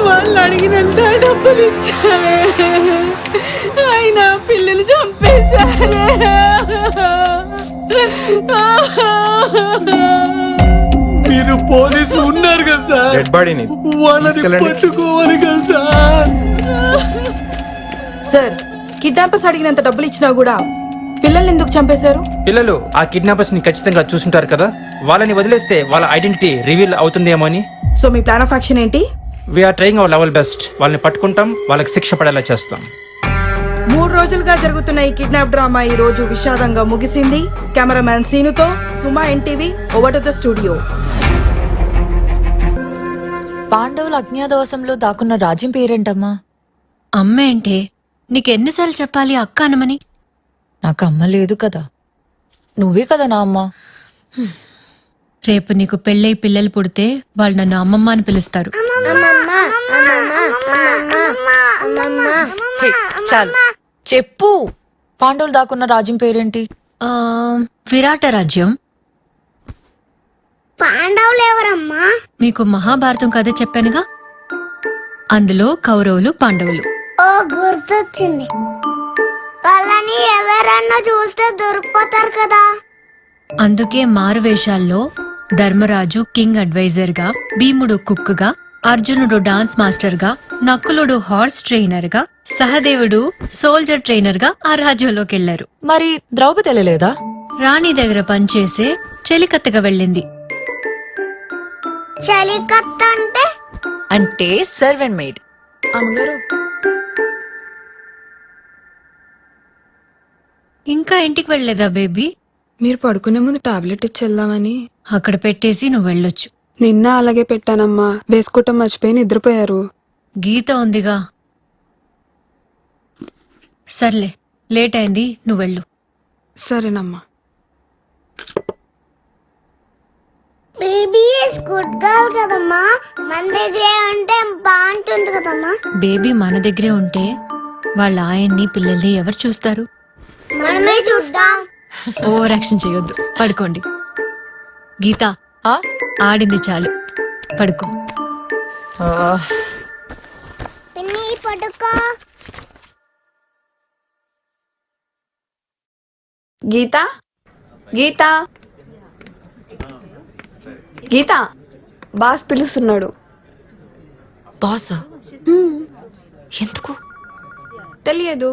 వాళ్ళు అడిగినంత డబ్బులు ఇచ్చారే, అయినా పిల్లలు చంపేశారే. మీరు పోలీసులు ఉన్నారు కదా సార్, డెడ్ బాడీని వాళ్ళని పట్టుకోవాలి కదా సార్. సార్, కిడ్నాపర్స్ అడిగినంత డబ్బులు ఇచ్చినా కూడా పిల్లల్ని ఎందుకు చంపేశారు? పిల్లలు ఆ కిడ్నాపర్స్ ని ఖచ్చితంగా చూసుంటారు కదా, వాళ్ళని వదిలేస్తే వాళ్ళ ఐడెంటిటీ రివీల్ అవుతుందేమో అని. సో మీ ప్లాన్ ఆఫ్ యాక్షన్ ఏంటి? We're trying our level best. వాళ్ళని పట్టుకుంటాం, వాళ్ళకి శిక్ష పడేలా చేస్తాం. 3 రోజులుగా జరుగుతున్న ఈ కిడ్నాప్ డ్రామా ఈ రోజు విషాదంగా ముగిసింది. కెమెరామ్యాన్ సీనుతో Suma NTV, over to the studio. పాండవుల అజ్ఞాతవాసంలో దాక్కున్న రాజ్యం పేరేంటమ్మా? అమ్మ ఏంటే? నీకెన్నిసార్లు చెప్పాలి అక్క అనమని? నాకు అమ్మ లేదు కదా, నువ్వే కదా నా అమ్మ. రేపు నీకు పెళ్ళై పిల్లలు పుడితే వాళ్ళు నన్ను అమ్మమ్మ అని పిలుస్తారు. హే, చాలు చెప్పు. పాండవులు దాక్కున్న రాజ్యం పేరేంటి? ఆ, విరాట రాజ్యం. పాండవులు ఎవరమ్మా? మీకు మహాభారతం కథ చెప్పానుగా, అందులో కౌరవులు పాండవులు. ఓ, గుర్తొచ్చింది. వాళ్ళని ఎవరన్నా చూస్తే దొరికిపోతారు కదా. అందుకే మారువేషాల్లో ధర్మరాజు కింగ్ అడ్వైజర్ గా, భీముడు కుక్ గా, అర్జునుడు డాన్స్ మాస్టర్ గా, నకులుడు హార్స్ ట్రైనర్ గా, సహదేవుడు సోల్జర్ ట్రైనర్ గా ఆ రాజ్యంలోకి వెళ్లారు. మరి ద్రౌపది వెళ్ళలేదా? రాణి దగ్గర పనిచేసే చెలికత్తగా వెళ్ళింది. చలికత్త అంటే? అంటే సర్వెంట్ మెయిడ్. అమ్మగారు, ఇంకా ఇంటికి వెళ్ళలేదా బేబీ? మీరు పడుకునే ముందు టాబ్లెట్ ఇచ్చి వెళ్దామని. అక్కడ పెట్టేసి నువ్వు వెళ్ళొచ్చు. నిన్న అలాగే పెట్టానమ్మా, వేసుకోవటం మర్చిపోయి నిద్రపోయారు. గీత ఉందిగా. సర్లే, లేట్ అయింది, నువ్వు వెళ్ళు. సరేనమ్మా. బేబీ ఇస్ గుడ్ గర్ల్ కదమ్మా, మన దగ్గరే ఉంటే బాగుంటుంది కదమ్మా. బేబీ మన దగ్గరే ఉంటే వాళ్ళ ఆయన్ని పిల్లల్ని ఎవరు చూస్తారు? మనమే చూద్దాం. ఓవర్ యాక్షన్ చేయొద్దు, పడుకోండి. గీత, ఆ? ఆడింది చాలు, పడుకో. పిన్ని పడుకో. గీత, గీత, గీత, బాస్ పిలుస్తున్నాడు. బాసా? ఎందుకు తెలియదు.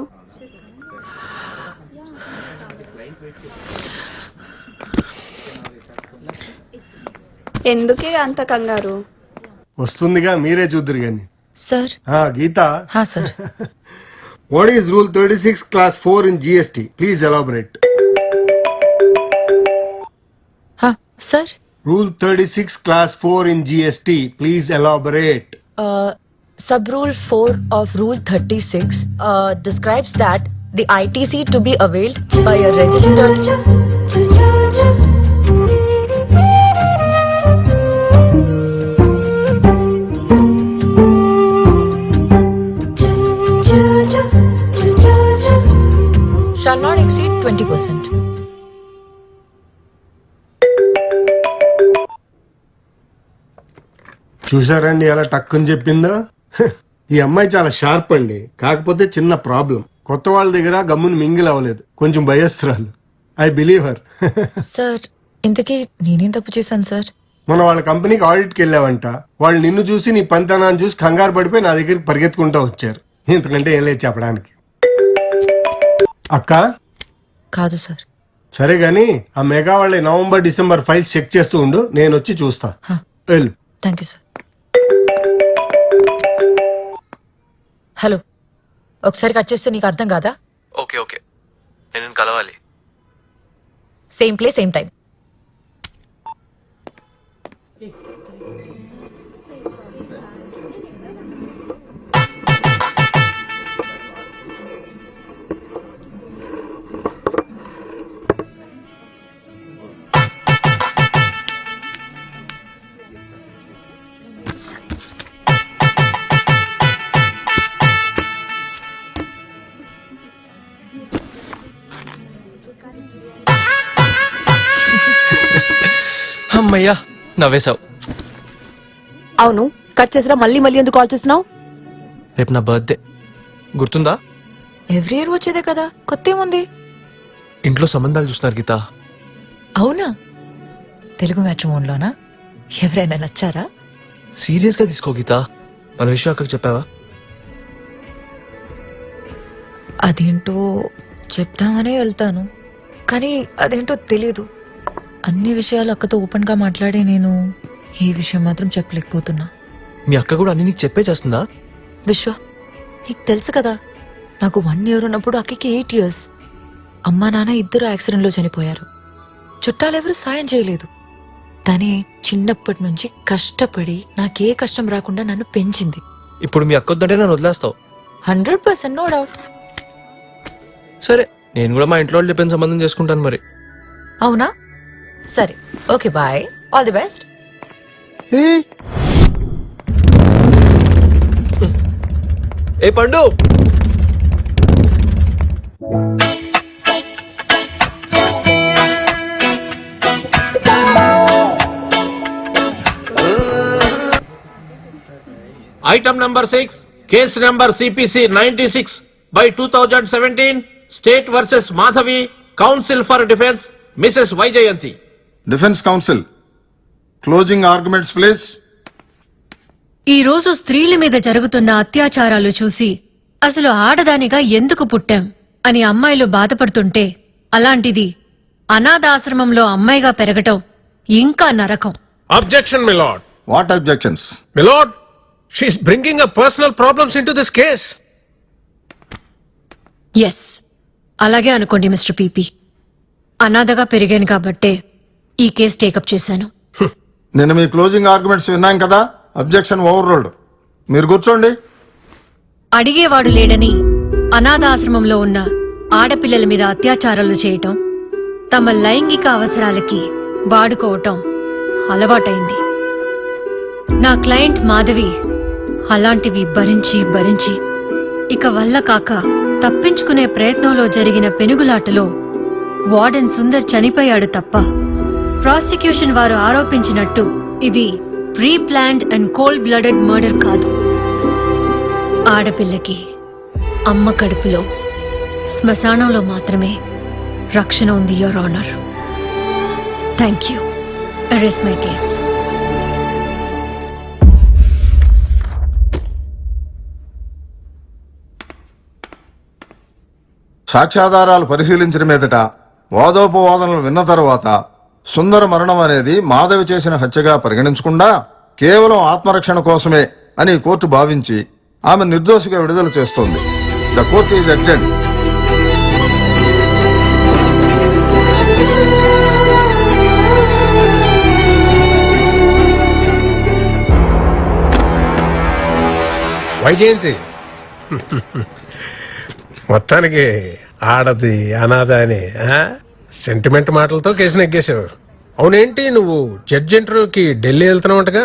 ఎందుకే అంత కంగారు? వస్తుందిగా, మీరే చూద్దరు గాని. సార్? గీత, హా sir. What is rule 36 class 4 in GST? Please elaborate. హా sir. Rule 36 class 4 in GST. Please elaborate. Sub rule 4 of rule 36 describes that the ITC to be availed by a registered shall not exceed 20%. చూసారండి ఎలా టక్కుని చెప్పిందో. ఈ అమ్మాయి చాలా sharp అండి, కాకపోతే చిన్న ప్రాబ్లం. కొత్త వాళ్ళ దగ్గర గమ్ముని మింగిల్ అవ్వలేదు, కొంచెం భయస్తురాలు. I believe her. సార్, ఇంతకీ నేనేం తప్పు చేశాను సార్? మన వాళ్ళ కంపెనీకి ఆడిట్కి వెళ్ళావంట, వాళ్ళు నిన్ను చూసి నీ పనితనాన్ని చూసి కంగారు పడిపోయి నా దగ్గరికి పరిగెత్తుకుంటూ వచ్చారు. ఇంతకంటే ఏం లేదు చెప్పడానికి. అక్క? కాదు సార్. సరే గాని ఆ మెగా వాళ్ళ నవంబర్ డిసెంబర్ ఫైల్స్ చెక్ చేస్తూ ఉండు, నేను వచ్చి చూస్తా. వెళ్ళు. Thank you sir. హలో, ఒకసారి కట్ చేస్తే నీకు అర్థం కాదా? ఓకే ఓకే, నేను కలవాలి. Same place same time. అమ్మయ్యా నవ్వేశావు. అవును, కట్ చేసినా మళ్ళీ మళ్ళీ ఎందుకు కాల్ చేస్తున్నావు? రేపు నా బర్త్డే గుర్తుందా? ఎవ్రీ ఇయర్ వచ్చేదే కదా, కొత్త ఏముంది? ఇంట్లో సంబంధాలు చూస్తున్నారు గీత. అవునా? తెలుగు మ్యాట్రిమోన్లోనా? ఎవరైనా నచ్చారా? సీరియస్ గా తీసుకో గీత. మన విషయం అక్కకి చెప్పావా? అదేంటో చెప్తామనే వెళ్తాను, కానీ అదేంటో తెలీదు. అన్ని విషయాలు అక్కతో ఓపెన్ గా మాట్లాడే నేను ఈ విషయం మాత్రం చెప్పలేకపోతున్నా. మీ అక్క కూడా అన్ని నీకు చెప్పే చేస్తుందా? విశ్వ, నీకు తెలుసు కదా, నాకు 1 year ఉన్నప్పుడు అక్కకి 8 years. అమ్మా నాన్న ఇద్దరు యాక్సిడెంట్ లో చనిపోయారు. చుట్టాలెవరూ సాయం చేయలేదు. తనే చిన్నప్పటి నుంచి కష్టపడి నాకే కష్టం రాకుండా నన్ను పెంచింది. ఇప్పుడు మీ అక్క వద్దంటే నన్ను వదిలేస్తావు? 100% నో డౌట్. సరే, నేను కూడా మా ఇంట్లో వాళ్ళు చెప్పిన సంబంధం చేసుకుంటాను మరి. అవునా? సరే, okay, bye, all the best. ఏ పండు, Item number 6, case number CPC 96/2017, State versus Madhavi, Counsel for Defense, Mrs. Vaijayanti. Defence council, closing arguments please. ఈ రోజు స్త్రీల మీద జరుగుతున్న అత్యాచారాలు చూసి అసలు ఆడదానిగా ఎందుకు పుట్టాం అని అమ్మాయిలు బాధపడుతుంటే, అలాంటిది అనాథాశ్రమంలో అమ్మాయిగా పెరగటం ఇంకా నరకం. Objection, my lord. What objections? My lord, she is bringing up personal problems into this case. Yes, అలాగే అనుకోండి మిస్టర్ పీపీ. అనాథగా పెరిగాను కాబట్టే ఈ కేసు టేకప్ చేశాను. నేను మీ క్లోజింగ్ ఆర్గ్యుమెంట్స్ విన్నాం కదా, అబ్జెక్షన్ ఓవర్ రూల్డ్. మీరు కూర్చోండి. అడిగేవాడు లేడని అనాథాశ్రమంలో ఉన్న ఆడపిల్లల మీద అత్యాచారాలు చేయటం, తమ లైంగిక అవసరాలకి వాడుకోవటం అలవాటైంది. నా క్లయింట్ మాధవి అలాంటివి భరించి భరించి ఇక వల్ల కాక తప్పించుకునే ప్రయత్నంలో జరిగిన పెనుగులాటలో వార్డెన్ సుందర్ చనిపోయాడు తప్ప, ప్రాసిక్యూషన్ వారు ఆరోపించినట్టు ఇది pre planned and cold blooded murder కాదు. ఆడపిల్లకి అమ్మ కడుపులో, శ్మశానంలో మాత్రమే రక్షణ ఉంది, your honour. Thank you. Arrest my case. సాక్ష్యాధారాలు పరిశీలించిన మీదట వాదోపవాదనలు విన్న తర్వాత సుందర మరణం అనేది మాధవి చేసిన హత్యగా పరిగణించకుండా కేవలం ఆత్మరక్షణ కోసమే అని కోర్టు భావించి ఆమె నిర్దోషిగా విడుదల చేస్తోంది. The court is adjourned. Vyjayanthi, మొత్తానికి ఆడది అనాథ అని సెంటిమెంట్ మాటలతో కేసు నెగ్గేశావు. అవునేంటి, నువ్వు జడ్జి ఇంటర్వ్యూకి ఢిల్లీ వెళ్తున్నావుంటగా?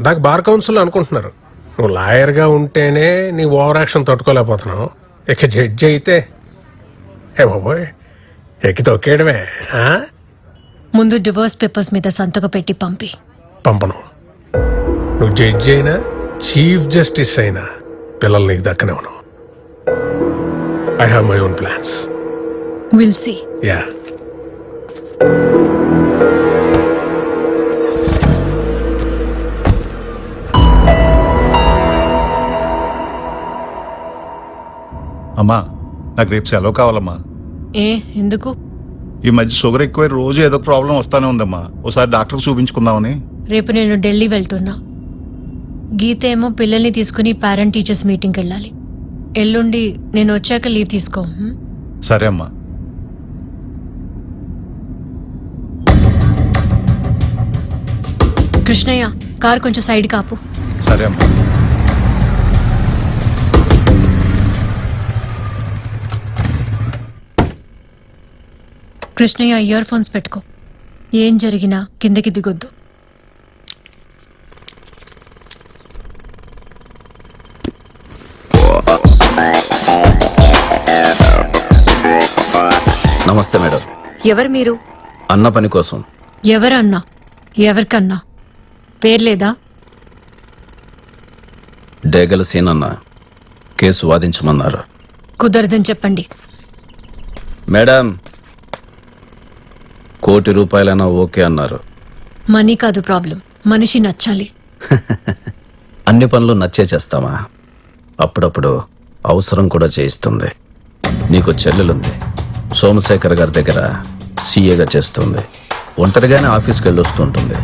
దాకా బార్ కౌన్సిల్ అనుకుంటున్నారు. నువ్వు లాయర్గా ఉంటేనే నీ ఓవర్ యాక్షన్ తట్టుకోలేకపోతున్నావు, ఇక జడ్జి అయితే ఏ బాబోయ్ ఎక్కి తొక్కేయడమే. ముందు డివోర్స్ పేపర్స్ మీద సంతకం పెట్టి పంపను. నువ్వు జడ్జి అయినా చీఫ్ జస్టిస్ అయినా పిల్లలు నీకు దక్కనివ్వను. I have my own plans. We'll see. Yeah. అమ్మా, నాకు రేపు సెలవు కావాలమ్మా. ఎందుకు? ఈ మధ్య షుగర్ ఎక్కువై రోజు ఏదో ప్రాబ్లం వస్తానే ఉందమ్మా. ఒకసారి డాక్టర్ చూపించుకుందామని. రేపు నేను ఢిల్లీ వెళ్తున్నా. గీత ఏమో పిల్లల్ని తీసుకుని పేరెంట్ టీచర్స్ మీటింగ్కి వెళ్ళాలి. ఎల్లుండి నేను వచ్చాక లీవ్ తీసుకో. సరే అమ్మా. కృష్ణయ్య, కారు కొంచెం సైడ్ కాపు. సరే అమ్మా. కృష్ణయ్య, ఇయర్ ఫోన్స్ పెట్టుకో. ఏం జరిగినా కిందకి దిగొద్దు. నమస్తే మేడం. ఎవరు మీరు? అన్న పని కోసం. ఎవరన్నా? ఎవరికన్నా పేర్లేదా? డేగల సీనన్న కేసు వాదించమన్నారు. కుదరదని చెప్పండి. మేడం, ₹1,00,00,000 ఓకే అన్నారు. మనీ కాదు ప్రాబ్లం, మనిషి నచ్చాలి. అన్ని పనులు నచ్చే చేస్తామా? అప్పుడప్పుడు అవసరం కూడా చేయిస్తుంది. నీకు చెల్లెలుంది, సోమశేఖర్ గారి దగ్గర సీఏగా చేస్తుంది. ఒంటరిగానే ఆఫీస్కి వెళ్ళొస్తుంటుంది.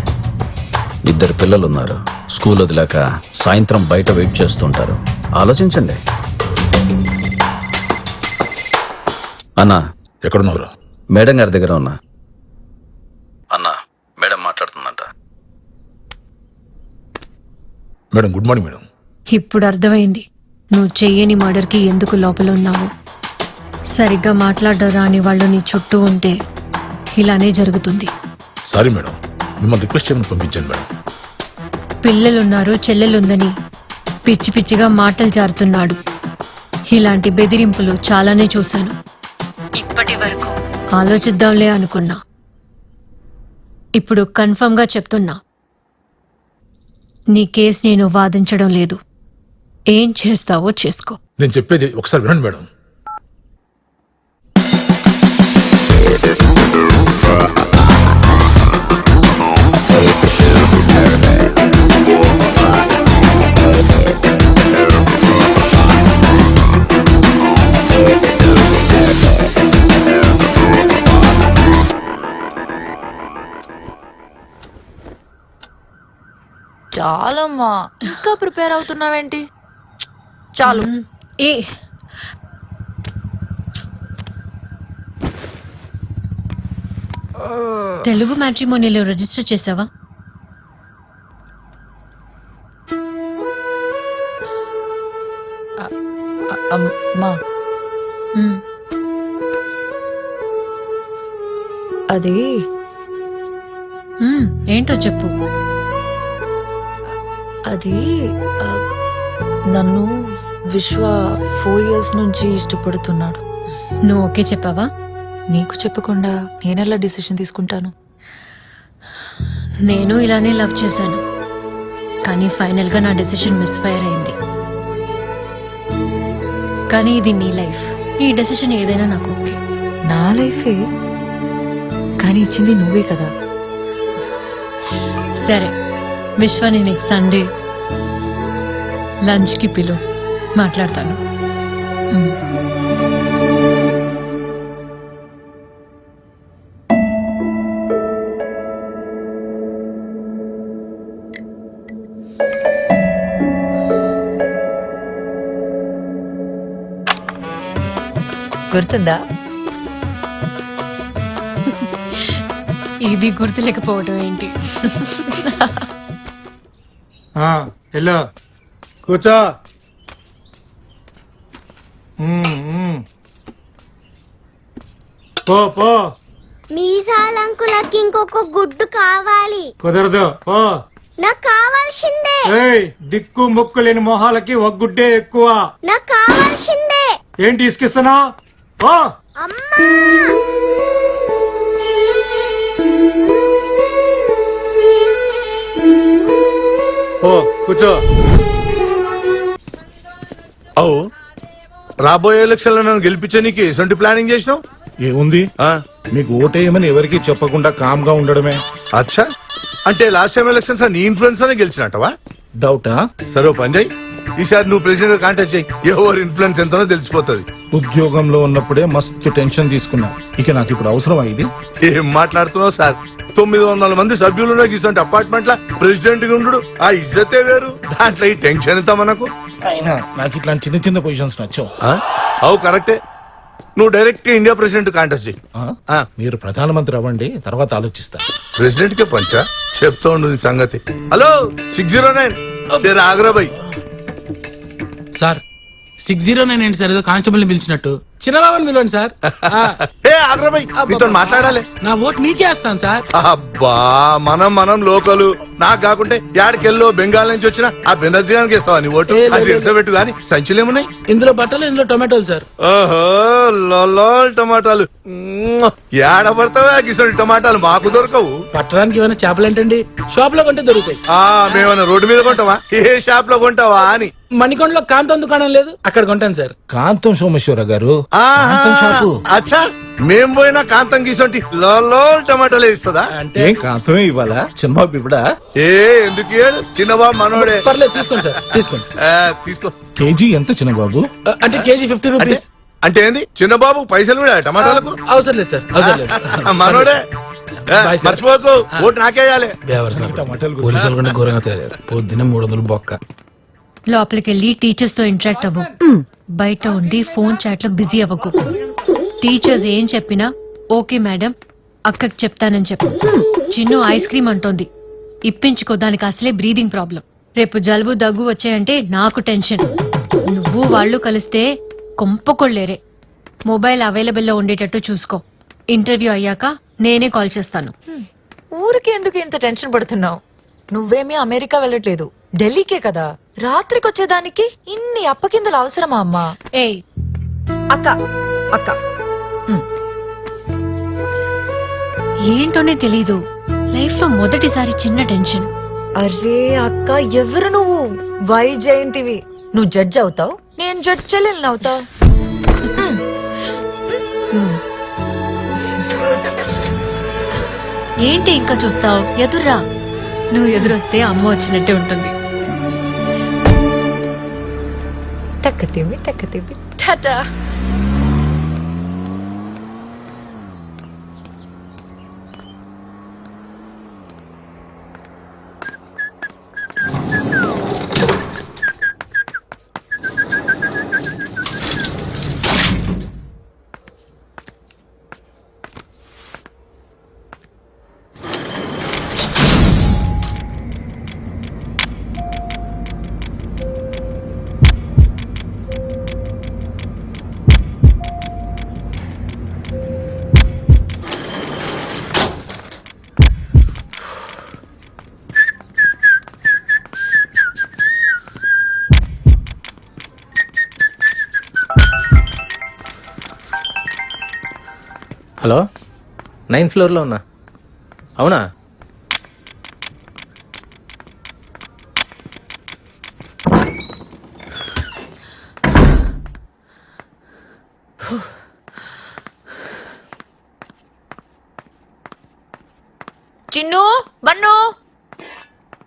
2 పిల్లలున్నారు. స్కూల్ వదిలాక సాయంత్రం బయట వెయిట్ చేస్తుంటారు. ఆలోచించండి. అన్నా, ఎక్కడున్నారు? మేడం గారి దగ్గర ఉన్నా. అన్నా, మేడం మాట్లాడుతుందంట. Madam, good morning madam. ఇప్పుడు అర్థమైంది నువ్వు చెయ్యని మర్డర్కి ఎందుకు లోపల ఉన్నావు. సరిగ్గా మాట్లాడడం రాని వాళ్ళు నీ చుట్టూ ఉంటే ఇలానే జరుగుతుంది. సారీ మేడం, మిమ్మల్ని రిక్వెస్ట్ చేయమని పంపించాను మేడం. పిల్లలున్నారు, చెల్లెలుందని పిచ్చి పిచ్చిగా మాటలు జారుతున్నాడు. ఇలాంటి బెదిరింపులు చాలానే చూశాను. ఇప్పటి వరకు ఆలోచిద్దాంలే అనుకున్నా. ఇప్పుడు కన్ఫర్మ్ గా చెప్తున్నా, నీ కేసు నేను వాదించడం లేదు. ఏం చేస్తావో చేసుకో. నేను చెప్పేది ఒకసారి వినండి మేడం. చాలమ్మా, ఇంకా ప్రిపేర్ అవుతున్నావేంటి? చాలు. ఏ తెలుగు మ్యాట్రిమోనీలో రిజిస్టర్ చేసావా? అమ్మా, ఉమ్. అది ఏంటో చెప్పు. అది నన్ను విశ్వ 4 years నుంచి ఇష్టపడుతున్నాడు. నువ్వు ఓకే చెప్పావా? నీకు చెప్పకుండా నేనెలా డిసిషన్ తీసుకుంటాను? నేను ఇలానే లవ్ చేశాను, కానీ ఫైనల్ గా నా డెసిషన్ మిస్ఫైర్ అయింది. కానీ ఇది నీ లైఫ్, ఈ డెసిషన్ ఏదైనా నాకు ఓకే. నా లైఫే, కానీ ఇచ్చింది నువ్వే కదా. సరే, విశ్వాని నెక్స్ట్ సండే లంచ్ కి పిలు, మాట్లాడతాను. గుర్తుందా? ఇది గుర్తులేకపోవటం ఏంటి? హలో, కూర్చో. పో పో. మీసాలంకులకి ఇంకొక గుడ్డు కావాలి. కుదరదు, పో. నాకు కావాల్సిందే. దిక్కు ముక్కు లేని మొహాలకి ఒక గుడ్డే ఎక్కువ. నాకు కావాల్సిందే. ఏంటి ఇసుకిస్తున్నా? పో. అమ్మా, పో, కూర్చో. అవు, రాబోయే ఎలక్షన్ లో నన్ను గెలిపించడానికి ఎటువంటి ప్లానింగ్ చేసినావు? ఏముంది, మీకు ఓటేయమని ఎవరికి చెప్పకుండా కామ్ గా ఉండడమే. అచ్చా, అంటే లాస్ట్ టైం ఎలక్షన్స్ నీ ఇన్ఫ్లుయెన్స్ అనే గెలిచినట్టవా? డౌటా? సరే, పని చేయి, ఈసారి నువ్వు ప్రెసిడెంట్ గా కాంటాక్ట్ చేయి. ఎవరి ఇన్ఫ్లుయెన్స్ ఎంతనో తెలిసిపోతుంది. ఉద్యోగంలో ఉన్నప్పుడే మస్తు టెన్షన్ తీసుకున్నా, ఇక నాకు ఇప్పుడు అవసరం అయింది. ఏం మాట్లాడుతున్నావు సార్? 900 మంది సభ్యులు ఇటువంటి అపార్ట్మెంట్ లా ప్రెసిడెంట్ గా ఉండు, ఆ ఇజ్జతే వేరు. దాంట్లో ఈ టెన్షన్ ఎంత మనకు? అయినా నాకు ఇట్లాంటి చిన్న చిన్న పొజిషన్స్ నచ్చావు. అవు కరెక్టే, నువ్వు డైరెక్ట్ ఇండియా ప్రెసిడెంట్ కాంటాక్ట్ చేయి. మీరు ప్రధానమంత్రి అవ్వండి, తర్వాత ఆలోచిస్తా. ప్రెసిడెంట్ కే పంచా చెప్తా ఉండు నీ సంగతి. హలో, 609 ఆగ్రాబాయ్. సార్, 609 ఏంటి సార్? ఏదో కానిస్టేబుల్ ని పిలిచినట్టు. చిన్నబాబుని పిలవండి సార్. ఆగ్రాబాయ్, మీతో మాట్లాడాలి. నా ఓటు మీకే వేస్తాను సార్. అబ్బా, మనం లోకలు నాకు కాకుంటే యాడికెళ్ళో బెంగాల్ నుంచి వచ్చిన ఆ బెనర్జీ గారికి ఇస్తావా నీ ఓటు అది ఇడ్సబెట్టు గాని సంచులు ఏమున్నాయి ఇందులో బట్టలు ఇందులో టొమాటోలు సార్. ఓహో లోలో టమాటాలు ఏడబడతావా కిసోడి టమాటాలు మాకు దొరకవు. పట్టడానికి ఏమైనా చేపలు ఏంటండి, షాప్ లో కొంటే దొరుకుతాయి. మేమన్నా రోడ్డు మీద కొంటావా ఏ షాప్ లో కొంటావా అని. మణికొండలో కాంతం దుకాణం లేదు, అక్కడ కొంటాను సార్. కాంతం సోమేశ్వర గారు అచ్చా మేం పోయినా కాంతం గీసొంటి లో టమాటాలు ఇస్తుందా అంటే ఏం కాంతమే ఇవ్వాలా చిన్నబాబు ఇప్పుడా ఏ ఎందుకు ఇయ్యాడు? చిన్నబాబు మనోడే. పర్లేదు తీసుకోండి సార్, తీసుకోండి. తీసుకో. కేజీ ఎంత చిన్నబాబు? అంటే కేజీ 50 రూపీస్. అంటే ఏంది చిన్నబాబు పైసలు కూడా టమాటాలకు? అవసరం లేదు సార్, అవసరం లేదు. మనోడే. Bye sir. మర్చిపోకు ఓటు నాకేయాలి. పోలీసులు కూడా ఘోరంగా తయారు. పొద్దున్న 300 బొక్క. లోపలికెళ్ళి టీచర్స్ తో ఇంటరాక్ట్ అవ్వు. బయట ఉండి ఫోన్ చాట్ లో బిజీ అవ్వకు. టీచర్స్ ఏం చెప్పినా ఓకే మేడం అక్కకి చెప్తానని చెప్పు. చిన్ను ఐస్ క్రీమ్ అంటోంది, ఇప్పించుకో, దానికి అసలే బ్రీదింగ్ ప్రాబ్లం. రేపు జలుబు దగ్గు వచ్చాయంటే నాకు టెన్షన్. నువ్వు వాళ్ళు కలిస్తే కొంపకొళ్ళేరే. మొబైల్ అవైలబుల్ లో ఉండేటట్టు చూసుకో. ఇంటర్వ్యూ అయ్యాక నేనే కాల్ చేస్తాను. ఊరికి ఎందుకు ఇంత టెన్షన్ పడుతున్నావు? నువ్వేమీ అమెరికా వెళ్ళట్లేదు, ఢిల్లీకే కదా. రాత్రికి వచ్చేదానికి ఇన్ని అప్పకిందులు అవసరమా అమ్మా? ఏయ్ అక్క అక్క ఏంటోనే తెలీదు, లైఫ్ లో మొదటిసారి చిన్న టెన్షన్. అరే అక్క, ఎవరు నువ్వు? వైజయంతివి. నువ్వు జడ్జ్ అవుతావు, నేను జడ్జ్ చెల్లెల్ని అవుతా. ఏంటి ఇంకా చూస్తావు? ఎదుర్రా. నువ్వు ఎదురొస్తే అమ్మ వచ్చినట్టే ఉంటుంది. టక్కటివి టక్కటివి టాటా. హలో, 9th floor లో ఉన్నా. అవునా? చిన్ను బన్ను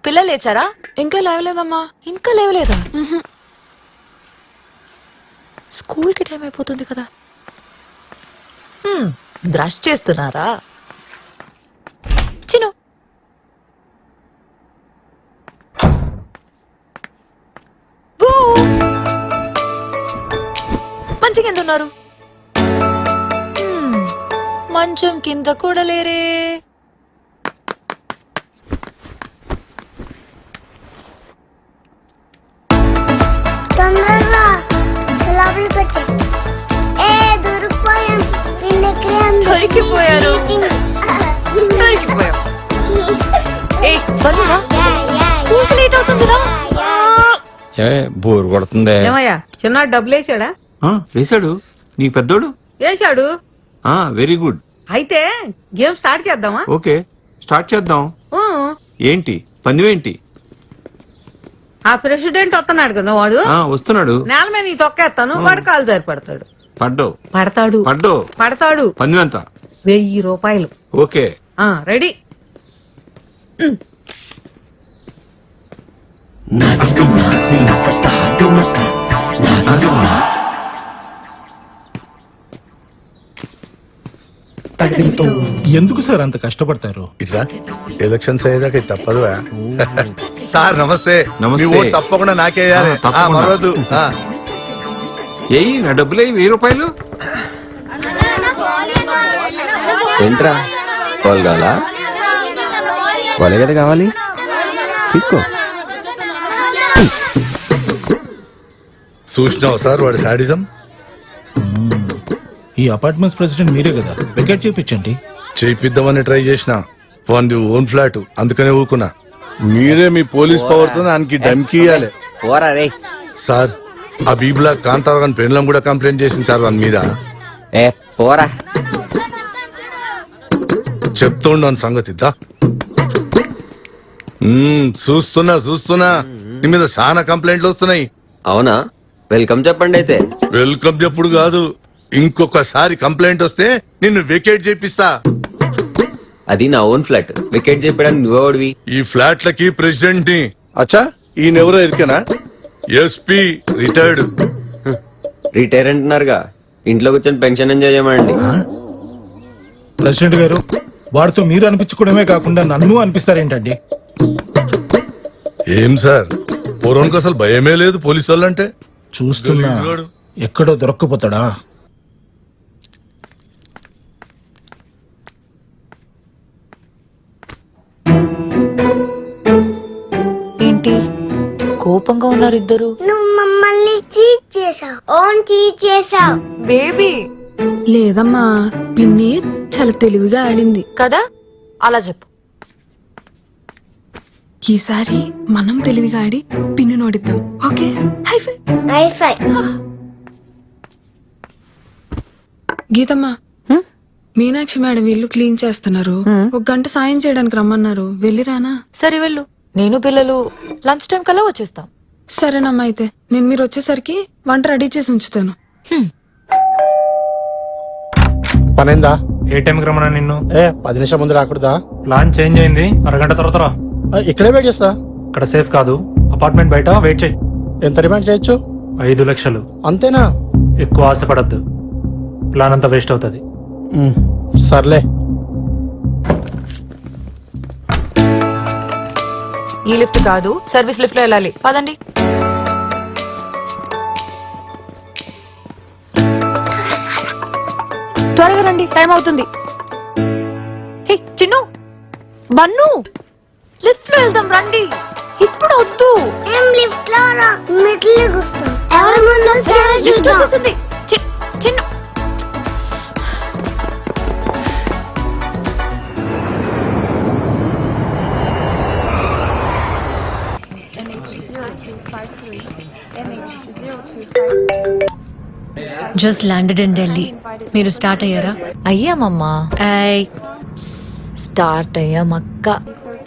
పిల్లలు లేచారా? ఇంకా లేవలేదమ్మా. ఇంకా లేవలేదా? స్కూల్ కి టైం అయిపోతుంది కదా. బ్రష్ చేస్తున్నారా? చిన్ను మంచి కింద ఉన్నారు. మంచం కింద కూడా లేరే. తొందరగా లోపలికి వచ్చి దొరికిపోయాం. దొరికిపోయారు. దొరికిపోయాం. లేట్ అవుతుందిరా. బోర్ కొడుతుందే. ఏమయ్యా చిన్న డబ్బులు వేసాడా? వేశాడు. నీ పెద్దోడు వేసాడు. Very good. అయితే గేమ్ స్టార్ట్ చేద్దామా? ఓకే, స్టార్ట్ చేద్దాం. ఏంటి పందెమేంటి? ఆ ప్రెసిడెంట్ వస్తున్నాడు కదా, వాడు వస్తున్నాడు. నేల మీద నీ తొక్కేస్తాను, వాడు కాలు జారి పడతాడు. పడతాడు. పందెం ఎంత? 1000 రూపాయలు. Okay, ready. ఎందుకు సార్ అంత కష్టపడతారు? ఇట్లా ఎలక్షన్స్ అయ్యేదాకా తప్పదు. సార్ నమస్తే. నమస్తే. మీ ఓటు తప్పకుండా నాకేయాలి. తప్పకుండా. మరొద్దు. ఏయ్, నా డబ్బులు 1000 రూపాయలు. ఏంట్రా కాల్ కావాలా? వాళ్ళే కదా కావాలి, తీసుకో. చూసినావు సార్ వాడి శాడిజం? ఈ అపార్ట్మెంట్స్ ప్రెసిడెంట్ మీరే కదా, వెకేట్ చేయించండి. చేయిద్దామని ట్రై చేసిన, వాడి ఓన్ ఫ్లాట్, అందుకనే ఊరుకున్నా. మీరే మీ పోలీస్ పవర్ తో దానికి ధమ్కి ఇవ్వాలి పోరా రే. సార్ ఆ బీబులా కాంతారావు గారి పెండ్లం కూడా కంప్లైంట్ చేసింది సార్ వాని మీద. ఏ పోరా. చెప్తుండను సంగతి దా. చూస్తున్నా నీ మీద చాలా కంప్లైంట్లు వస్తున్నాయి. అవునా, వెల్కమ్ చెప్పండి అయితే. వెల్కమ్ చెప్పుడు కాదు, ఇంకొకసారి కంప్లైంట్ వస్తే నిన్ను వెకేట్ చేపిస్తా. అది నా ఓన్ ఫ్లాట్, వికెట్ చెప్పడానికి నువ్వెవడివి? ఈ ఫ్లాట్లకి ప్రెసిడెంట్ ని. అచ్చా ఈయనెవరో ఇరికేనా? SP retired. రిటైర్ అంటున్నారుగా, ఇంట్లో కూర్చొని పెన్షన్ ఎంజాయ్ చేయమండి. ప్రెసిడెంట్ గారు, వాడితో మీరు అనిపించుకోవడమే కాకుండా నన్ను అనిపిస్తారేంటండి? ఏం సార్, పూర్వంకి అసలు భయమే లేదు పోలీసు వాళ్ళంటే. చూస్తున్నా గలీజుగాడు. ఎక్కడో దొరక్కపోతాడా? ఏంటి కోపంగా ఉన్నారు ఇద్దరు? నువ్వు మమ్మల్ని చీట్ చేసావు, ఓన్ చీట్ చేసావు. బేబీ లేదమ్మా, పిన్ని చాలా తెలివిగా ఆడింది కదా, అలా చెప్పు. ఈసారి మనం తెలివిగా ఆడి పిన్ని నోడిద్దాం. Okay, high five. హైఫై. గీతమ్మా, మీనాక్షి మేడం ఇల్లు క్లీన్ చేస్తున్నారు. ఒక గంట సాయం చేయడానికి రమ్మన్నారు, వెళ్ళిరానా? సరే వెళ్ళు, నేను పిల్లలు లంచ్ టైం కల్లా వచ్చేస్తాం. సరేనమ్మా, అయితే నేను మీరు వచ్చేసరికి వంట రెడీ చేసి ఉంచుతాను. పనైందా? ఏ టైంకి రమ్మన్నా నిన్ను? 10 నిమిషాల ముందు రాకూడదా? ప్లాన్ చేంజ్ అయింది, అరగంట తర్వాత రా. ఇక్కడే వెయిట్ చేస్తా. ఇక్కడ సేఫ్ కాదు, అపార్ట్మెంట్ బయట వెయిట్ చేయి. ఎంత డిమాండ్ చేయొచ్చు? 5 లక్షలు. అంతేనా? ఎక్కువ ఆశపడద్దు, ప్లాన్ అంతా వేస్ట్ అవుతుంది. సర్లే. ఈ లిఫ్ట్ కాదు, సర్వీస్ లిఫ్ట్ లో వెళ్ళాలి. పదండి. త్వరగా రండి, టైం అవుతుంది. హే చిన్ను, బన్ను, లిఫ్ట్ లో వెళ్దాం రండి. ఇప్పుడు వద్దు. ఏం లిఫ్ట్ లో రా, మిడిల్ కూర్చో. ఎవరి ముందు వచ్చారో లిఫ్ట్ చూద్దాం. వచ్చేసింది. Chinnu, just landed in Delhi. మీరు స్టార్ట్ అయ్యారా? అయ్యామమ్మా. స్టార్ట్ అయ్యామక్క.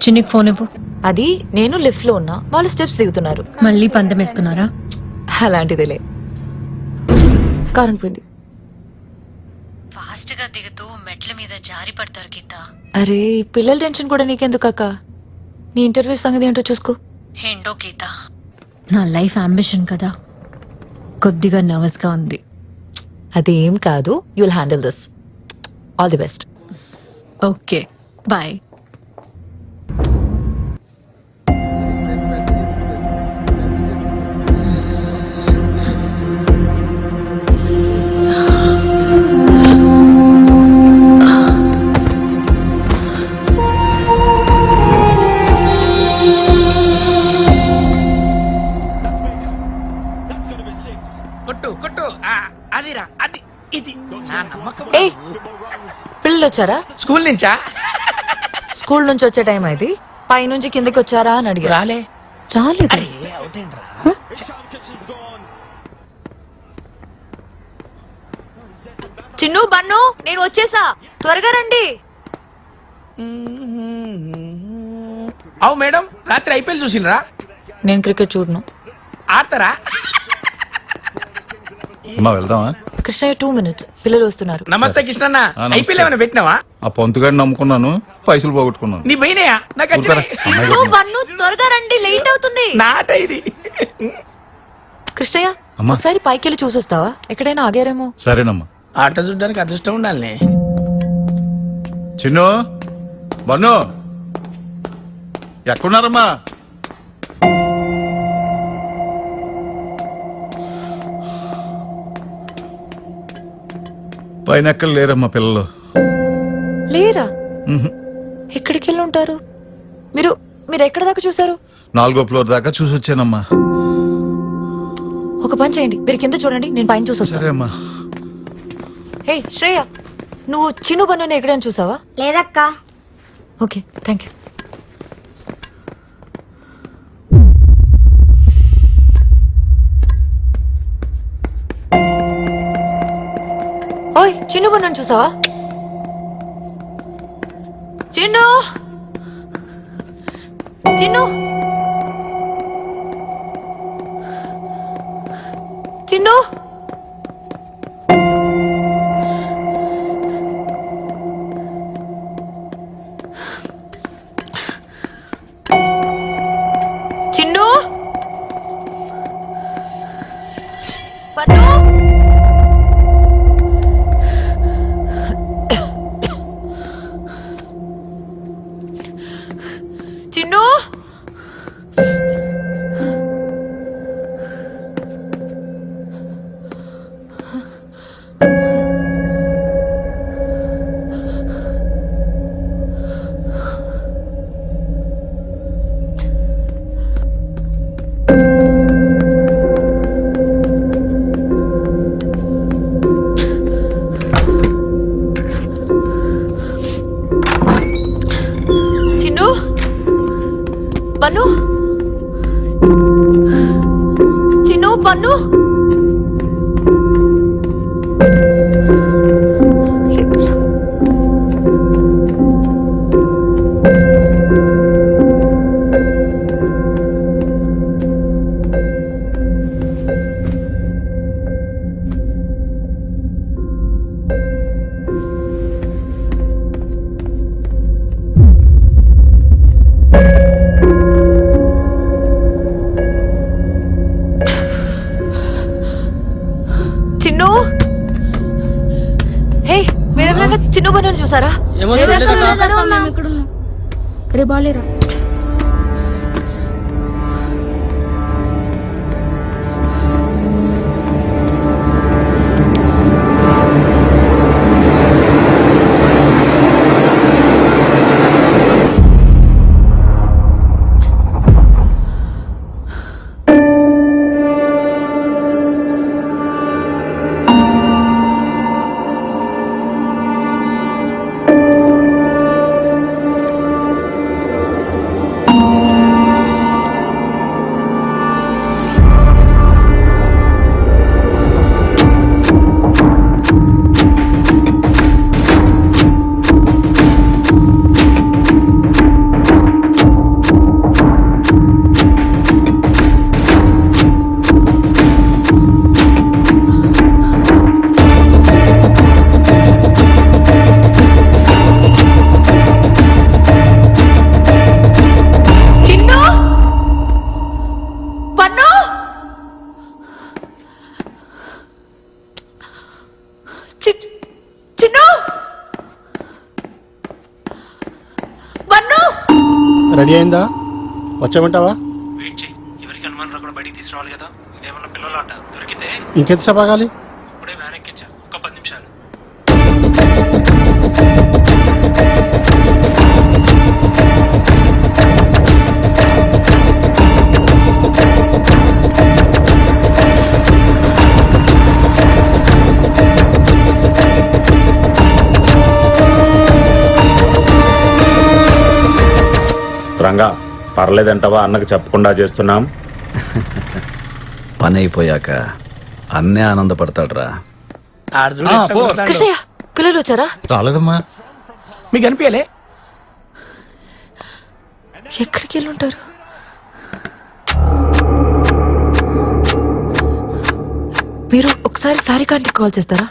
చిన్నికి ఫోన్ ఇవ్వు. అది నేను లిఫ్ట్ లో ఉన్నా, వాళ్ళు స్టెప్స్ దిగుతున్నారు. మళ్ళీ పందెం వేసుకున్నారా? అలాంటిదిలే. కారణం పోయింది. ఫాస్ట్ గా దిగుతూ మెట్ల మీద జారి పడతారు గీత. అరే పిల్లల టెన్షన్ కూడా నీకెందుకు అక్క? నీ ఇంటర్వ్యూ సంగతి ఏంటో చూసుకో. ఏంటో గీత, నా లైఫ్ అంబిషన్ కదా, కొద్దిగా నర్వస్ గా ఉంది. అదేం కాదు, you will handle this. All the best. Okay, bye. ఏయ్, పిల్లలు వచ్చారా? స్కూల్ నుంచా? స్కూల్ నుంచి వచ్చే టైం అయితే పైనుంచి కిందకి వచ్చారా అని అడిగా. రాలేదు. చిన్ను, బన్ను, నేను వచ్చేసా, త్వరగా రండి. అవు మేడం, రాత్రి ఐపీఎల్ చూసినరా? నేను క్రికెట్ చూడను. ఆడతారా? వెళ్దామా? కృష్ణయ్య 2 minutes, పిల్లలు వస్తున్నారు. నమస్తే కృష్ణన్న. ఐపీఎల్ ఏమైనా పెట్టినావా? ఆ పొంతుగాడిని నమ్ముకున్నాను, పైసలు పోగొట్టుకున్నాను. నీ పోయినాయా? నాకు చిన్ను, బన్ను, త్వరగా రండి, లేట్ అవుతుంది. నాట ఇది. కృష్ణయ్య, ఒకసారి పైకి వెళ్ళి చూసొస్తావా? ఎక్కడైనా ఆగారేమో. సరేనమ్మా. ఆట చూడడానికి అదృష్టం ఉండాలి. చిన్ను, బన్ను, ఎక్కడున్నారమ్మా? పైన ఎక్కడ లేరమ్మా పిల్లలు. లేరా? ఎక్కడికి వెళ్ళి ఉంటారు? మీరు మీరు ఎక్కడ దాకా చూసారు? 4వ ఫ్లోర్ దాకా చూసి వచ్చానమ్మా. ఒక పని చేయండి, మీరు కింద చూడండి, నేను పైన చూసొస్తాను. సరే అమ్మా. హే శ్రేయ, నువ్వు చిన్ను బన్నుని ఎక్కడైనా చూసావా? లేదక్క. Okay, thank you. Chinnu Bannu చూసావా? చిన్ను చిన్ను చిన్ను చిన్ను బన్ను చిన్ను చిన్ను బన్ను చిన్ను బన్ను చిన్ను హే మీరెవరైనా చిన్ను బన్ను చూసారా? రే బాలేరా చిన్ను బన్ను రెడీ అయిందా? వచ్చామంటావా? వెయిట్ చేయి, ఎవరికి అనుమానం రాకుండా బయటికి తీసుకురావాలి కదా. ఇదేమన్నా పిల్లలు ఆట, దొరికితే ఇంకెంతసేపు ఆగాలి? ఇప్పుడే వ్యాన్ ఎక్కించా, ఒక 10 నిమిషాలు. రంగా పర్లేదంటావా? అన్నకు చెప్పకుండా చేస్తున్నాం. పని అయిపోయాక అన్నే ఆనందపడతాడురా. కృష్ణయ్య పిల్లలు వచ్చారా? రాలేదమ్మా. మీకు అనిపించలే? ఎక్కడికి వెళ్ళి ఉంటారు? మీరు ఒకసారి సారికాంటికి కాల్ చేస్తారా?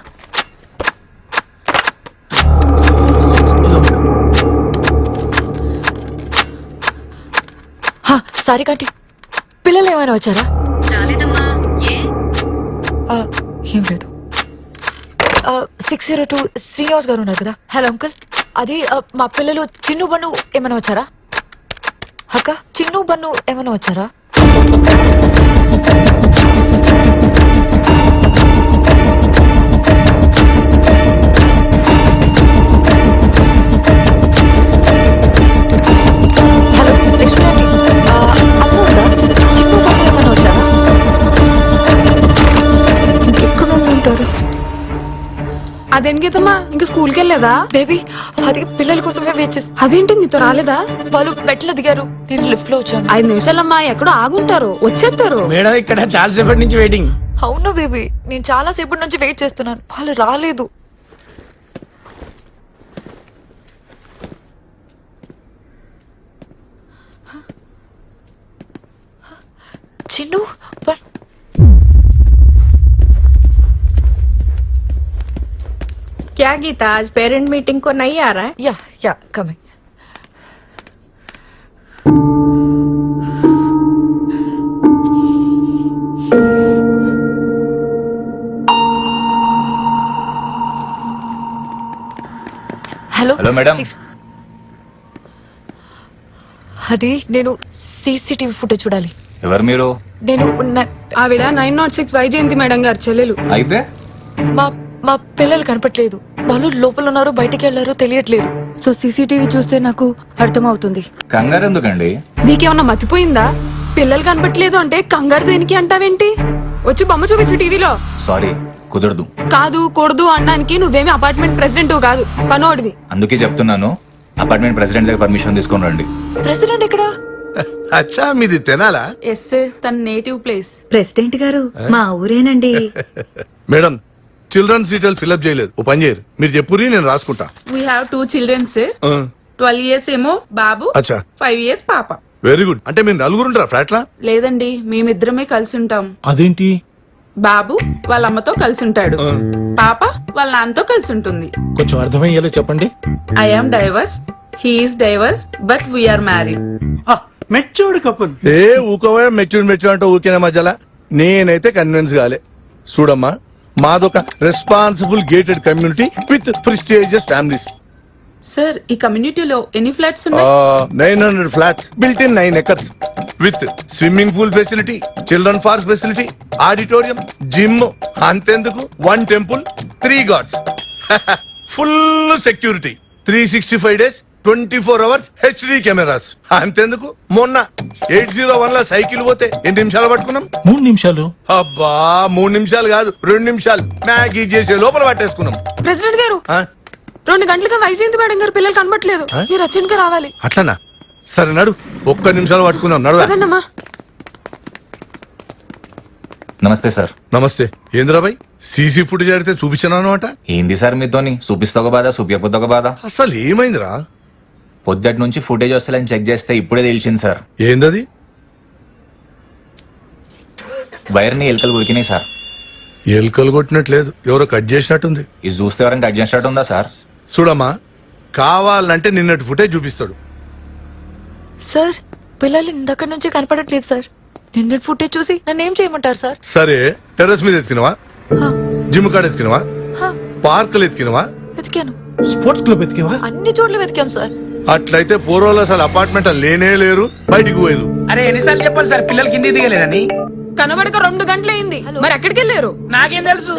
సారికాంటి పిల్లలు ఏమైనా వచ్చారా? ఏం లేదు. 602 శ్రీనివాస్ గారు ఉన్నారు కదా. హలో అంకుల్, అది మా పిల్లలు చిన్ను బన్ను ఏమైనా వచ్చారా? అక్క చిన్ను బన్ను ఏమైనా వచ్చారా? హలో లక్ష్మి ఆంటీ, అమ్మ ఉందా? చిన్ను బన్ను ఏమైనా వచ్చారా? ఇంకెక్కడ ఉంటారు? అదేంటమ్మా ఇంకా స్కూల్కి వెళ్ళలేదా? బేబీ అది పిల్లల కోసమే వెయిట్ చేసి. అదేంటి నీతో రాలేదా? వాళ్ళు మెట్లు దిగారు, నేను లిఫ్ట్ లో వచ్చాను. 5 నిమిషాలమ్మా, ఎక్కడో ఆగుంటారు, వచ్చేస్తారు. మేడం ఇక్కడ చాలా సేపటి నుంచి వెయిటింగ్. అవును బేబీ, నేను చాలా సేపటి నుంచి వెయిట్ చేస్తున్నాను, వాళ్ళు రాలేదు. क्या गीता आज पेरेंट मीटिंग को नहीं आ रहा है? Yeah coming. Hello hello madam. అది నేను సీసీటీవీ ఫుటేజ్ చూడాలి. ఎవరు మీరు? నేను ఆవిడ 906 వైజయంతి మేడం గారు చెల్లెలు. అయితే మా మా పిల్లలు కనపట్లేదు. వాళ్ళు లోపల ఉన్నారు, బయటికి వెళ్లారో తెలియట్లేదు. సో సీసీటీవీ చూస్తే నాకు అర్థమవుతుంది. కంగారు ఎందుకండి? నీకేమన్నా మతిపోయిందా? పిల్లలు కనపట్లేదు అంటే కంగారు దేనికి అంటావేంటి? వచ్చి బొమ్మ చూపించు టీవీలో. సారీ, కుదరదు. కాదు కూడదు అనడానికి నువ్వేమి అపార్ట్మెంట్ ప్రెసిడెంట్ కాదు, పనోడివి. అందుకే చెప్తున్నాను, అపార్ట్మెంట్ ప్రెసిడెంట్ దగ్గర పర్మిషన్ తీసుకొని రండి. ప్రెసిడెంట్ ఎక్కడ? అచ్చా మీది తెనాలా? ఎస్ తన నేటివ్ ప్లేస్. ప్రెసిడెంట్ గారు మా ఊరేనండి. మేడం చిల్డ్రన్స్ డీటెయిల్ ఫిల్అప్ చేయలేదు. ఓ పని చేయరు, మీరు చెప్పురి నేను రాసుకుంటా. We have 2 children sir. 12 years ఏమో బాబు, అచ్చా 5 years పాప. Very good. అంటే మీరు నలుగురు ఉంటారా ఫ్లాట్ లా? లేదండి, మేమిద్దరమే కలిసి ఉంటాం. అదేంటి? బాబు వాళ్ళ అమ్మతో కలిసి ఉంటాడు, పాప వాళ్ళ నాన్నతో కలిసి ఉంటుంది. కొంచెం అర్థమయ్యేలా చెప్పండి. I am divorce, he is divorce, but we're married. Matured couple. ఏ ఊకోవా మెచ్యూర్ అంటే ఊకేనా మధ్యలో? నేనైతే కన్విన్స్ కాలే. చూడమ్మా, మాదొక responsible gated community with prestigious families. Sir ఈ కమ్యూనిటీలో ఎన్ని ఫ్లాట్స్ ఉన్నాయి? 900 flats built in 9 acres with swimming pool facility, children park facility, auditorium, gym, అంతెందుకు 1 temple, 3 gods, full security, 365 days 24 hours HD cameras. అంతెందుకు మొన్న 801 లో సైకిల్ పోతే ఎన్ని నిమిషాలు పట్టుకున్నాం? 3 నిమిషాలు. అబ్బా 3 నిమిషాలు కాదు, 2 నిమిషాలు మ్యాగీ చేసే లోపల పట్టేసుకున్నాం. ప్రెసిడెంట్ గారు, ఆ? 2 గంటలుగా వైజయంతి మేడం గారు పిల్లలు కనబట్లేదు. మీరు అర్జెంట్ గా రావాలి. అట్లనా? సరే నడు, 1 నిమిషాలు పట్టుకుందాం. నడువా. అదన్నమ్మా. నమస్తే సార్. నమస్తే. ఏంద్రాబాయ్, సీసీ ఫుటేజ్ అడిగితే చూపించాను అంట. ఏంది సార్ మీతోని? చూపిస్తా ఒక బాధ, చూపించకపోతే ఒక బాధ. అసలు ఏమైందిరా? పొద్దుటి నుంచి ఫుటేజ్ వస్తలేని చెక్ చేస్తే ఇప్పుడే తెలిసింది సార్. ఏందది? వైర్ని ఎలుకలు ఉరికినాయి సార్. ఎలుకలు కొట్టినట్లేదు, ఎవరో కట్ చేసినట్టుంది. ఇది చూస్తే ఎవరైనా కట్ చేసినట్టు ఉందా సార్? చూడమ్మా, కావాలంటే నిన్నటి ఫుటేజ్ చూపిస్తాడు. సార్ పిల్లలు ఇందక్కడి నుంచి కనపడట్లేదు సార్. నిన్నటి ఫుటేజ్ చూసి నన్ను ఏం చేయమంటారు సార్? సరే, టెర్రస్ మీద ఎత్తికినవా? హా, జిమ్ కాడ ఎత్తికినవా? హా, పార్కులు ఎత్తికినవా? వెతికాను. స్పోర్ట్స్ క్లబ్ ఎత్తికేవా? అన్ని చోట్ల వెతికాం సార్. అట్లయితే పూర్వాలు అసలు అపార్ట్మెంట్ లేనే లేరు, బయటికి పోయేది. అరే ఎన్నిసార్లు చెప్పాలి సార్ పిల్లలు కింది దిగలేదని? కనబడక 2 గంటలైంది, మరి ఎక్కడికి వెళ్ళారు? నాకేం తెలుసు?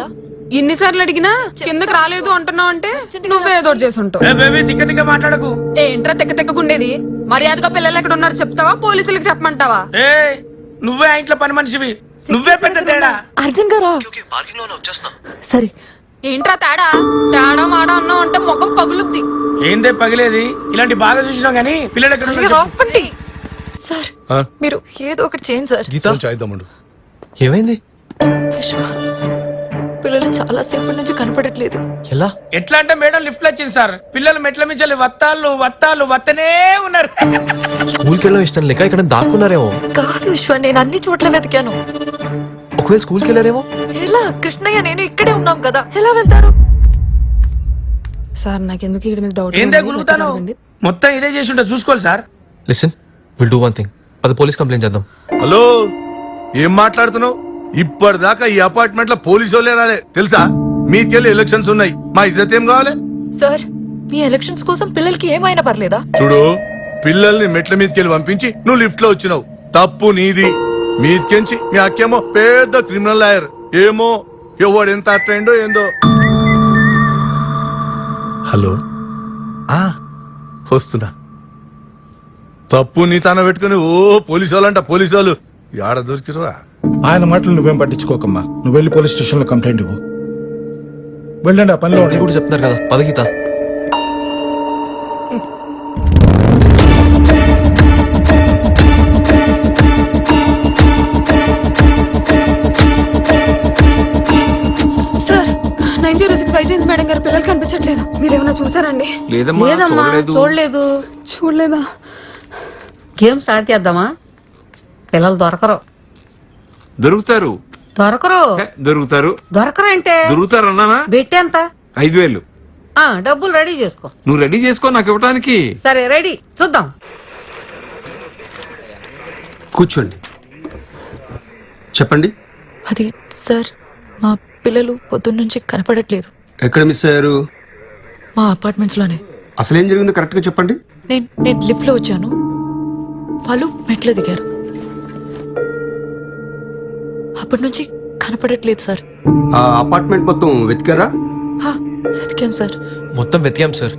ఇన్నిసార్లు అడిగినా కిందకి రాలేదు అంటున్నావు అంటే నువ్వే ఏదో ఒకటి చేసి ఉంటావు. తిక్క తిక్క మాట్లాడకు. ఏంట్రా తెక్కగుండేది? మర్యాదగా పిల్లలు ఎక్కడ ఉన్నారు చెప్తావా, పోలీసులకు చెప్పమంటావా? ఏ నువ్వే ఆ ఇంట్లో పని మనిషివి, నువ్వే పెద్ద తేడా. అర్జున్ గారా? సరే. ఏంట్రా తేడా? తేడా మాడా అన్నావు అంటే ముఖం పగులుద్ది. ఏందే పగిలేది? ఇలాంటి బాగా చూసినాం గానీ పిల్లలు ఎక్కడ ఉన్నారు చెప్పు. రాపండి. సార్ ఆ? మీరు ఏదో ఒకటి చేయండి సార్. కొంచెం అయిద్దామండు. ఏమైంది? విశ్వ, పిల్లలు చాలా సేపటి నుంచి కనపడట్లేదు. ఎలా? ఎట్లా అంటే మేడం లిఫ్ట్ వచ్చింది సార్, పిల్లలు మెట్ల మించాలి వత్తాలు వత్తనే ఉన్నారు. స్కూల్కి వెళ్ళడం ఇష్టం లేక ఇక్కడ దాక్కున్నారేమో. కాదు విశ్వ, నేను అన్ని చోట్ల వెతికాను. ఒకవేళ స్కూల్కి వెళ్ళారేమో. ఎలా? కృష్ణయ్య నేను ఇక్కడే ఉన్నాం కదా, ఎలా వెళ్తారు? సార్ నాకెందుకు ఇక్కడ మీద డౌట్. ఏందే గులుగుతాను? మొత్తం ఇదే చేసి ఉంటే చూసుకోవాలి sir. Listen, will do one thing. అది పోలీస్ కంప్లైంట్ చేద్దాం. హలో, ఏం మాట్లాడుతున్నావు? ఇప్పటిదాకా ఈ అపార్ట్మెంట్ లో పోలీసు వాళ్ళే రాలే తెలుసా? మీకెళ్ళి ఎలక్షన్స్ ఉన్నాయి, మా ఇజ్జత్ ఏం కావాలి? సార్ మీ ఎలక్షన్స్ కోసం పిల్లలకి ఏమైనా పర్లేదా? చూడు, పిల్లల్ని మెట్ల మీదకెళ్ళి పంపించి నువ్వు లిఫ్ట్ లో వచ్చినావు, తప్పు నీది. మీదకెంచి మీ అక్కేమో పెద్ద క్రిమినల్ లాయర్, ఏమో ఎవడు ఎంత అట్టయిండో ఏందో. హలో, వస్తున్నా. తప్పు నీ తాన పెట్టుకుని ఓ పోలీసు వాళ్ళంట, పోలీసు వాళ్ళు ఆడ దొరికిరువా? ఆయన మాటలు నువ్వేం పట్టించుకోకమ్మా. నువ్వు వెళ్ళి పోలీస్ స్టేషన్ లో కంప్లైంట్ ఇవ్వు. వెళ్ళండి, ఆ పనిలో అది కూడా చెప్తున్నారు కదా, పదగీత. సార్ 906 వైజయంతి మేడం గారు పిల్లలు కనిపించట్లేదు. మీరేమన్నా చూసారండి? లేదమ్మా, చూడలేదా? గేమ్ స్టార్ట్ చేద్దామా? పిల్లలు దొరకరు. దొరుకుతారు దొరుకుతారు అంటే దొరుకుతారు అన్నానా? బెట్టి ఎంత? 5,000. డబ్బులు రెడీ చేసుకో. నువ్వు రెడీ చేసుకో నాకు ఇవ్వడానికి. సరే రెడీ, చూద్దాం. కూర్చోండి, చెప్పండి. అది సార్, మా పిల్లలు పొద్దున్నుంచి కనపడట్లేదు. ఎక్కడ మిస్ అయ్యారు? మా అపార్ట్మెంట్స్ లోనే. అసలు ఏం జరిగిందో కరెక్ట్ గా చెప్పండి. నేను లిఫ్ట్ లో వచ్చాను, వాళ్ళు మెట్లు దిగారు. అప్పటి నుంచి కనపడట్లేదు సార్. ఆ అపార్ట్మెంట్ మొత్తం వెతికారా? వెతికాం సార్. మొత్తం వెతికాం సార్.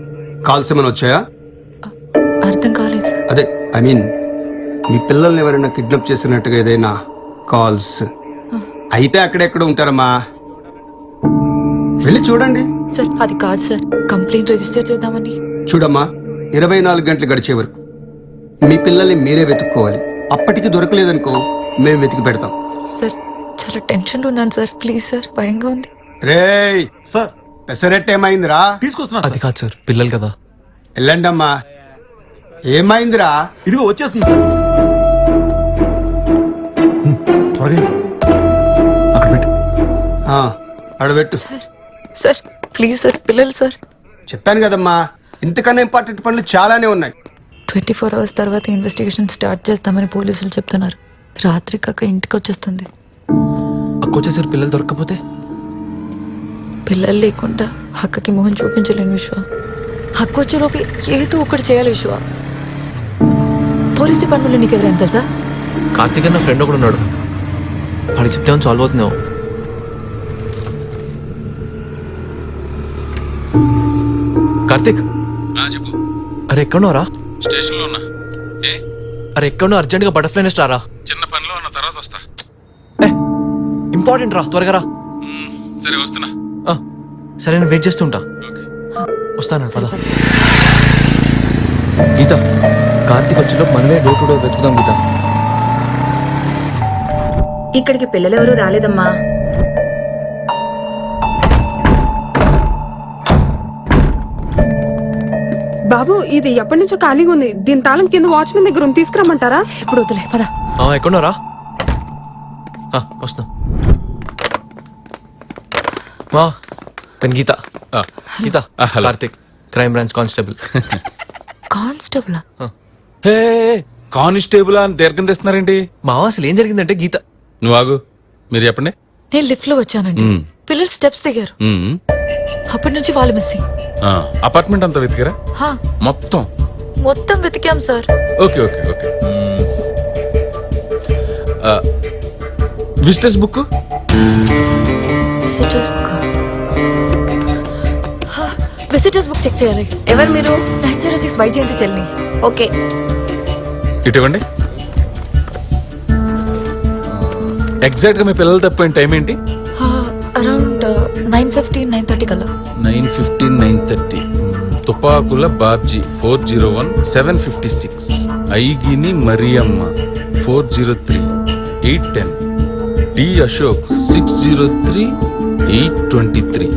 కాల్స్ ఏమైనా వచ్చాయా? అర్థం కాలేదు సార్. అదే ఐ మీన్ మీ పిల్లల్ని ఎవరైనా కిడ్నాప్ చేసినట్టుగా ఏదైనా కాల్స్ అయితే అక్కడెక్కడ ఉంటారమ్మా, వెళ్ళి చూడండి. సార్ అది కాదు సార్, కంప్లైంట్ రిజిస్టర్ చేద్దామని. చూడమ్మా, 24 గంటలు గడిచే వరకు మీ పిల్లల్ని మీరే వెతుక్కోవాలి. అప్పటికి దొరకలేదనుకో మేము వెతికి పెడతాం. సార్ చాలా టెన్షన్ ఉన్నాను సార్, ప్లీజ్ సార్, భయంగా ఉంది. రేయ్ సార్, పెసరెట్ ఏమైందిరా? తీసుకొస్తున్నా. అది కాదు సార్, పిల్లలు కదా. వెళ్ళండమ్మా. ఏమైందిరా? ఇదిగో వచ్చేస్తుంది సార్. త్వరగా అక్కడ పెట్టు. అడబెట్టు. సార్ ప్లీజ్ సార్, పిల్లలు సార్. చెప్పాను కదమ్మా, ఇంతకన్నా ఇంపార్టెంట్ పనులు చాలానే ఉన్నాయి. 24 hours తర్వాత ఇన్వెస్టిగేషన్ స్టార్ట్ చేస్తామని పోలీసులు చెప్తున్నారు. రాత్రి కాక ఇంటికి వచ్చేస్తుంది. అక్కొచ్చేసారు, పిల్లలు దొరకకపోతే? పిల్లలు లేకుండా అక్కకి మొహం చూపించలేను విశ్వ. హక్కు వచ్చేలోపు ఏదో ఒకటి చేయాలి విశ్వ. పోలీస్ డిపార్ట్మెంట్లో నీకు ఎవరైనా తెలుసా? కార్తీక్ అన్న ఫ్రెండ్ ఒకడు ఉన్నాడు, వాడికి చెప్తే సాల్వ్ అవుతున్నావు. కార్తీక్ చెప్పు. అరే ఎక్కడున్నారా? స్టేషన్ లో ఉన్నా. అరే ఎక్కడున్నా, అర్జెంట్ గా బటర్ఫ్లై నెస్ట్ రారా. చిన్న పనిలో ఉన్న తర్వాత వస్తా. ఇంపార్టెంట్ రా, త్వరగా రా. సరే వస్తున్నా. సరే నేను వెయిట్ చేస్తుంటా. వస్తాను పద. గీత, కార్తీక్ వచ్చేలో మనమే డోర్ టు డోర్ వెతుకుదాం గీత. ఇక్కడికి పిల్లలెవరూ రాలేదమ్మా. బాబు, ఇది ఎప్పటి నుంచో ఖాళీగా ఉంది. దీని తాళం కింద వాచ్మెన్ దగ్గర ఉంది, తీసుకురమ్మంటారా? ఇప్పుడు వద్దులే, పద. ఎక్కడున్నారా? వస్తున్నా. తన Geetha. Geetha, Karthik, crime branch constable. Constable? Constable అని దీర్ఘం తెస్తున్నారేంటి? మా అసలు ఏం జరిగిందంటే గీత. నువ్వు ఆగు, మీరు చెప్పండి. నేను లిఫ్ట్ లో వచ్చానండి, పిల్లలు స్టెప్స్ దిగారు. అప్పటి నుంచి వాళ్ళు మిస్సింగ్. అపార్ట్మెంట్ అంతా వెతికారా? మొత్తం వెతికాం sir. Okay okay okay. Visitors book visitors book check చేయాలి. ఎవరు మీరు? 906 వైజయంతి చెల్లి. ఓకే, ఇటువంటి ఎగ్జాక్ట్ గా మీ పిల్లలు తప్పిపోయిన టైం ఏంటి? అరౌండ్ 9:50, 9:30 కల్లా. 9:15, 9:30. తుపాకుల బాబ్జీ 401, 756. ఐగిని మరియమ్మ 403, 810. టి అశోక్ 603, 823.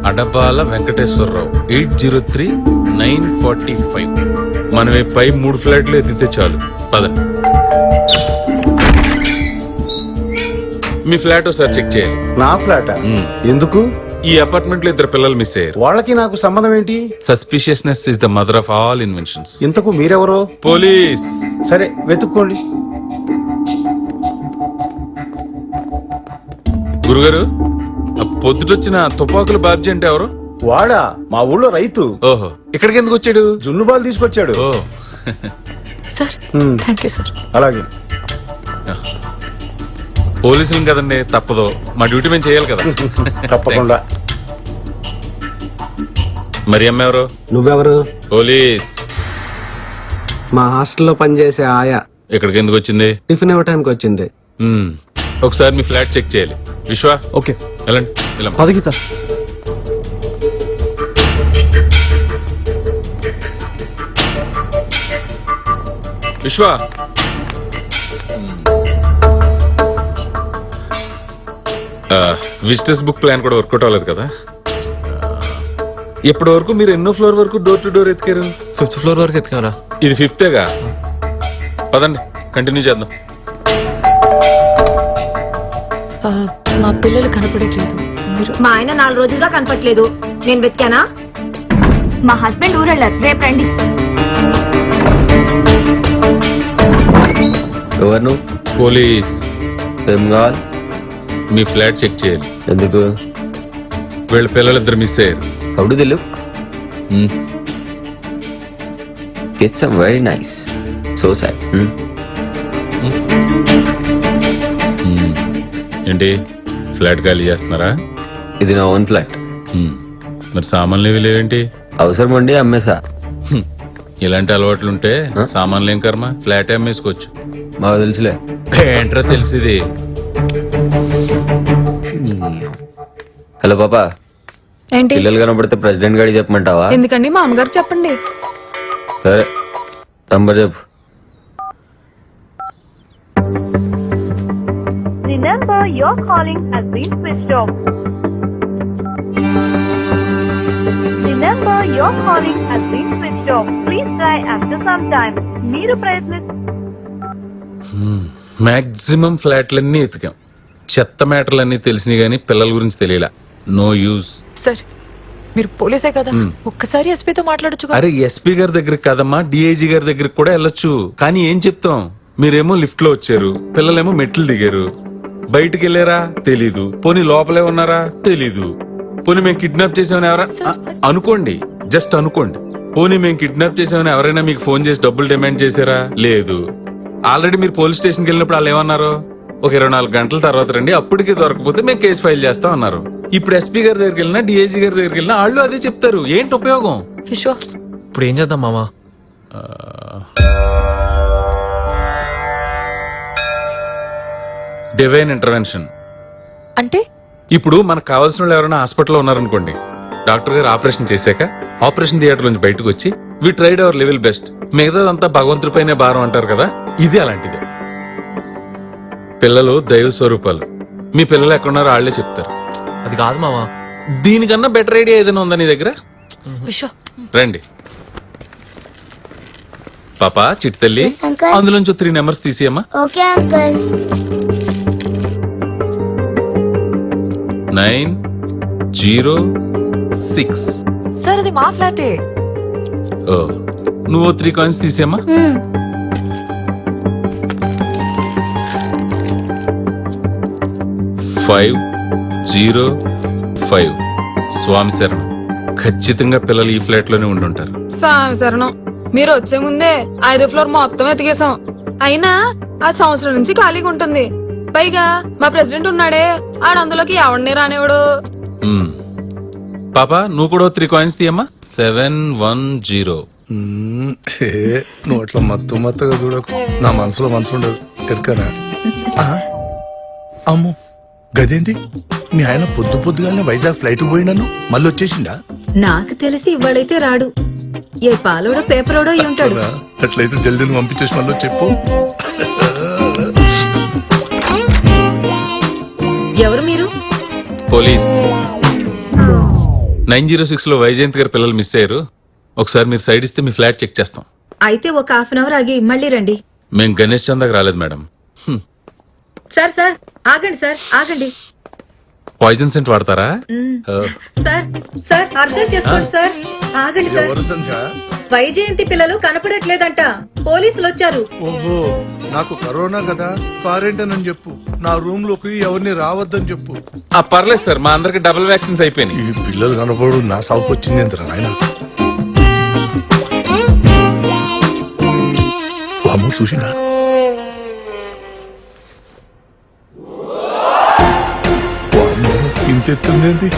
అడపాల వెంకటేశ్వరరావు 803, 945. మనమే పై 3 ఫ్లాట్లు ఎత్తితే చాలు. పద, మీ ఫ్లాట్ ఒకసారి చెక్ చేయాలి. నా ఫ్లాటా? ఎందుకు? ఈ అపార్ట్మెంట్ లో 2 పిల్లలు మిస్ అయ్యారు. వాళ్ళకి నాకు సంబంధం ఏంటి? Suspiciousness is the mother of all inventions. ఇంతకు మీరెవరో? పోలీస్. సరే వెతుక్కోండి. గురుగారు, పొద్దుటొచ్చిన తుపాకుల బాబ్జీ అంటే ఎవరు? వాడా? మా ఊళ్ళో రైతు. ఓహో, ఇక్కడికి ఎందుకు వచ్చాడు? జున్ను బాల్ తీసుకొచ్చాడు. ఓ సార్ థ్యాంక్ యూ సార్. అలాగే. పోలీసులు కదండి, తప్పదు. మా డ్యూటీ మేము చేయాలి కదా. తప్పకుండా. మరి అమ్మ ఎవరు? నువ్వెవరు? పోలీస్. మా హాస్టల్లో పనిచేసే ఆయా. ఇక్కడికి ఎందుకు వచ్చింది? టిఫిన్ ఇవ్వటానికి వచ్చింది. ఒకసారి మీ ఫ్లాట్ చెక్ చేయాలి. విశ్వ, ఓకే వెళ్ళండి. పద Geetha. Vishwa, visitors book plan కూడా వర్కౌట్ అవ్వలేదు కదా. ఇప్పటి వరకు మీరు ఎన్నో ఫ్లోర్ వరకు డోర్ టు డోర్ ఎత్తికారు? 5th ఫ్లోర్ వరకు ఎత్తుకారా? ఇది 5th. పదండి, కంటిన్యూ చేద్దాం. మా పిల్లలు కనపడట్లేదు. మీరు? మా ఆయన 4 రోజులుగా కనపట్లేదు. నేను వెతికానా? మా హస్బెండ్ ఊరెళ్ళారు, రేపు రండి. ఎవరు నువ్వు? పోలీస్. ఏం కావాలి? మీ ఫ్లాట్ చెక్ చేయాలి. ఎందుకు? వీళ్ళ పిల్లలిద్దరు మిస్ అయ్యారు. How do they look? It's very nice. So sad. ఏంటి ఫ్లాట్ ఖాళీ చేస్తున్నారా? ఇది నా ఓన్ ఫ్లాట్. మరి సామాన్లు ఇవి లేవేంటి? అవసరం ఉండి అమ్మేసా. ఇలాంటి అలవాట్లుంటే సామాన్లు ఏం కర్మ, ఫ్లాట్ అమ్మేసుకోవచ్చు. మాకు తెలుసులే. ఏంట్రా తెలిసింది? హలో పాపా, ఏంటి? పిల్లలు కనబడితే ప్రెసిడెంట్ గారికి చెప్పమంటావా? ఎందుకండి మా అమ్మగారు చెప్పండి. సరే, నంబర్ చెప్పు. The number you're calling has been switched off. The number you're calling has been switched off. Please try after some time. మీరు మాక్సిమం ఫ్లాట్లన్నీ ఎతికాం. చెత్త మ్యాటర్లన్నీ తెలిసినాయి కానీ పిల్లల గురించి తెలియలా. No use. సార్ మీరు పోలీసే కదా, ఒక్కసారి ఎస్పీతో మాట్లాడొచ్చు కదా. అరే ఎస్పీ గారి దగ్గరికి కదమ్మా, డిఐజీ గారి దగ్గరికి కూడా వెళ్ళొచ్చు. కానీ ఏం చెప్తాం, మీరేమో లిఫ్ట్ లో వచ్చారు, పిల్లలేమో మెట్లు దిగారు. బయటికి వెళ్ళారా తెలీదు, పోనీ లోపలే ఉన్నారా తెలీదు. పోనీ మేము కిడ్నాప్ చేసామని ఎవరా అనుకోండి, జస్ట్ అనుకోండి. పోనీ మేము కిడ్నాప్ చేసామని ఎవరైనా మీకు ఫోన్ చేసి డబ్బులు డిమాండ్ చేశారా? లేదు. ఆల్రెడీ మీరు పోలీస్ స్టేషన్కి వెళ్ళినప్పుడు వాళ్ళు ఏమన్నారు? ఒక 24 గంటల తర్వాత రండి, అప్పటికి దొరకపోతే మేము కేసు ఫైల్ చేస్తాం అన్నారు. ఇప్పుడు ఎస్పీ గారి దగ్గరికి వెళ్ళినా, డిఐజీ గారి దగ్గరికి వెళ్ళినా వాళ్ళు అదే చెప్తారు. ఏంటి ఉపయోగం? విశ్వ, ఇప్పుడు ఏం చేద్దాం మామా? డివైన్ ఇంటర్వెన్షన్ అంటే ఇప్పుడు మనకు కావాల్సిన వాళ్ళు ఎవరైనా హాస్పిటల్లో ఉన్నారనుకోండి, డాక్టర్ గారు ఆపరేషన్ చేశాక ఆపరేషన్ థియేటర్ నుంచి బయటకు వచ్చి we tried our level best, మిగతాదంతా భగవంతుడిపైనే భారం అంటారు కదా, ఇది అలాంటిదే. పిల్లలు దైవ స్వరూపాలు. మీ పిల్లలు ఎక్కడున్నారో వాళ్ళే చెప్తారు. అది కాదు మావా, దీనికన్నా బెటర్ ఐడియా ఏదైనా ఉందా నీ దగ్గర? విశ్వ, రండి పాపా, చిట్టి తల్లి, Yes, uncle. అందులోంచి 3 నెంబర్స్ తీసేయమ్మా. Okay uncle. 906. సార్ అది మా ఫ్లాటే. ఓ, నువ్వు 3 కాయిన్స్ తీసేయమ్మా. 505. స్వామి శరణం. ఖచ్చితంగా పిల్లలు ఈ ఫ్లాట్ లోనే ఉండుంటారు. స్వామి శరణం. మీరు వచ్చే ముందే 5వ ఫ్లోర్ మొత్తం ఎతికేసాం. అయినా ఆ సంవత్సరం నుంచి ఖాళీగా ఉంటుంది. పైగా మా ప్రెసిడెంట్ ఉన్నాడే, ఆడందులోకి ఎవడిని రానివాడు. పాపా, నువ్వు కూడా 3 కాయిన్స్ తీయమ్మా. 710. నువ్వు అట్లా మత్తుగా చూడకు, నా మనసులో మనసు ఉండదు ఎరకనా? అమ్మో, గదేంటి మీ ఆయన పొద్దుగానే వైజాగ్ ఫ్లైట్ పోయినాను, మళ్ళీ వచ్చేసిండా? నాకు తెలిసి ఇవాళైతే రాడు. ఏ పాలోడో పేపరోడో అయి ఉంటాడు. అట్లయితే జల్దీ నువ్వు పంపించేసి మళ్ళీ చెప్పు. ఎవరు మీరు? పోలీస్. 906 లో వైజయంత్ గారి పిల్లలు మిస్ అయ్యారు. ఒకసారి మీరు సైడ్ ఇస్తే మీ ఫ్లాట్ చెక్ చేస్తాం. అయితే ఒక హాఫ్ అన్ అవర్ ఆగి మళ్ళీ రండి. మేము గణేష్ చందాకి రాలేదు మేడం. సార్ సార్ ఆగండి, సార్ ఆగండి. పాయిజన్ సెంట్ వాడతారా? సార్ సార్ అర్థం చేసుకోండి సార్, ఆగండి సార్. ఎవరు సంధ్య? వైజయంతి పిల్లలు కనపడట్లేదంట, పోలీసులు వచ్చారు. ఓహో, నాకు కరోనా కదా, క్వారంటైన్ అని చెప్పు. నా రూమ్ లోకి ఎవరిని రావద్దని చెప్పు. పర్లేదు సార్, మా అందరికి డబుల్ వ్యాక్సిన్స్ అయిపోయినాయి. ఈ పిల్లలు కనపడు నా సాగుకు వచ్చింది ఎంతరా నాయన. అమ్మ చూసినా ఇంతెత్తుందేంటి,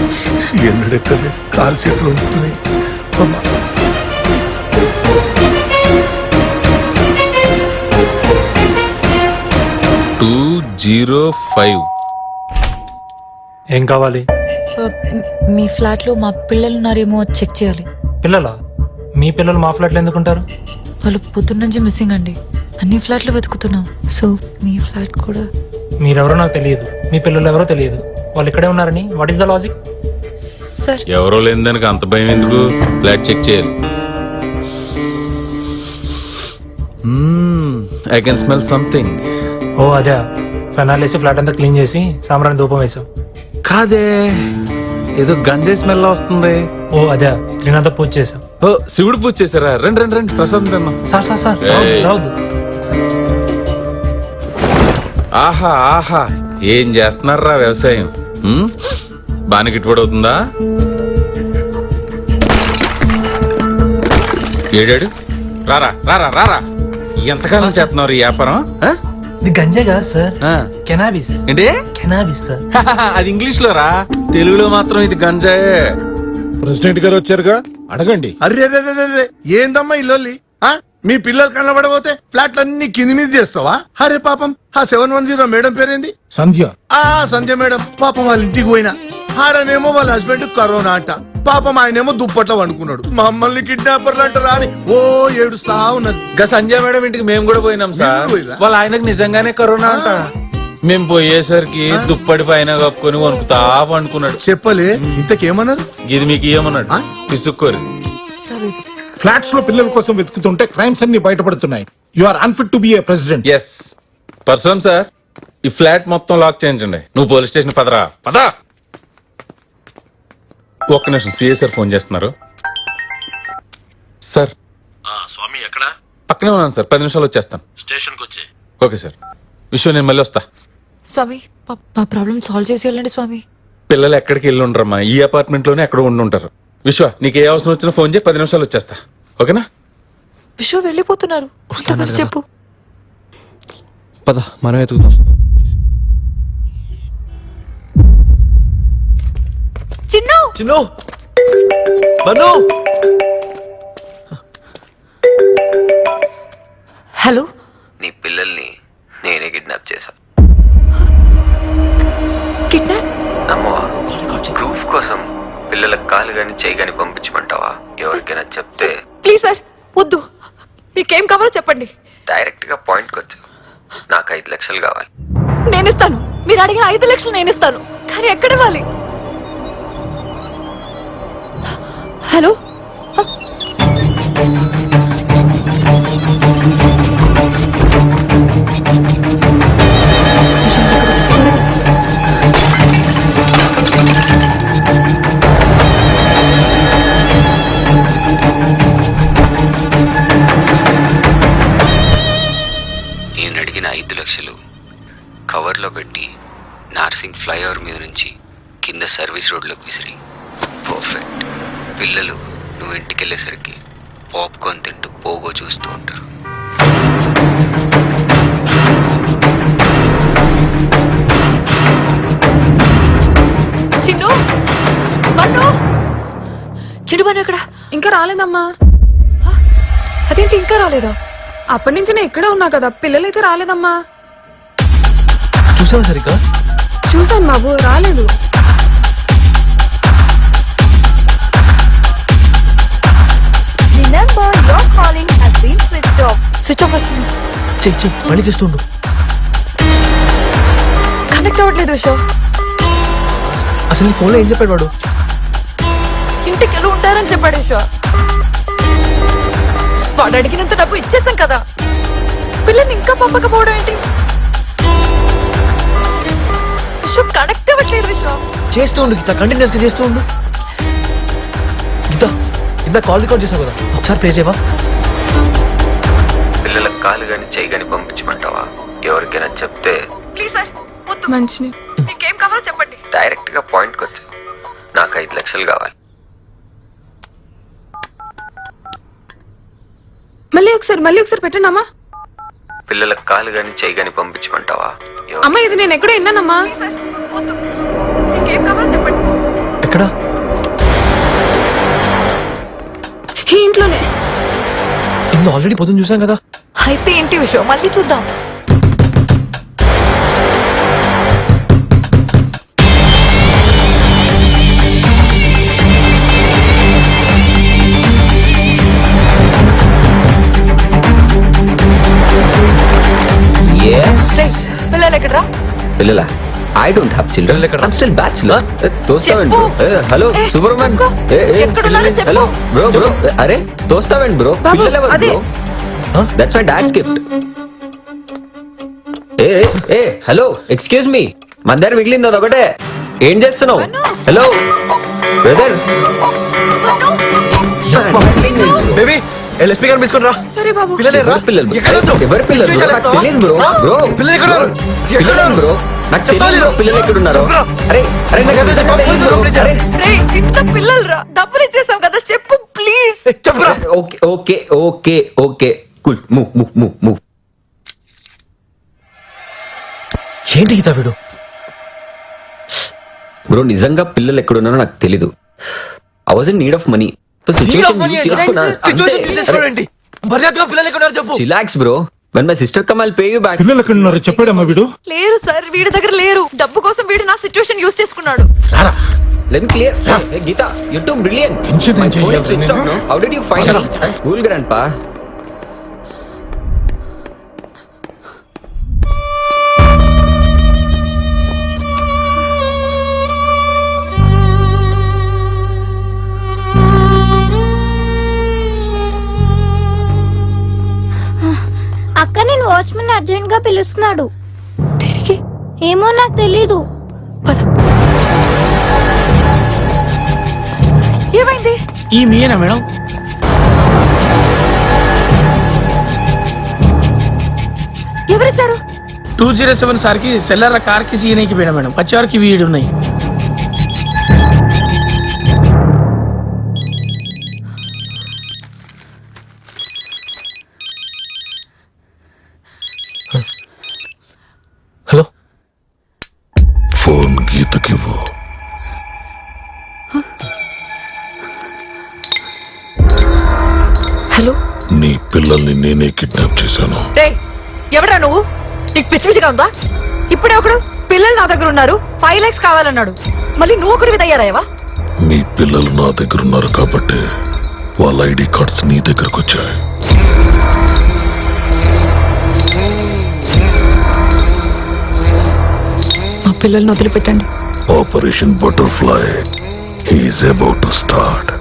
ఎన్నడెక్కదే, కాలు చేతులు ఉంటున్నాయి. 205. ఏం కావాలి? మీ ఫ్లాట్ లో మా పిల్లలు ఉన్నారేమో చెక్ చేయాలి. పిల్లలా? మీ పిల్లలు మా ఫ్లాట్లో ఎందుకుంటారు? వాళ్ళు పొద్దున్న నుంచి మిస్సింగ్ అండి. అన్ని ఫ్లాట్లు వెతుకుతున్నాం. సో మీ ఫ్లాట్ కూడా. మీరెవరో నాకు తెలియదు, మీ పిల్లలు ఎవరో తెలియదు, వాళ్ళు ఇక్కడే ఉన్నారని what is the logic? Sir ఎవరో లేని దానికి అంత భయం ఎందుకు? ఫ్లాట్ చెక్ చేయాలి. I can smell something. ఓ అదే, ఫెనాల్ వేసి ఫ్లాట్ అంతా క్లీన్ చేసి సాంబ్రాణి ధూపం వేసాం. కాదే, ఏదో గంజాయి స్మెల్ వస్తుంది. ఓ అదే త్రినాథ పూజ చేసాం. ఓ శివుడు పూజ చేశారా? రండి రండి రండి, ప్రసాదం తిన్నాం. సార్ సార్ సార్ ఏయ్. రావద్దు. ఆహా ఆహా, ఏం చేస్తున్నారా వ్యవసాయం? బాగా గిట్టుబడి అవుతుందా? ఏడాడు రారా రారా రారా, ఎంతకాలం చేస్తున్నారు ఈ వ్యాపారం? ఆ? ఇది గంజా కాదు సార్, ఆ. కెనాబిస్. ఏంటి? Cannabis sir. అది ఇంగ్లీష్ లో రా, తెలుగులో మాత్రం ఇది గంజాయే. ప్రెసిడెంట్ గారు వచ్చారుగా, అడగండి. అరే ఏందమ్మా ఇల్లు? మీ పిల్లలు కనబడబోతే ఫ్లాట్లన్నీ కింది మీద చేస్తావా? అరే పాపం, ఆ 710 మేడం పేరేంది? సంధ్య. సంధ్య మేడం పాపం వాళ్ళ ఇంటికి పోయినా ఆడనేమో వాళ్ళ హస్బెండ్ కరోనా అంట, పాపం ఆయనేమో దుప్పట్లో వండుకున్నాడు. మమ్మల్ని కిడ్నాపర్లు అంటారా అని ఓ ఏడుస్తా ఉన్నది. ఇంకా సంజయ్ మేడం ఇంటికి మేము కూడా పోయినాం సార్. మీరు పోయిరా? వాళ్ళ ఆయనకు నిజంగానే కరోనా అంట. మేము పోయేసరికి దుప్పటి పైన కప్పుకొని వణుకుతా పండుకున్నాడు. చెప్పలే, ఇంతకేమన్నారు? ఇది మీకు ఏమన్నాడు? పిసుక్కోరు. ఫ్లాట్స్ లో పిల్లల కోసం వెతుకుతుంటే క్రైమ్స్ అన్ని బయటపడుతున్నాయి. You are unfit to be a president. ఎస్ పర్సన్ సార్, ఈ ఫ్లాట్ మొత్తం లాక్ చేయించండి. నువ్వు పోలీస్ స్టేషన్ పదరా పదా. ఒక్క నిమిషం, సిఏ సార్ ఫోన్ చేస్తున్నారు. సార్ స్వామి ఎక్కడ? పక్కనే ఉన్నాను సార్, 10 నిమిషాలు వచ్చేస్తాను. స్టేషన్ కి వచ్చే. Okay sir. విశ్వ నేను మళ్ళీ వస్తా. స్వామి మా ప్రాబ్లం సాల్వ్ చేసి వెళ్ళండి స్వామి. పిల్లలు ఎక్కడికి వెళ్ళి ఉండరమ్మా, ఈ అపార్ట్మెంట్ లోనే ఎక్కడ ఉండి ఉంటారు. విశ్వ నీకు ఏ అవసరం వచ్చినా ఫోన్ చేయి, 10 నిమిషాలు వచ్చేస్తా. ఓకేనా? విశ్వ వెళ్ళిపోతున్నారు, చెప్పు. పద మనం ఎతుకుతాం. చిన్ను చిన్ను బను. హలో. నీ పిల్లల్ని నేనే కిడ్నాప్ చేశా. కిడ్నాప్? నమ్మవా? ప్రూఫ్ కోసం పిల్లలకు కాలు గాని చేయి గాని పంపించమంటావా? ఎవరికైనా చెప్తే ప్లీజ్ సార్ వద్దు, మీకేం కావాలో చెప్పండి. డైరెక్ట్ గా పాయింట్ కి వచ్చు. నాకు 5 లక్షలు కావాలి. నేను ఇస్తాను. మీరు అడిగిన 5 లక్షలు నేను ఇస్తాను, కానీ ఎక్కడ ఇవ్వాలి? హలో. నేను అడిగిన 5 లక్షలు కవర్లో పెట్టి నార్సింగ్ ఫ్లైఓవర్ మీద నుంచి కింద సర్వీస్ రోడ్లోకి విసిరి. పర్ఫెక్ట్. పిల్లలు నువ్వు ఇంటికి వెళ్ళేసరికి పాప్కార్న్ తింటూ పోగో చూస్తూ ఉంటారు. చిన్ను బన్ను. చిన్ను బన్ను ఎక్కడ? ఇంకా రాలేదమ్మా. అదేంటి ఇంకా రాలేదా? అప్పటి నుంచి నేను ఇక్కడే ఉన్నా కదా, పిల్లలైతే రాలేదమ్మా. చూసావా సరిగ్గా? చూసాను బాబు, రాలేదు. The number you're calling has been switched off. Switch off అవుతుంది. చెయ్యి మళ్ళీ చేస్తుండు. కనెక్ట్ అవ్వట్లేదు విశ్వ. అసలు నీ ఫోన్లో ఏం చెప్పాడు వాడు? ఇంటికి వెళ్ళి ఉంటారని చెప్పాడు విశ్వ. వాడు అడిగినంత డబ్బు ఇచ్చేసాం కదా, పిల్లల్ని ఇంకా పంపకపోవడం ఏంటి? విశ్వ కనెక్ట్ అవ్వట్లేదు విశ్వ. చేస్తూ ఉండు గీత, కంటిన్యూస్ గా చేస్తూ ఉండు. గీత ఇంత కాల్ రికార్డ్ చేసావు కదా, ఒకసారి ప్లే చేయవా? పిల్లలకు కాలు గాని చేయి గాని పంపించమంటావా? ఎవరికైనా చెప్తే ప్లీజ్ సార్ వద్దు. మంచిని మీకేం కావాలో చెప్పండి. డైరెక్ట్ గా పాయింట్ కి వచ్చు. నాకు 5 లక్షలు కావాలి. మళ్ళీ ఒకసారి పెట్టండి అమ్మా. పిల్లలకు కాలు గాని చేయి గాని పంపించమంటావా? అమ్మా ఇది నేను ఎక్కడో విన్నానమ్మా. వద్దు, మీకేం కావాలో చెప్పండి. ఎక్కడ? ఈ ఇంట్లోనే. ఇందులో ఆల్రెడీ పొద్దున్న చూసాం కదా. అయితే ఏంటి విషయం, మళ్ళీ చూద్దాం. పిల్లలు ఎక్కడరా? పిల్లల I don't have children. I am still bachelor. తోస్తావేంటి bro? Hello Subrahman. Hello bro bro. అరే తోస్తావేంటి బ్రో? పిల్లలు ఎవరు bro? That's my dad's gift. ఏ హలో ఎక్స్క్యూజ్ మీ, మధ్యాహ్నం మిగిలింది అదొకటే. ఏం చేస్తున్నావు? Hello brother. బేబీ ఎల్ఎస్పీ గారు తీసుకుని రా. సరే బాబు. పిల్లలేరా? ఎవరి పిల్లలు bro? నాకు తెలియదు bro. Bro, పిల్లలు ఎక్కడ ఉన్నారు? పిల్లలు bro. నాకు తెలియదు పిల్లలు ఎక్కడున్నారో. అరే అరే నాకు తెలియదు bro. అరే రేయ్, చిన్న పిల్లలు రా, డబ్బులు ఇచ్చేసాం కదా, చెప్పు ప్లీజ్. చెప్పురా. Okay okay okay okay cool move move move move. ఏంటి గీత వీడు? బ్రో నిజంగా పిల్లలు ఎక్కడున్నారో నాకు తెలీదు. I was in need of money. మర్యాదగా పిల్లలు ఎక్కడ ఉన్నారు చెప్పు. Relax bro. When my sister come I'll pay you back. పిల్లలు ఎక్కడ ఉన్నారు చెప్పాడమ్మా వీడు. లేరు సార్, వీడి దగ్గర లేరు. డబ్బు కోసం వీడు నా సిచ్యువేషన్ యూజ్ చేసుకున్నాడు. Let me clear. Geetha you too brilliant. ఇంకేం చేయాలి నేను? How did you find it? Cool grandpa. అక్క నేను వాచ్మెన్ అర్జెంట్ గా పిలుస్తున్నాడు. ఏమో నాకు తెలీదు. ఏమైంది? ఈ మీయేనా మేడం? ఎవరిచ్చారు? 207 సార్ కి సెల్లర్ల కార్ కి సీఎన్ఐకి పోయినా మేడం. వచ్చేవారికి వీడు ఉన్నాయి. Hello, phone గీతకివ్వు. హలో, నీ పిల్లల్ని నేనే కిడ్నాప్ చేశాను. ఎవడా నువ్వు? నీకు పిచ్చి పిచ్చిగా ఉందా? ఇప్పుడే ఒకడు పిల్లలు నా దగ్గర ఉన్నారు 5 lakhs కావాలన్నాడు. మళ్ళీ నువ్వు ఒకటి తయారయ్యవా? మీ పిల్లలు నా దగ్గర ఉన్నారు కాబట్టి వాళ్ళ ఐడి కార్డ్స్ నీ దగ్గరకు వచ్చాయి. మా పిల్లల్ని వదిలిపెట్టండి. Operation butterfly is about to start.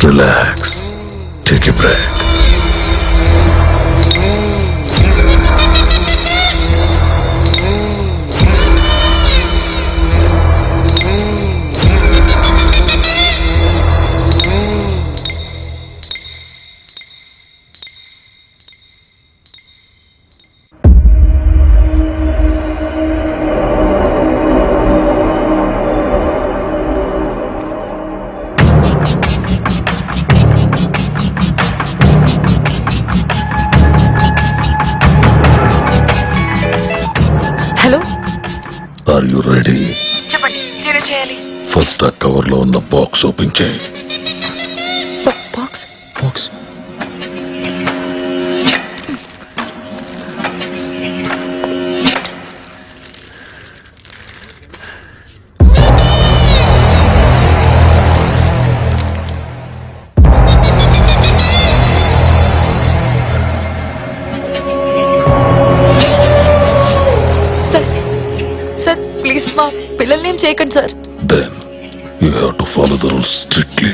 Relax, take a break. Hello, are you ready? చెప్పండి, నేనేం చేయాలి? ఫస్ట్ ఆ కవర్ లో ఉన్న బాక్స్ ఓపెన్ చేయి. బాక్స్? బాక్స్ సార్ ప్లీజ్ మా పిల్లల్ని ఏం చేయకండి sir. Then you have to follow the rules strictly.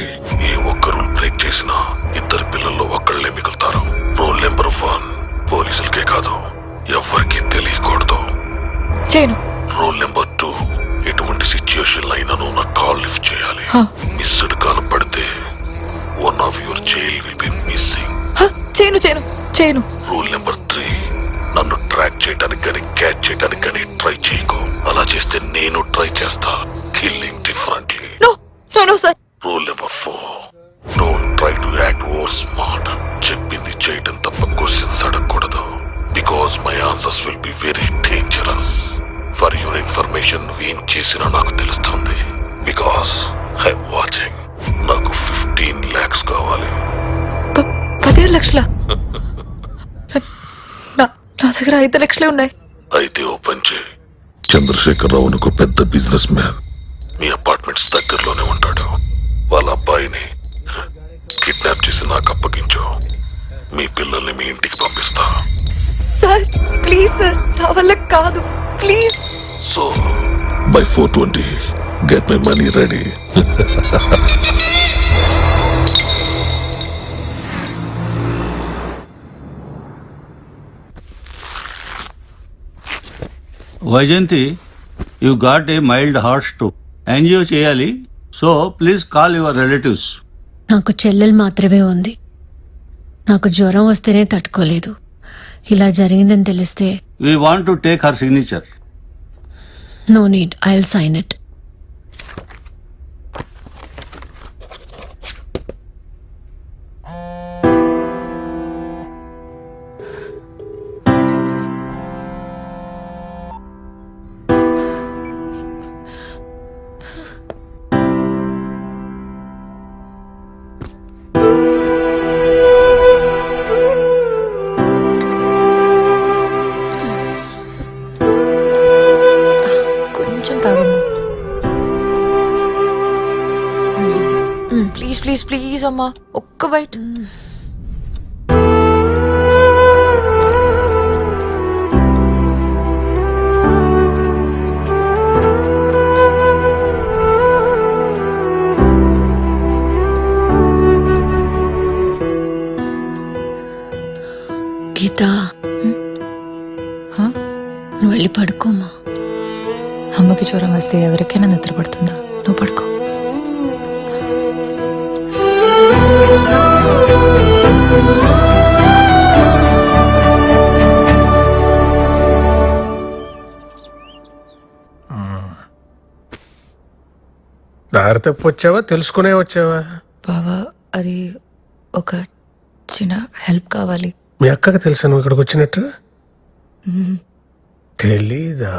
ఏ ఒక్క రూల్ బ్రేక్ చేసినా ఇద్దరు పిల్లల్లో ఒక్కళ్ళే మిగులుతారు. రూల్ నెంబర్ 1 పోలీసులకే కాదు ఎవరికి తెలియకూడదు. చేయను. రూల్ నెంబర్ 2 ఎటువంటి సిచ్యుయేషన్ అయినను నా కాల్ లిఫ్ట్ చేయాలి. మిస్డ్ కాల్ పడితే one of your child will be missing. చేయను చేయను చేయను. రూల్ నెంబర్ 3 నన్ను ట్రాక్ చేయడానికి కానీ క్యాచ్ చేయడానికి కానీ ట్రై చేయకు. అలా చేస్తే నేను ట్రై చేస్తా. Killing differently. No no no sir. Rule number 4 don't try to act over smart. చెప్పింది చేయడం తప్ప క్వశ్చన్స్ అడగకూడదు. Because my answers will be very dangerous. For your information నువ్వేం చేసినా నాకు తెలుస్తుంది. Because I'm watching. నాకు 15 lakhs కావాలి. 15 లక్షల? నా దగ్గర 5 లక్షలే ఉన్నాయి. అయితే ఓపెన్ చేయి. చంద్రశేఖరరావు ఒక పెద్ద బిజినెస్ మ్యాన్ మీ అపార్ట్మెంట్స్ దగ్గరలోనే ఉంటాడు. వాళ్ళ అబ్బాయిని కిడ్నాప్ చేసి నాకు అప్పగించు. మీ పిల్లల్ని మీ ఇంటికి పంపిస్తా. సార్ ప్లీజ్ సార్, నా వల్ల కాదు please. So by 420 get my money ready. Vyjayanthi, you got a mild heart stroke. Angio చేయాలి. So please call your relatives. నాకు చెల్లెలు మాత్రమే ఉంది. నాకు జ్వరం వస్తేనే తట్టుకోలేదు. ఇలా జరిగిందని తెలిస్తే we want to take her signature. No need, I will sign it. కొంచెం తాగమ్మా. ప్లీజ్ ప్లీజ్ ప్లీజ్ అమ్మా, ఒక్క బైట్. గీత, నువ్వు వెళ్ళి పడుకోమా. అమ్మకి జ్వరం వస్తే ఎవరికైనా నిద్ర పడుతుందా? నువ్వు పడుకో. దారి తప్పు వచ్చావా, తెలుసుకునే వచ్చావా? బావా, అది ఒక చిన్న హెల్ప్ కావాలి. మీ అక్కకి తెలుసా నువ్వు ఇక్కడికి వచ్చినట్టు? తెలీదా?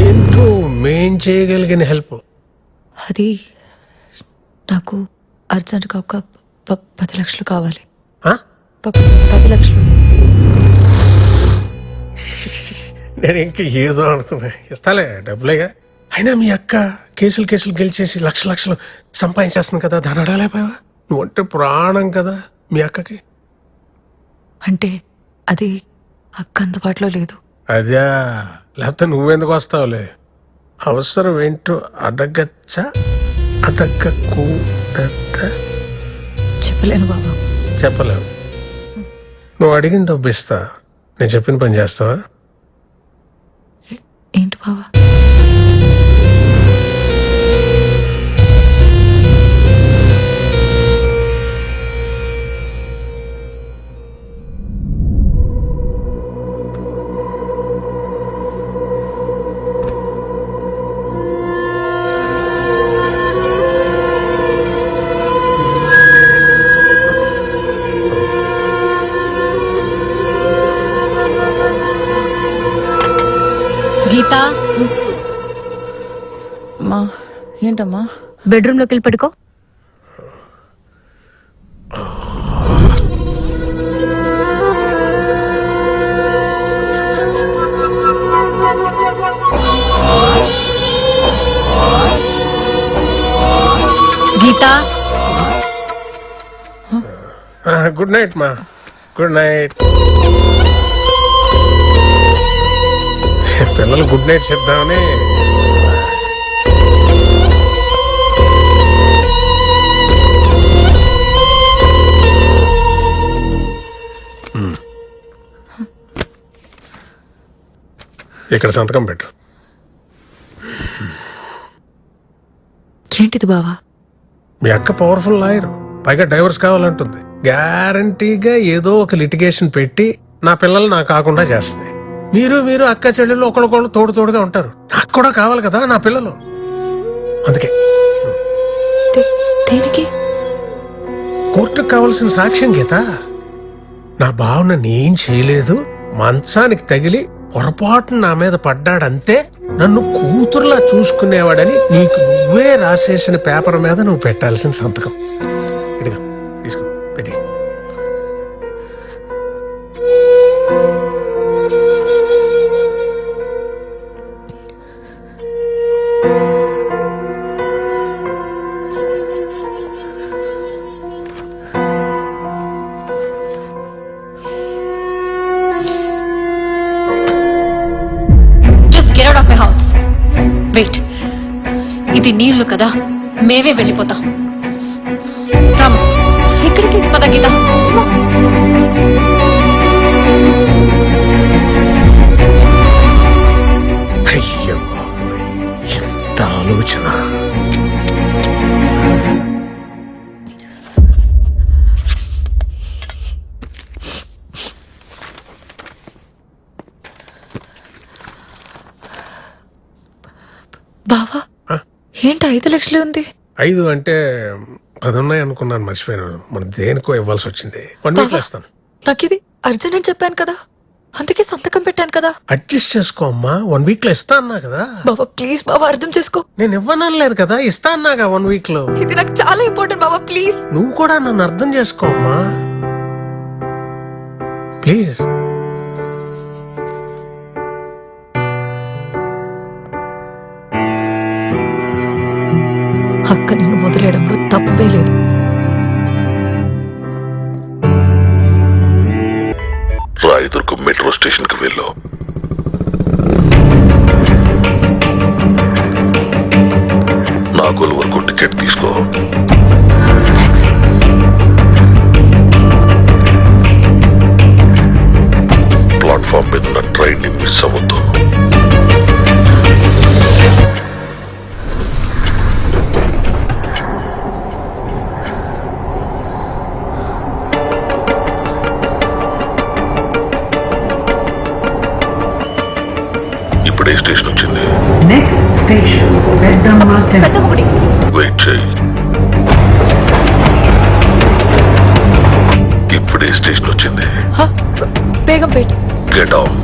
ఏంటో మేం చేయగలిగిన హెల్ప్. అది నాకు అర్జెంట్గా ఒక 10 లక్షలు కావాలి. ఆ? 10 లక్షలు. నేను ఇంకా ఏదో అనుకున్నా. ఇస్తాలే, డబ్బులేగా. అయినా మీ అక్క కేసులు గెలిచేసి లక్షలు సంపాదించేస్తుంది కదా, దాని అడగలేకపోయావా? నువ్వంటే ప్రాణం కదా మీ అక్కకి. అంటే అది అక్క అందుబాటులో లేదు. అదే, లేకపోతే నువ్వెందుకు వస్తావులే. అవసరం ఏంటో అడగచ్చా, అడగకూడదా? చెప్పలేను బాబా. చెప్పలేవు. నువ్వు అడిగిన డబ్బు ఇస్తా, నేను చెప్పిన పని చేస్తావా? ఏంటి బావా? గీత, ఏంటమ్మా? బెడ్రూమ్ లోకి వెళ్ళి పడుకో. గీత, గుడ్ నైట్ మా, గుడ్ నైట్. పిల్లలు గుడ్ నైట్ చెప్దామని. ఇక్కడ సంతకం పెట్టు. ఏంటిది బావా? మీ అక్క పవర్ఫుల్ లాయర్, పైగా డైవర్స్ కావాలంటుంది. గ్యారంటీగా ఏదో ఒక లిటిగేషన్ పెట్టి నా పిల్లలు నాకు కాకుండా చేస్తుంది. మీరు అక్క చెల్లెళ్ళు ఒకళ్ళొకళ్ళు తోడుగా ఉంటారు. నాకు కూడా కావాలి కదా నా పిల్లలు. అందుకే దేనికి? కోర్టుకు కావాల్సిన సాక్ష్యం గీత. నా భావన నేం చేయలేదు, మంచానికి తగిలి పొరపాటున నా మీద పడ్డాడంతే, నన్ను కూతురులా చూసుకునేవాడని నీకు నువ్వే రాసేసిన పేపర్ మీద నువ్వు పెట్టాల్సిన సంతకం. ఇదిగో తీసుకో, పెట్టి. వెయిట్, ఇది నీళ్లు కదా, మేమే వెళ్ళిపోతాం. ఇక్కడికి పద గీత. అయ్యో, ఆలోచన. బావా ఏంటి 5 లక్షలు ఉంది? 5 అంటే 10 ఉన్నాయి అనుకున్నాను, మర్చిపోయాను. మన దేనికో ఇవ్వాల్సి వచ్చింది. 1 వీక్ లో ఇస్తాను. నాకు ఇది అర్జెంట్ అని చెప్పాను కదా, అందుకే సంతకం పెట్టాను కదా. అడ్జస్ట్ చేసుకో అమ్మా, 1 వీక్ లో ఇస్తా అన్నా కదా. బావా ప్లీజ్ బావా, అర్థం చేసుకో. నేను ఇవ్వనలేదు కదా, ఇస్తా అన్నాగా 1 వీక్ లో. ఇది నాకు చాలా ఇంపార్టెంట్ బావా, ప్లీజ్. నువ్వు కూడా నన్ను అర్థం చేసుకో అమ్మా, ప్లీజ్. అక్క నిన్ను వదిలేయడంలో తప్పే లేదు. రాయదుర్గం మెట్రో స్టేషన్ కి వెళ్ళు. నాగోల్ వరకు టికెట్ తీసుకో. ప్లాట్ఫామ్ మీద ఉన్న ట్రైన్ ని మిస్ అవ్వద్దు. ఇప్పుడే స్టేషన్ వచ్చింది. వెయిట్ చేయి. ఇప్పుడే స్టేషన్ వచ్చింది. బేగం పెట్టు. Get out.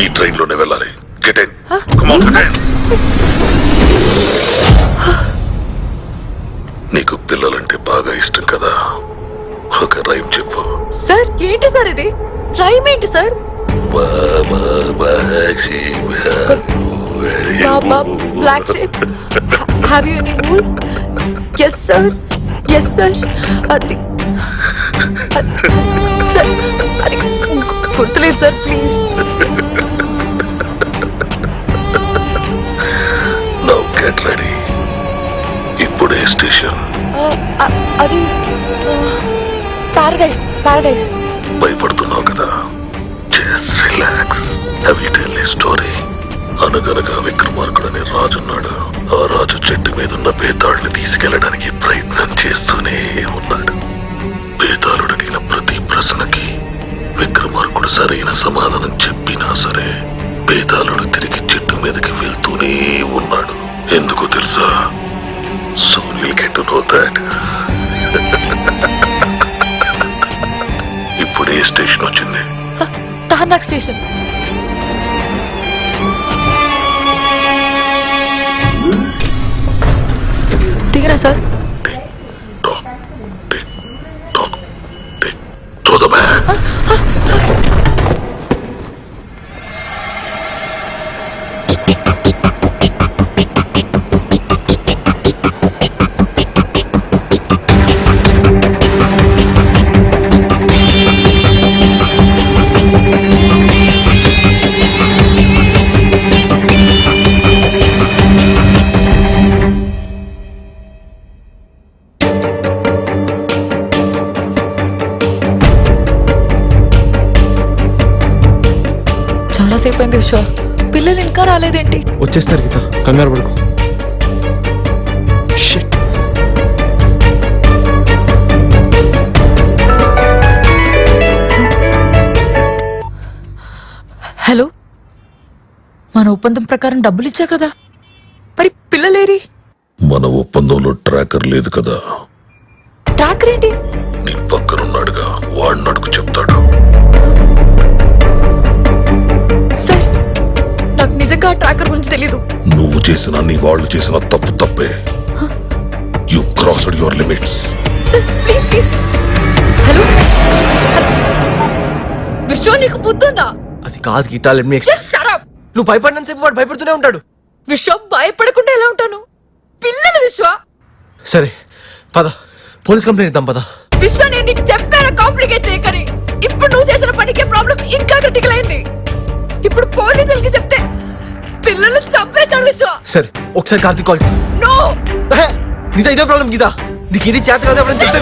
ఈ ట్రైన్ లోనే వెళ్ళాలి. Get in. Come on, get in. నీకు పిల్లలంటే బాగా ఇష్టం కదా, ఒక రైమ్ చెప్పు. సార్ ఏంటి సార్ ఇది? రైమ్ ఏంటి sir? Baa baa black sheep, have you any rule? Yes sir, yes sir. అది సార్, అది గుర్తులేదు sir, please. Now get ready. ఇప్పుడే స్టేషన్. అది పారడైస్, పారడైస్. భయపడుతున్నావు కదా, జస్ట్ రిలాక్స్. అవి టెల్ ఏ స్టోరీ. అనగనగా విక్రమార్కుడు అనే రాజున్నాడు. ఆ రాజు చెట్టు మీద ఉన్న బేతాళుని తీసుకెళ్లడానికి ప్రయత్నం చేస్తూనే ఉన్నాడు. బేతాళుడు అడిగిన ప్రతి ప్రశ్నకి విక్రమార్కుడు సరైన సమాధానం చెప్పినా సరే బేతాళుడు తిరిగి చెట్టు మీదకి వెళ్తూనే ఉన్నాడు. ఎందుకో తెలుసా? Soon you'll get to know that. ఇప్పుడే స్టేషన్ వచ్చింది. తహనాక్ స్టేషన్. దిగరా సార్. Throw the bag. చాలాసేపు అయింది విశ్వ, పిల్లలు ఇంకా రాలేదేంటి? వచ్చేస్తారు గీత, కంగారు పడుకో. హలో, మన ఒప్పందం ప్రకారం డబ్బులు ఇచ్చా కదా, మరి పిల్లలేరి? మన ఒప్పందంలో ట్రాకర్ లేదు కదా. ట్రాకర్ ఏంటి? నీ పక్కనున్నాడుగా, వాడిని అడుగు చెప్తాడు. సార్ నాకు నిజంగా ట్రాకర్ గురించి తెలీదు. నువ్వు చేసిన నీ వాళ్ళు చేసిన తప్పు తప్పే. You crossed your limits. Please please. Hello విశ్వ, నీకు బుద్ధుందా? అది కాదు గీత, let me explain. Just shut up. నువ్వు భయపడినంత సేపు వాడు భయపడుతూనే ఉంటాడు. విశ్వ, భయపడకుండా ఎలా ఉంటాను? పిల్లలు విశ్వ. సరే పద, పోలీస్ కంప్లైంట్ ఇద్దాం పద. విశ్వ, నేను నీకు చెప్పాను కాంప్లికేట్ చేయకని. ఇప్పుడు నువ్వు చేసిన పనికే ప్రాబ్లం ఇంకా క్రిటికల్ అయింది. ఇప్పుడు పోలీసులకి చెప్తే పిల్లలు చంపేస్తాడు విశ్వ. సరే ఒకసారి కార్తీక్ కాల్. నో, నీతో ఇదే ప్రాబ్లం గీత, నీకు ఇది చేత కదా చెప్తే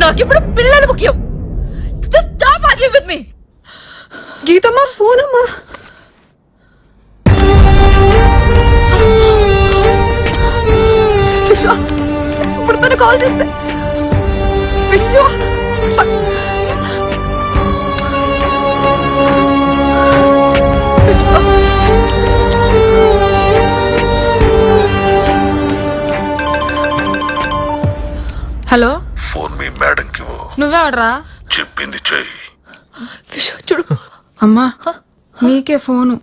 నాకిప్పుడు పిల్లలు ముఖ్యం. Just stop arguing with me. గీతమ్మా ఫోన్ అమ్మా. విశ్వ, ఇప్పుడు తను కాల్ చేస్తే విశ్వ హలో, ఫోన్ మీ మేడం కి నువ్వే ఆడరా? చెప్పింది చెయ్యి. విశ్వ చూడు. అమ్మా నీకే ఫోను.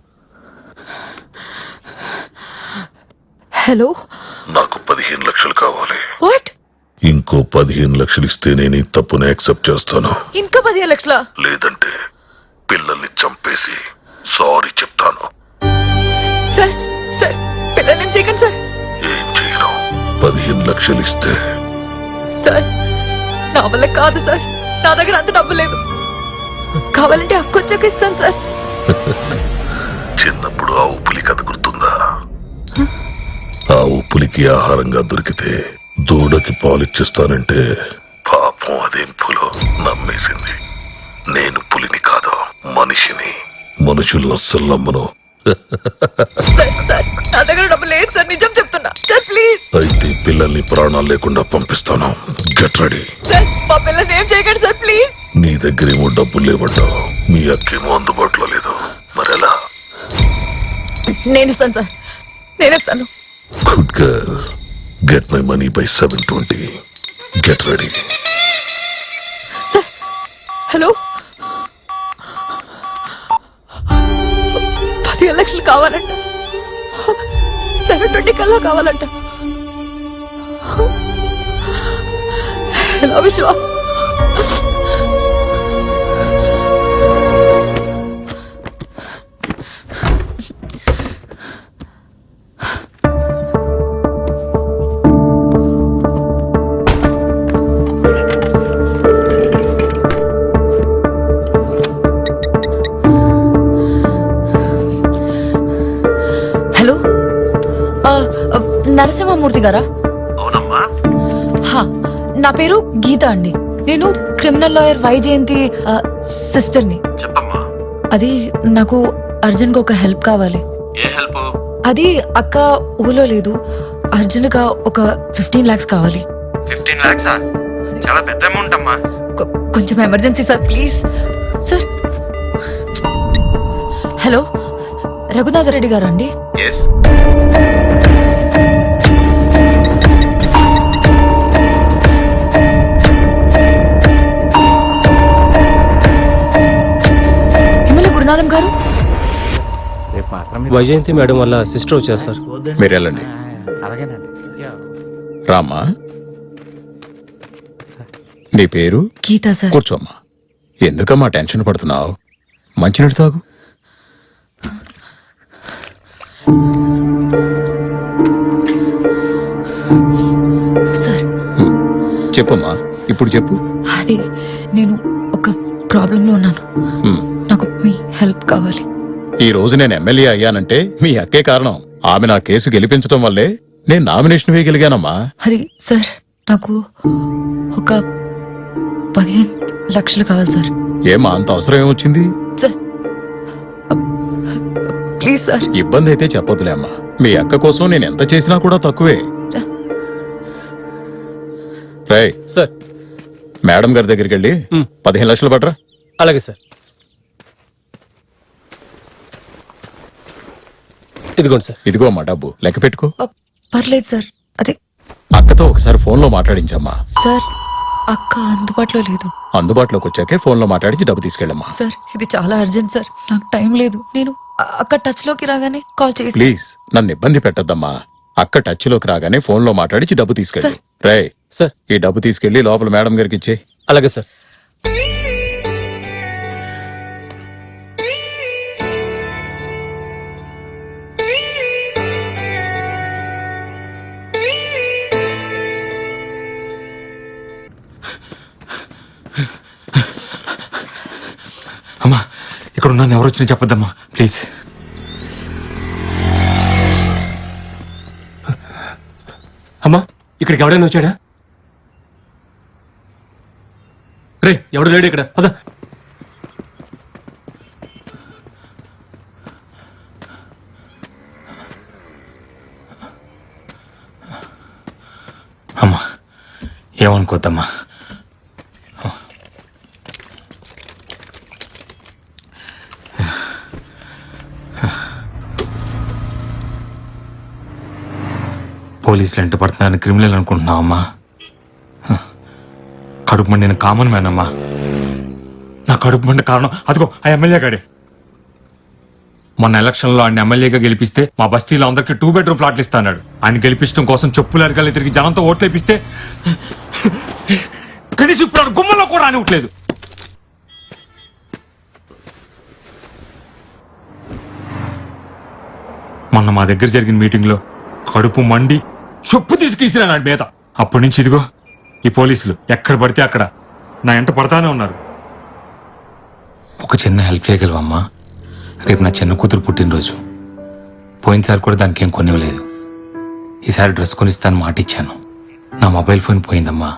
హలో, నాకు 15 లక్షలు కావాలి. వాట్? ఇంకో 15 లక్షలు ఇస్తే నేను ఈ తప్పుని యాక్సెప్ట్ చేస్తాను. ఇంకా 15 లక్షల? లేదంటే పిల్లల్ని చంపేసి సారీ చెప్తాను. సార్ సార్, పిల్లల్ని చేయకండి సార్. ఏం చేయను. 15 లక్షలు ఇస్తే సార్, నా వల్ల కాదు సార్. నా దగ్గర అంత డబ్బు లేదు. కావాలంటే అక్కొచ్చాక ఇస్తాను సార్. చిన్నప్పుడు ఆ ఉప్పులి కథ గుర్తుందా? ఆ ఉప్పులికి ఆహారంగా దొరికితే దూడకి పాలిచ్చేస్తానంటే పాపం అదేం పులో నమ్మేసింది. నేను పులిని కాదు, మనిషిని. మనుషులను అస్సలు నమ్మను. సార్ సార్, నా దగ్గర డబ్బు లేదు సార్, నిజం చెప్తున్నా సార్. ప్లీజ్ అయితే పిల్లల్ని ప్రాణాలు లేకుండా పంపిస్తాను. Get ready. సార్, మా పిల్లల్ని ఏం చేయకండి సార్, ప్లీజ్. నీ దగ్గరేమో డబ్బులు లేవడ్డావు, మీ అక్కేమో అందుబాటులో లేదు. మరెలా? నేను ఇస్తాను సార్, నేను ఇస్తాను. Good girl. Get my money by 7:20. Get ready. Hello, 15 లక్షలు కావాలంట. 7:20 కల్లా కావాలంట. హలో విశ్వ. హలో, నరసింహమూర్తి గారా? అవునమ్మా. నా పేరు గీత అండి. నేను క్రిమినల్ లాయర్ వైజయంతి సిస్టర్ని. చెప్పమ్మా. అది నాకు అర్జున్ కు ఒక హెల్ప్ కావాలి. ఏ హెల్ప్? అది అక్క ఊళ్ళో లేదు. అర్జున్ గా ఒక 15 lakhs కావాలి. 15 lakhs? చాలా పెద్ద అమౌంట్ అమ్మా. కొంచెం emergency sir, please sir. Hello, Raghunatha Reddy గారు అండి? ఎస్. గురునాథం గారు? వైజయంతి మేడం వల్ల సిస్టర్ వచ్చారు సార్. మీరు వెళ్ళండి. రామ్మా, నీ పేరు? గీత సార్. కూర్చోమ్మా. ఎందుకమ్మా టెన్షన్ పడుతున్నావు? మంచినీళ్ళు తాగు. సార్ చెప్పమ్మా, ఇప్పుడు చెప్పు. అది నేను ఒక ప్రాబ్లం లో ఉన్నాను. నాకు మీ హెల్ప్ కావాలి. ఈ రోజు నేను ఎమ్మెల్యే అయ్యానంటే మీ అక్కే కారణం. ఆమె నా కేసు గెలిపించడం వల్లే నేను నామినేషన్ వేయగలిగానమ్మా. అది సార్, నాకు ఒక 15 లక్షలు కావాలి సార్. ఏమా అంత అవసరం ఏమొచ్చింది? Sir please sir. ఇబ్బంది అయితే చెప్పొద్దులే అమ్మా. మీ అక్క కోసం నేను ఎంత చేసినా కూడా తక్కువే. రై సార్, మేడం గారి దగ్గరికి వెళ్ళి 15 లక్షలు పట్టరా. అలాగే సార్. ఇదిగోండి సార్. ఇదిగో అమ్మా డబ్బు, లెక్క పెట్టుకో. పర్లేదు సార్. అదే అక్కతో ఒకసారి ఫోన్లో మాట్లాడించమ్మా. సార్, అక్క అందుబాటులో లేదు. అందుబాటులోకి వచ్చాకే ఫోన్లో మాట్లాడించి డబ్బు తీసుకెళ్ళమ్మా. సార్, ఇది చాలా అర్జెంట్ సార్, నాకు టైం లేదు. నేను అక్క టచ్ లోకి రాగానే కాల్ చేసి. ప్లీజ్ నన్ను ఇబ్బంది పెట్టద్దమ్మా. అక్క టచ్ లోకి రాగానే ఫోన్లో మాట్లాడించి డబ్బు తీసుకెళ్ళి. రే సార్, ఈ డబ్బు తీసుకెళ్లి లోపల మేడం గారికి ఇచ్చే. అలాగే సార్. అమ్మా, ఇక్కడ ఉన్నాను, ఎవరు వచ్చినా చెప్పొద్దమ్మా ప్లీజ్. అమ్మా, ఇక్కడికి ఎవడైనా వచ్చాడా? రే ఎవడు లేడు ఇక్కడ పద. అమ్మా ఏమనుకోద్దమ్మా. పోలీసులు ఎంట పడుతున్నారని క్రిమినల్ అనుకుంటున్నావు అమ్మా. కడుపు మండి నేను కామన్ మ్యాన్ అమ్మా. నా కడుపు మండి కారణం అదిగో ఆ ఎమ్మెల్యే గాడే. మొన్న ఎలక్షన్ లో ఆయన ఎమ్మెల్యేగా గెలిపిస్తే మా బస్తీలో అందరికి 2 bedroom ఫ్లాట్లు ఇస్తాడు. ఆయన గెలిపించడం కోసం చెప్పులు అరకాలి తిరిగి జనంతో ఓట్లు వేపిస్తే కనీసం ఇప్పుడు గుమ్మలో కూడా రానివ్వట్లేదు. మొన్న మా దగ్గర జరిగిన మీటింగ్ లో కడుపు మండి చెప్పు తీసుకెళ్ళిన నా మీద. అప్పటి నుంచి ఇదిగో ఈ పోలీసులు ఎక్కడ పడితే అక్కడ నా ఎంట పడతానే ఉన్నారు. ఒక చిన్న హెల్ప్ చేయగలవమ్మా? రేపు నా చిన్న కూతురు పుట్టినరోజు. పోయినసారి కూడా దానికి ఏం కొనివ్వలేదు. ఈసారి డ్రెస్ కొనిస్తాను మాట ఇచ్చాను. నా మొబైల్ ఫోన్ పోయిందమ్మా.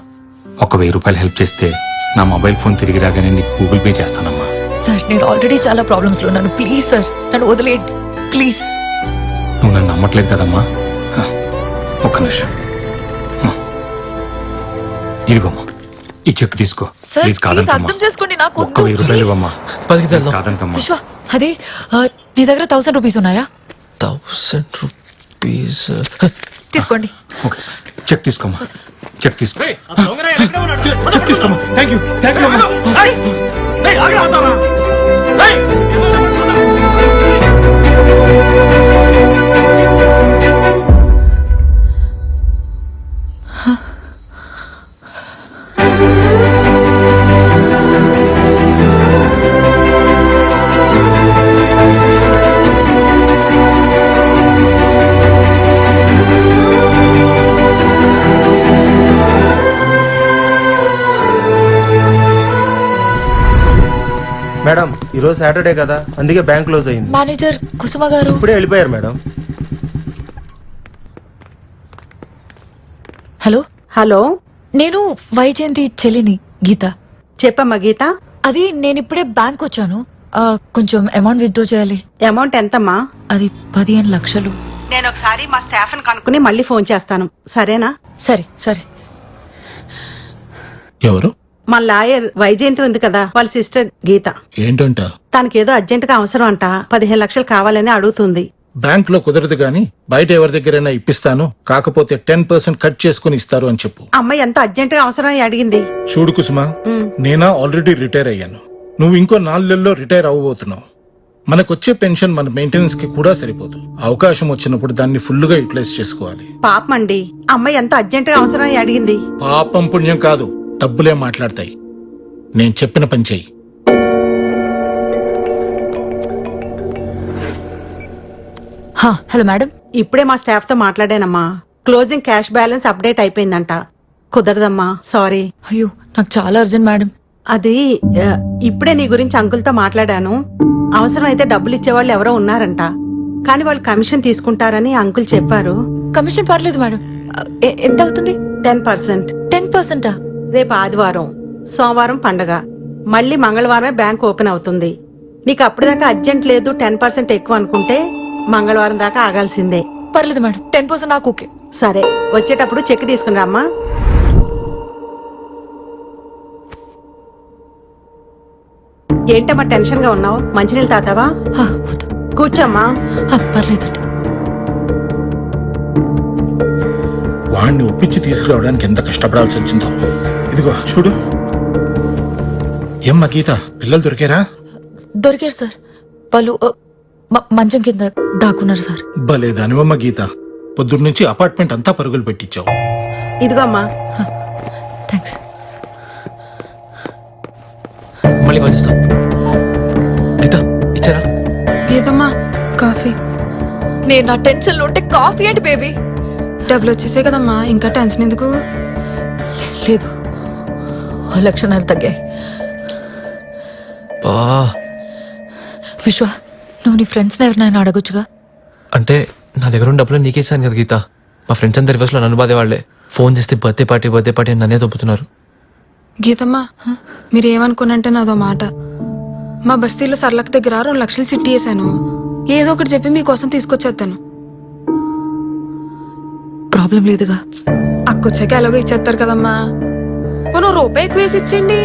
ఒక 1000 రూపాయలు హెల్ప్ చేస్తే నా మొబైల్ ఫోన్ తిరిగి రాగానే నీకు గూగుల్ పే చేస్తానమ్మా. సార్ నేను ఆల్రెడీ చాలా ప్రాబ్లమ్స్ లో ఉన్నాను. ప్లీజ్ సార్ నన్ను వదిలేయండి ప్లీజ్. నువ్వు నన్ను నమ్మట్లేదు కదమ్మా. ఒక్క నిమిషం. ఇదిగోమ్మా ఈ చెక్ తీసుకో. సార్ ప్లీజ్ కాదంటమ్మా. అర్థం చేసుకోండి నాకు ఒక్క 1000 రూపాయలు ఇవ్వమ్మా. 10కి తెద్దాం. కాదంటమ్మా. విశ్వ అది నీ దగ్గర 1000 రూపీస్ ఉన్నాయా? 1000 రూపీస్ తీసుకోండి. ఓకే చెక్ తీసుకోమ్మా. చెక్ తీసుకో. చెక్ తీసుకోమ్మా. థ్యాంక్ యూ అమ్మా. మేడం ఈరోజు సాటర్డే కదా, అందుకే బ్యాంక్ క్లోజ్ అయింది. మేనేజర్ కుసుమ గారు ఇప్పుడే వెళ్ళిపోయారు మేడం. హలో హలో, నేను వైజయంతి చెల్లిని గీత. చెప్పమ్మా గీత. అది నేను ఇప్పుడే బ్యాంక్ వచ్చాను. కొంచెం అమౌంట్ విత్డ్రా చేయాలి. అమౌంట్ ఎంతమ్మా? అది 15 లక్షలు. నేను ఒకసారి మా స్టాఫ్ కనుక్కుని మళ్ళీ ఫోన్ చేస్తాను, సరేనా? సరే సరే. ఎవరు? మా లాయర్ వైజయంతి ఉంది కదా, వాళ్ళ సిస్టర్ గీత. ఏంటంట? తనకేదో అర్జెంట్ గా అవసరం అంట. 15 లక్షలు కావాలని అడుగుతుంది. బ్యాంక్ లో కుదరదు గాని బయట ఎవరి దగ్గరైనా ఇప్పిస్తాను, కాకపోతే 10% కట్ చేసుకుని ఇస్తారు అని చెప్పు. అమ్మాయి ఎంత అర్జెంట్ గా అవసరం అని అడిగింది. చూడు కుసుమా, నేనా ఆల్రెడీ రిటైర్ అయ్యాను. నువ్వు ఇంకో 4 నెలల్లో రిటైర్ అవ్వబోతున్నావు. మనకొచ్చే పెన్షన్ మన మెయింటెనెన్స్ కి కూడా సరిపోదు. అవకాశం వచ్చినప్పుడు దాన్ని ఫుల్ గా యూటిలైజ్ చేసుకోవాలి. పాపమండి, అమ్మాయి ఎంత అర్జెంట్ గా అవసరం అని అడిగింది. పాపం పుణ్యం కాదు, డబ్బులే మాట్లాడతాయి. నేను చెప్పిన పని చెయ్యి. Hello madam. ఇప్పుడే మా స్టాఫ్ తో మాట్లాడానమ్మా. క్లోజింగ్ క్యాష్ బ్యాలెన్స్ అప్డేట్ అయిపోయిందంట. కుదరదమ్మా, సారీ. అయ్యో నాకు చాలా అర్జెంట్ మేడం. అది ఇప్పుడే నీ గురించి అంకుల్తో మాట్లాడాను. అవసరం అయితే డబ్బులు ఇచ్చేవాళ్ళు ఎవరో ఉన్నారంట, కానీ వాళ్ళు కమిషన్ తీసుకుంటారని అంకుల్ చెప్పారు. కమిషన్ పర్లేదు మేడం. ఎంత అవుతుంది? 10%. 10%? రేపు ఆదివారం, సోమవారం పండగ, మళ్ళీ మంగళవారమే బ్యాంక్ ఓపెన్ అవుతుంది. నీకు అప్పటిదాకా అర్జెంట్ లేదు, 10% ఎక్కువ అనుకుంటే మంగళవారం దాకా ఆగాల్సిందే. పర్లేదు మేడం, 10% నాకు ఓకే. సరే, వచ్చేటప్పుడు చెక్ తీసుకుని రామ్మా. ఏంటమ్మా టెన్షన్ గా ఉన్నావు? మంచినీళ్ళు తాతావా? కూర్చోమ్మా. పర్లేదండి. వాణ్ణి ఒప్పించి తీసుకురావడానికి ఎంత కష్టపడాల్సి వచ్చిందో. ఇదిగో చూడు. ఏమ్మా గీత, పిల్లలు దొరికారా? దొరికారు సార్. వాళ్ళు మంచం కింద దాక్కున్నారు సార్. భలే దానివమ్మ గీత, పొద్దున్నుంచి అపార్ట్మెంట్ అంతా పరుగులు పెట్టించావు. ఇదిగో అమ్మా. థ్యాంక్స్. మళ్ళీ కలుస్తాం. గీత ఇచ్చారా? గీతమ్మా కాఫీ. నేను నా టెన్షన్ లో ఉంటే కాఫీ ఏంటి బేబీ? డబ్బులు వచ్చేసే కదమ్మా, ఇంకా టెన్షన్ ఎందుకు? లేదు, 1,00,000 తగ్గాయి. విశ్వ, నువ్వు నీ ఫ్రెండ్స్ ఎవరినైనా అడగొచ్చుగా. అంటే నా దగ్గర ఉన్న డబ్బులు నీకేసాను కదా గీత. మా ఫ్రెండ్స్ అందరి రివర్స్ లో నన్ను బాధే వాళ్ళే. ఫోన్ చేస్తే బర్త్డే పార్టీ అని నన్నే దొబ్బుతున్నారు. గీతమ్మా మీరేమనుకున్నంటే నాదో మాట. మా బస్తీలో సర్లక్ దగ్గర 2 లక్షలు చిట్టి వేసాను. ఏదో ఒకటి చెప్పి మీకోసం తీసుకొచ్చేస్తాను. ప్రాబ్లం లేదుగా. అక్కొచ్చాక ఎలాగో ఇచ్చేస్తారు కదమ్మా. పోను రూపాయి ఎక్కువ వేసి ఇచ్చేయండి.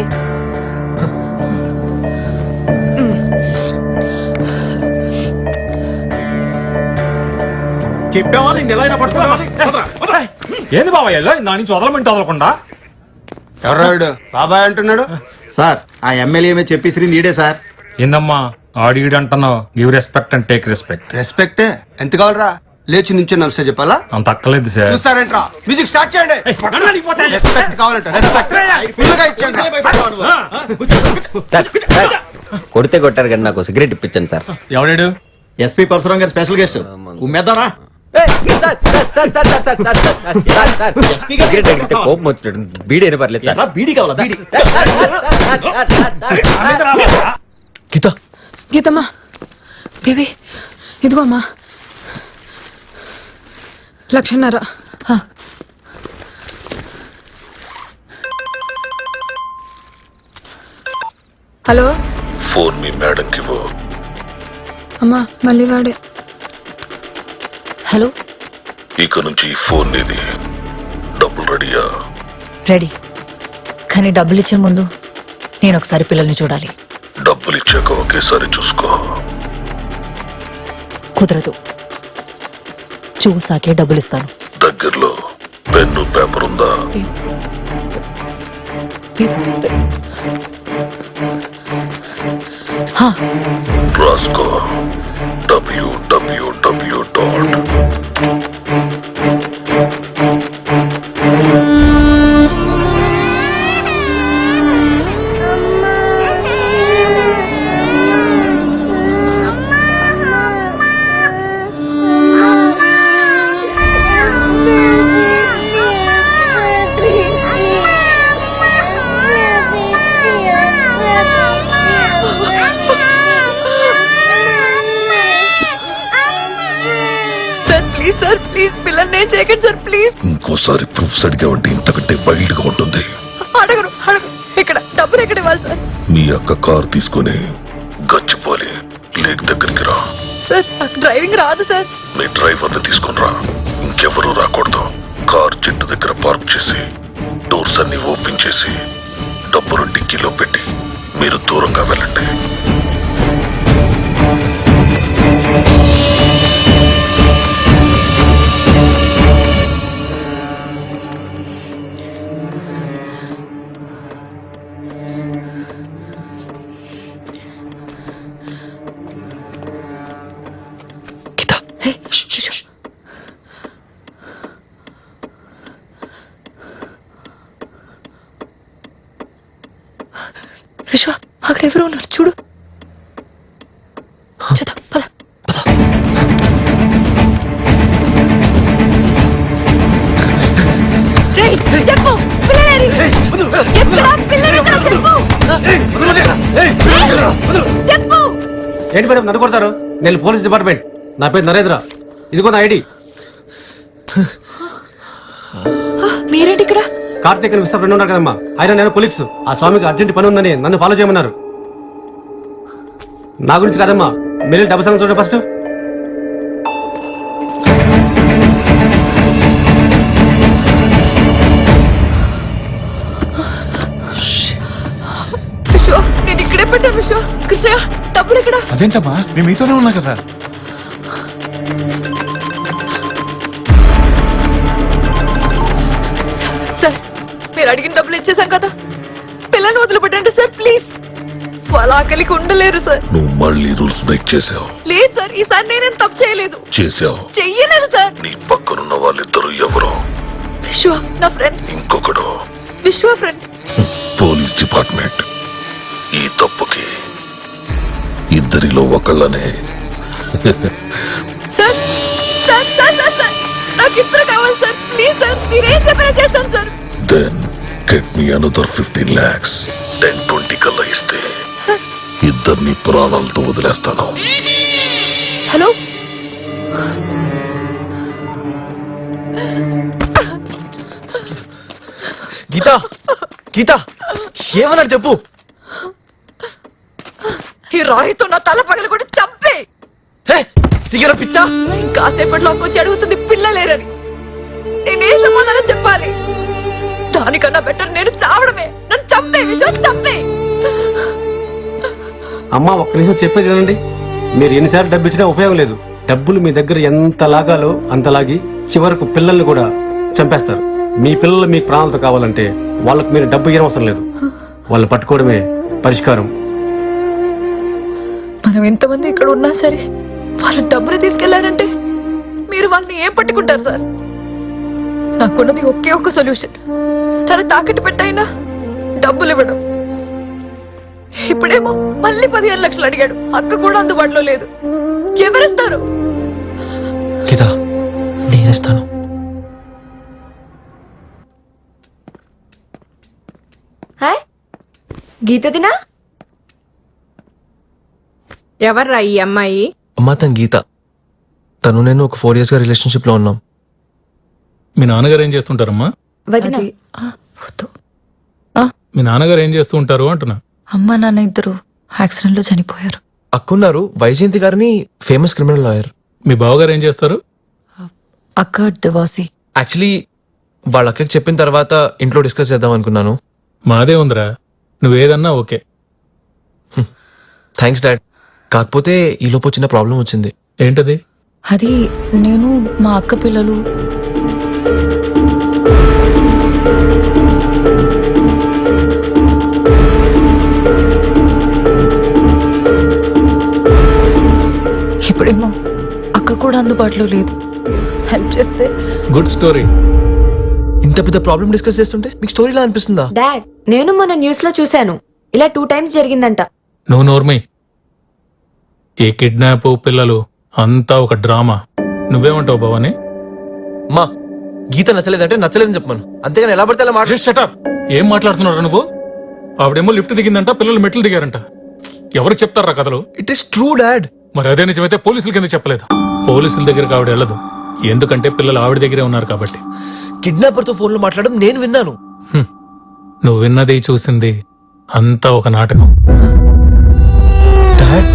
ఏంది బాబాయ్ నా నుంచి వదలమంటే వదలకుండా ఎవరాడు బాబాయ్ అంటున్నాడు? సార్ ఆ ఎమ్మెల్యే చెప్పేసి నీడే సార్. ఏందమ్మా ఆడియుడు అంటున్నావు? Give respect and take respect. Respect ఎంత కావాలరా? లేచి నుంచి నమస్తే చెప్పాలా? అంత అక్కలేదు సార్. చూస్తారేంట్రా? మ్యూజిక్ స్టార్ట్ చేయండి. రెస్పెక్ట్ కావాలంటే రెస్పెక్ట్ ఫుల్గా ఇచ్చేయండి. కొడితే కొట్టారు కానీ నాకు సిగరెట్ ఇప్పించండి సార్. ఎవడాడు? ఎస్పీ పరశురాం గారి స్పెషల్ గెస్ట్. ఉమ్మేద్దారా? కోపం వచ్చినట్టు బీడీ అయినా పర్లేదు సార్. బీడీ కావాలా? బీడీ. గీత, గీతమ్మా బేబీ ఇదిగో అమ్మా 1.5 లక్షలు. హలో ఫోన్ మీ మేడం కి అమ్మా మళ్ళీ వాడే. హలో. ఇక నుంచి ఫోన్ నీది. డబ్బులు రెడీయా? రెడీ. కానీ డబ్బులు ఇచ్చే ముందు నేను ఒకసారి పిల్లల్ని చూడాలి. డబ్బులు ఇచ్చాక ఒకేసారి చూసుకో. కుదరదు. చూసాకే డబ్బులు ఇస్తాను. దగ్గరలో పెన్ను పేపర్ ఉందా? రాసుకో. www. సార్ ప్లీజ్ పిల్లల్ని ఏం చేయకండి సార్ ప్లీజ్. ఇంకోసారి ప్రూఫ్స్ అడిగావంటే ఇంతకంటే వైల్డ్ గా ఉంటుంది. అడగరు ఇక్కడ డబ్బులు ఎక్కడ ఇవ్వాలి సార్? మీ అక్క కార్ తీసుకుని గచ్చిపోలి లేక్ దగ్గరికి రా. సార్ నాకు డ్రైవింగ్ రాదు సార్. మీ డ్రైవర్ని తీసుకుని రా. ఇంకెవరూ రాకూడదు. కార్ చెట్టు దగ్గర పార్క్ చేసి డోర్స్ అన్ని ఓపెన్ చేసి డబ్బులు డిక్కీలో పెట్టి మీరు దూరంగా వెళ్ళండి. విశ్వ అక్కడ ఎవరు ఉన్నారు చూడు. చూద్దాం పద. చెప్పు ఏంటి మేడం నన్ను కొడతారు? నేను పోలీస్ డిపార్ట్మెంట్. నా పేరు నరేంద్ర. ఇదిగో నా ఐడి. మీరేంటి ఇక్కడ? కార్తీక్ అని విస్తా ఫ్రెండ్ ఉన్నారు కదమ్మా, ఆయన నేను కొలీగ్స్. ఆ స్వామికి అర్జెంట్ పని ఉందని నన్ను ఫాలో చేయమన్నారు. నా గురించి కాదమ్మా, మీరు డబ్బు సంగతి చూడండి ఫస్ట్. విశ్వ నేను ఇక్కడే పెట్టాను. విశ్వ కృష్ణ డబ్బులు ఇక్కడ. అదేంటమ్మా మేము మీతోనే ఉన్నా కదా. సార్ మీరు అడిగిన డబ్బులు ఇచ్చేసాం కదా, పిల్లల్ని వదిలిపెట్టండి సార్ ప్లీజ్. వాళ్ళ ఆకలికి ఉండలేరు సార్. నువ్వు మళ్ళీ రూల్స్ బ్రేక్ చేసావు. లేదు సార్ ఈసారి నేనేం తప్పు చేయలేదు. చేసావు. చెయ్యలేదు సార్. నీ పక్కనున్న వాళ్ళిద్దరు ఎవరు? విశ్వ నా ఫ్రెండ్. ఇంకొకడు విశ్వ ఫ్రెండ్. Police department. ఈ తప్పుకి ఇద్దరిలో ఒకళ్ళనే. Sir sir sir sir sir నాకు ఇద్దరు కావాలి సార్ ప్లీజ్ సార్. మీరేం చెప్పినా చేస్తాను sir. Then get me another 15 lakhs. 10-20 కల్లా ఇస్తే ఇద్దరిని ప్రాణాలతో వదిలేస్తాను. హలో గీత గీత ఏమన్నాడు చెప్పు. ఈ రాయితో నా తల పగలు కూడా చంపే. సిగర పిచ్చా. కాసేపట్లో వచ్చి అడుగుతుంది పిల్లలేరని. నేనే సమాధానం చెప్పాలి? దానికన్నా బెటర్ నేను చావడమే. నన్ను చంపే విశ్వాస్, చంపే. అమ్మా ఒక్క నిమిషం చెప్పేది వినండి. మీరు ఎన్నిసార్లు డబ్బు ఇచ్చినా ఉపయోగం లేదు. డబ్బులు మీ దగ్గర ఎంత లాగాలో అంత లాగి చివరకు పిల్లల్ని కూడా చంపేస్తారు. మీ పిల్లలు మీకు ప్రాణాలతో కావాలంటే వాళ్ళకు మీరు డబ్బు ఇవ్వడం అవసరం లేదు. వాళ్ళు పట్టుకోవడమే పరిష్కారం. మనం ఎంతమంది ఇక్కడ ఉన్నా సరే వాళ్ళు డబ్బులు తీసుకెళ్లారంటే మీరు వాళ్ళని ఏం పట్టుకుంటారు సార్? నాకున్నది ఒకే ఒక్క సొల్యూషన్. తన తాకట్టు పెట్టైనా డబ్బులు ఇవ్వడం. ఇప్పుడేమో మళ్ళీ 15 లక్షలు అడిగాడు. అక్క కూడా అందుబాటులో లేదు. ఎవరిస్తారు? గీత నేనేస్తాను. హాయ్ గీత దినా. ఎవర్రా ఈ అమ్మాయి? అమ్మా తన గీత. తను నేను ఒక 4 years గా రిలేషన్షిప్ లో ఉన్నాం. మీ నాన్నగారు ఏం చేస్తుంటారమ్మా? వదినా. మీ నాన్నగారు ఏం చేస్తూ ఉంటారు అంటున్నా. అమ్మ నాన్న ఇద్దరు యాక్సిడెంట్ లో చనిపోయారు. అక్కున్నారు వైజయంతి గారిని, ఫేమస్ క్రిమినల్ లాయర్. మీ బావగారు ఏం చేస్తారు? అక్క డివోర్సీ. యాక్చువల్లీ వాళ్ళ అక్కకి చెప్పిన తర్వాత ఇంట్లో డిస్కస్ చేద్దాం అనుకున్నాను. మాదే ఉందిరా, నువ్వేదన్నా ఓకే. Thanks dad. కాకపోతే ఈలోపు చిన్న ప్రాబ్లం వచ్చింది. ఏంటది? అది నేను మా అక్క పిల్లలు ఇప్పుడేమో అక్క కూడా అందుబాటులో లేదు. హెల్ప్ చేస్తే. Good story. ఇంత పెద్ద ప్రాబ్లం డిస్కస్ చేస్తుంటే మీకు స్టోరీలా అనిపిస్తుందా? డాడ్ నేను మన న్యూస్ లో చూశాను. ఇలా 2 times జరిగిందంట. నువ్వు నోర్మై. ఈ కిడ్నాప్ పిల్లలు అంతా ఒక డ్రామా. నువ్వేమంటావు భవాని? మా గీత నచ్చలేదంటే నచ్చలేదని చెప్పమను. అంతేగాని ఎలా పడితే అలా షటప్. ఏం మాట్లాడుతున్నారా నువ్వు? ఆవిడేమో లిఫ్ట్ దిగిందంట, పిల్లలు మెట్లు దిగారంట. ఎవరికి చెప్తారా కథలు? It is true dad. మరి అదే నిజమైతే పోలీసుల కింద చెప్పలేదు. పోలీసుల దగ్గరికి ఆవిడ వెళ్ళదు. ఎందుకంటే పిల్లలు ఆవిడ దగ్గరే ఉన్నారు కాబట్టి. కిడ్నాపర్ తో ఫోన్ లో మాట్లాడడం నేను విన్నాను. నువ్వు విన్నది చూసింది అంతా ఒక నాటకం. డాడ్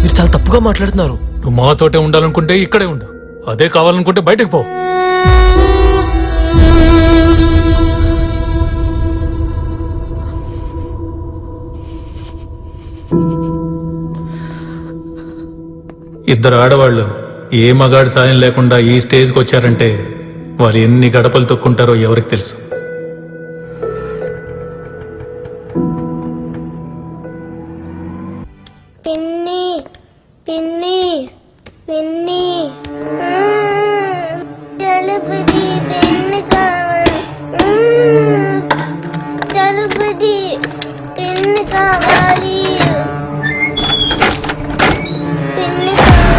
మీరు చాలా తప్పుగా మాట్లాడుతున్నారు. నువ్వు మాతోటే ఉండాలనుకుంటే ఇక్కడే ఉండు. అదే కావాలనుకుంటే బయటకు పో. ఇద్దరు ఆడవాళ్ళు ఏ మగాడి సాయం లేకుండా ఈ స్టేజ్కి వచ్చారంటే వాళ్ళు ఎన్ని గడపలు తొక్కుంటారో ఎవరికి తెలుసు. పిన్ని పిన్ని పిన్ని జలుబుది పెన్ను కావాలి. జలుబుది పెన్ను కావాలి. పెన్ను కావాలి.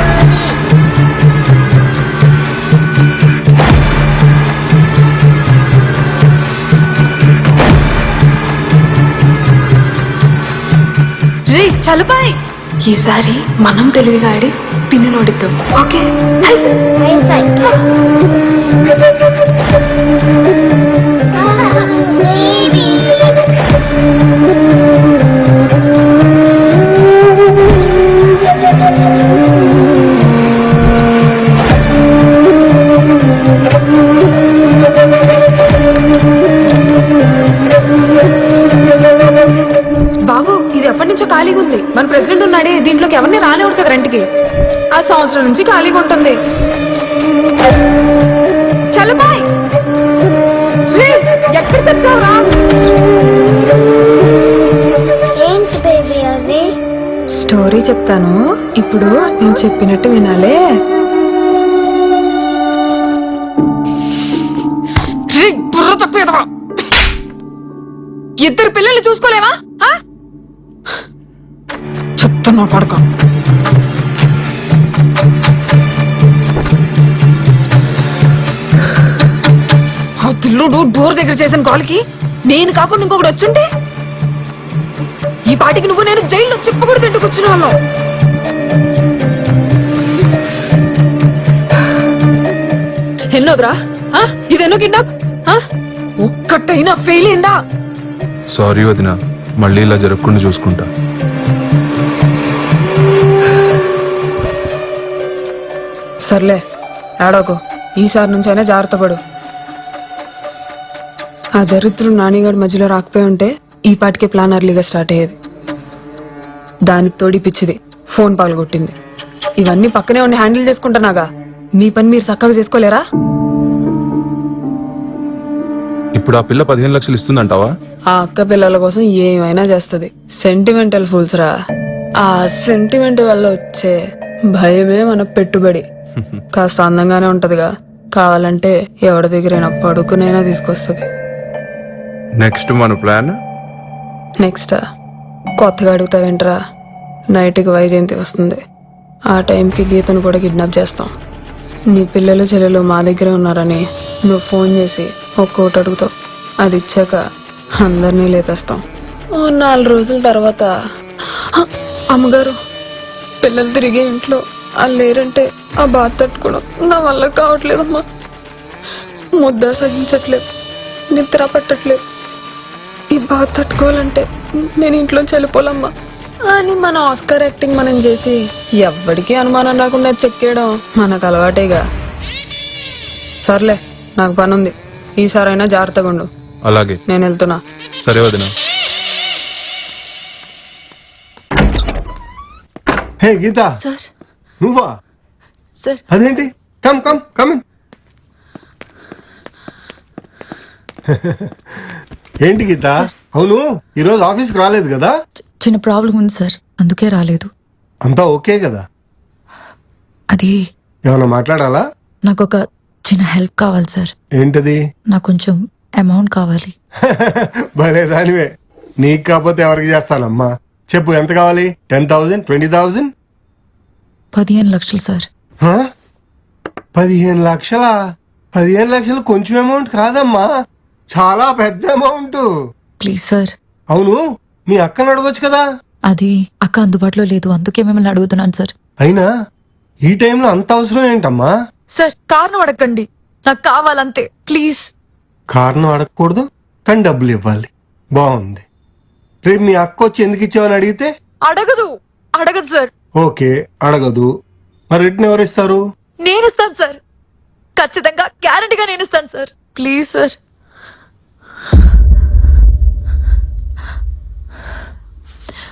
రే చలుపాయ్, ఈసారి మనం తెలివిగా ఆడి పిన్ను నోడిద్దాం. ఓకే బాబు, ఇది ఎప్పటి నుంచో ఖాళీగా ఉంది. మన ప్రెసిడెంట్ ఉన్నాడే, దీంట్లోకి ఎవరిని రానివ్వడు కదా రెంట్కి. ఆ సంవత్సరం నుంచి ఖాళీగా ఉంటుంది. చలో బాయ్. ఎక్కడ తెచ్చావురా? ఏంటి బేబీ అది? స్టోరీ చెప్తాను, ఇప్పుడు నేను చెప్పినట్టు వినాలే. బుర్ర తక్కువ. ఇద్దరు పిల్లల్ని చూసుకోలేవా? చెప్తున్నా కొడుకు. ఆ పిల్లుడు డోర్ దగ్గర చేసిన కాల్కి నేను కాకుండా ఇంకొకటి వచ్చుంటే ఈ పాటికి నువ్వు నేను జైల్లో చిప్పకూడదు తింటూ కూర్చున్న వాళ్ళం. ఎన్నోదిరా? ఇదెన్నో కిడ్నాప్? ఒక్కటైనా ఫెయిల్ అయిందా? సారీ వదిన, మళ్ళీ ఇలా జరగకుండా చూసుకుంటా. సర్లే ఏడోకు, ఈసారి నుంచి అయినా జాగ్రత్త పడు. ఆ దరిద్రుడు నానిగాడు మధ్యలో రాకపోయి ఉంటే ఈ పాటికే ప్లాన్ అర్లీగా స్టార్ట్ అయ్యేది. దానికి తోడి పిచ్చిది ఫోన్ పగలగొట్టింది. ఇవన్నీ పక్కనే ఉండి హ్యాండిల్ చేసుకుంటున్నాగా, మీ పని మీరు చక్కగా చేసుకోలేరా? ఇప్పుడు ఆ పిల్ల 15 లక్షలు ఇస్తుందంటావా? ఆ అక్క పిల్లల కోసం ఏమైనా చేస్తది. సెంటిమెంటల్ ఫూల్స్ రా. ఆ సెంటిమెంట్ వల్ల వచ్చే భయమే మన పెట్టుబడి. కాస్త అందంగానే ఉంటదిగా, కావాలంటే ఎవరి దగ్గరైనా పడుకునైనా తీసుకొస్తుంది. నెక్స్ట్ మన ప్లాన్ నెక్స్ట్ కొత్తగా అడుగుతావేంట్రా? నైట్కి వైజయంతి వస్తుంది. ఆ టైంకి గీతను కూడా కిడ్నాప్ చేస్తాం. నీ పిల్లలు చెల్లెలు మా దగ్గరే ఉన్నారని నువ్వు ఫోన్ చేసి ఒక్కోటి అడుగుతావు. అది ఇచ్చాక అందరినీ లేపేస్తాం. 4 రోజుల తర్వాత అమ్మగారు పిల్లలు తిరిగే ఇంట్లో వాళ్ళు లేరంటే ఆ బాధ తట్టుకోవడం నా వల్ల కావట్లేదమ్మా. ముద్ద సహించట్లేదు, నిద్ర పట్టట్లేదు. ఈ బాధ తట్టుకోవాలంటే నేను ఇంట్లోంచి వెళ్ళిపోలమ్మా అని మన ఆస్కార్ యాక్టింగ్ మనం చేసి ఎవ్వడికి అనుమానం రాకుండా చెక్కేయడం మనకు అలవాటేగా. సర్లే, నాకు పని ఉంది. ఈసారైనా జాగ్రత్తగా ఉండు. అలాగే, నేను వెళ్తున్నా. సరే వదిన. హే గీత, సార్ నువ్వా? సార్ అదేంటి? Come come come in. ఏంటి గీత? అవును, ఈరోజు ఆఫీస్కి రాలేదు కదా? చిన్న ప్రాబ్లం ఉంది సార్, అందుకే రాలేదు. అంతా ఓకే కదా? అది ఏమన్నా మాట్లాడాలా? నాకు ఒక చిన్న హెల్ప్ కావాలి సార్. ఏంటది? నాకు కొంచెం అమౌంట్ కావాలి. భలే దానివే. నీకు కాకపోతే ఎవరికి చేస్తానమ్మా? చెప్పు, ఎంత కావాలి? 10,000, 20,000? 15 లక్షలు సార్. 15 లక్షలా? 15 లక్షలు కొంచెం అమౌంట్ కాదమ్మా, చాలా పెద్ద అమౌంట్. Please sir. అవును, మీ అక్కను అడగొచ్చు కదా? అది అక్క అందుబాటులో లేదు, అందుకే మిమ్మల్ని అడుగుతున్నాను సార్. అయినా ఈ టైంలో అంత అవసరం ఏంటమ్మా? సార్ కారణం అడగండి, నాకు కావాలంతే ప్లీజ్. కారణం అడగకూడదు కానీ డబ్బులు ఇవ్వాలి. బాగుంది. రేపు మీ అక్క వచ్చి ఎందుకు ఇచ్చావని అడిగితే? అడగదు సార్. ఓకే, అడగదు. మరి రిటర్న్ ఎవరు ఇస్తారు? నేను ఇస్తాను సార్, ఖచ్చితంగా గ్యారంటీగా నేను ఇస్తాను సార్. Please sir.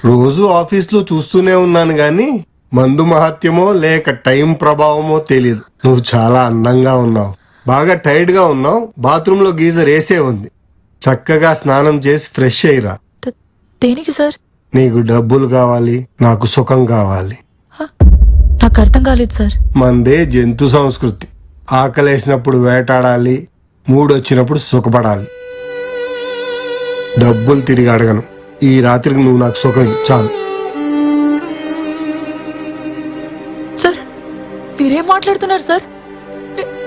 రోజు ఆఫీస్లో చూస్తూనే ఉన్నాను గాని మందు మహత్యమో లేక టైం ప్రభావమో తెలీదు. నువ్వు చాలా అందంగా ఉన్నావు, బాగా టైర్డ్ గా ఉన్నావు. బాత్రూమ్ లో గీజర్ వేసే ఉంది. చక్కగా స్నానం చేసి ఫ్రెష్ అయ్యిరా. దేనికి సార్? నీకు డబ్బులు కావాలి, నాకు సుఖం కావాలి. నాకు అర్థం కాలేదు సార్. మందే జంతు సంస్కృతి. ఆకలేసినప్పుడు వేటాడాలి, మూడొచ్చినప్పుడు సుఖపడాలి. డబ్బులు తిరిగి అడగను. ఈ రాత్రికి నువ్వు నాకు సుఖం చాలు. సార్ మీరేం మాట్లాడుతున్నారు సార్?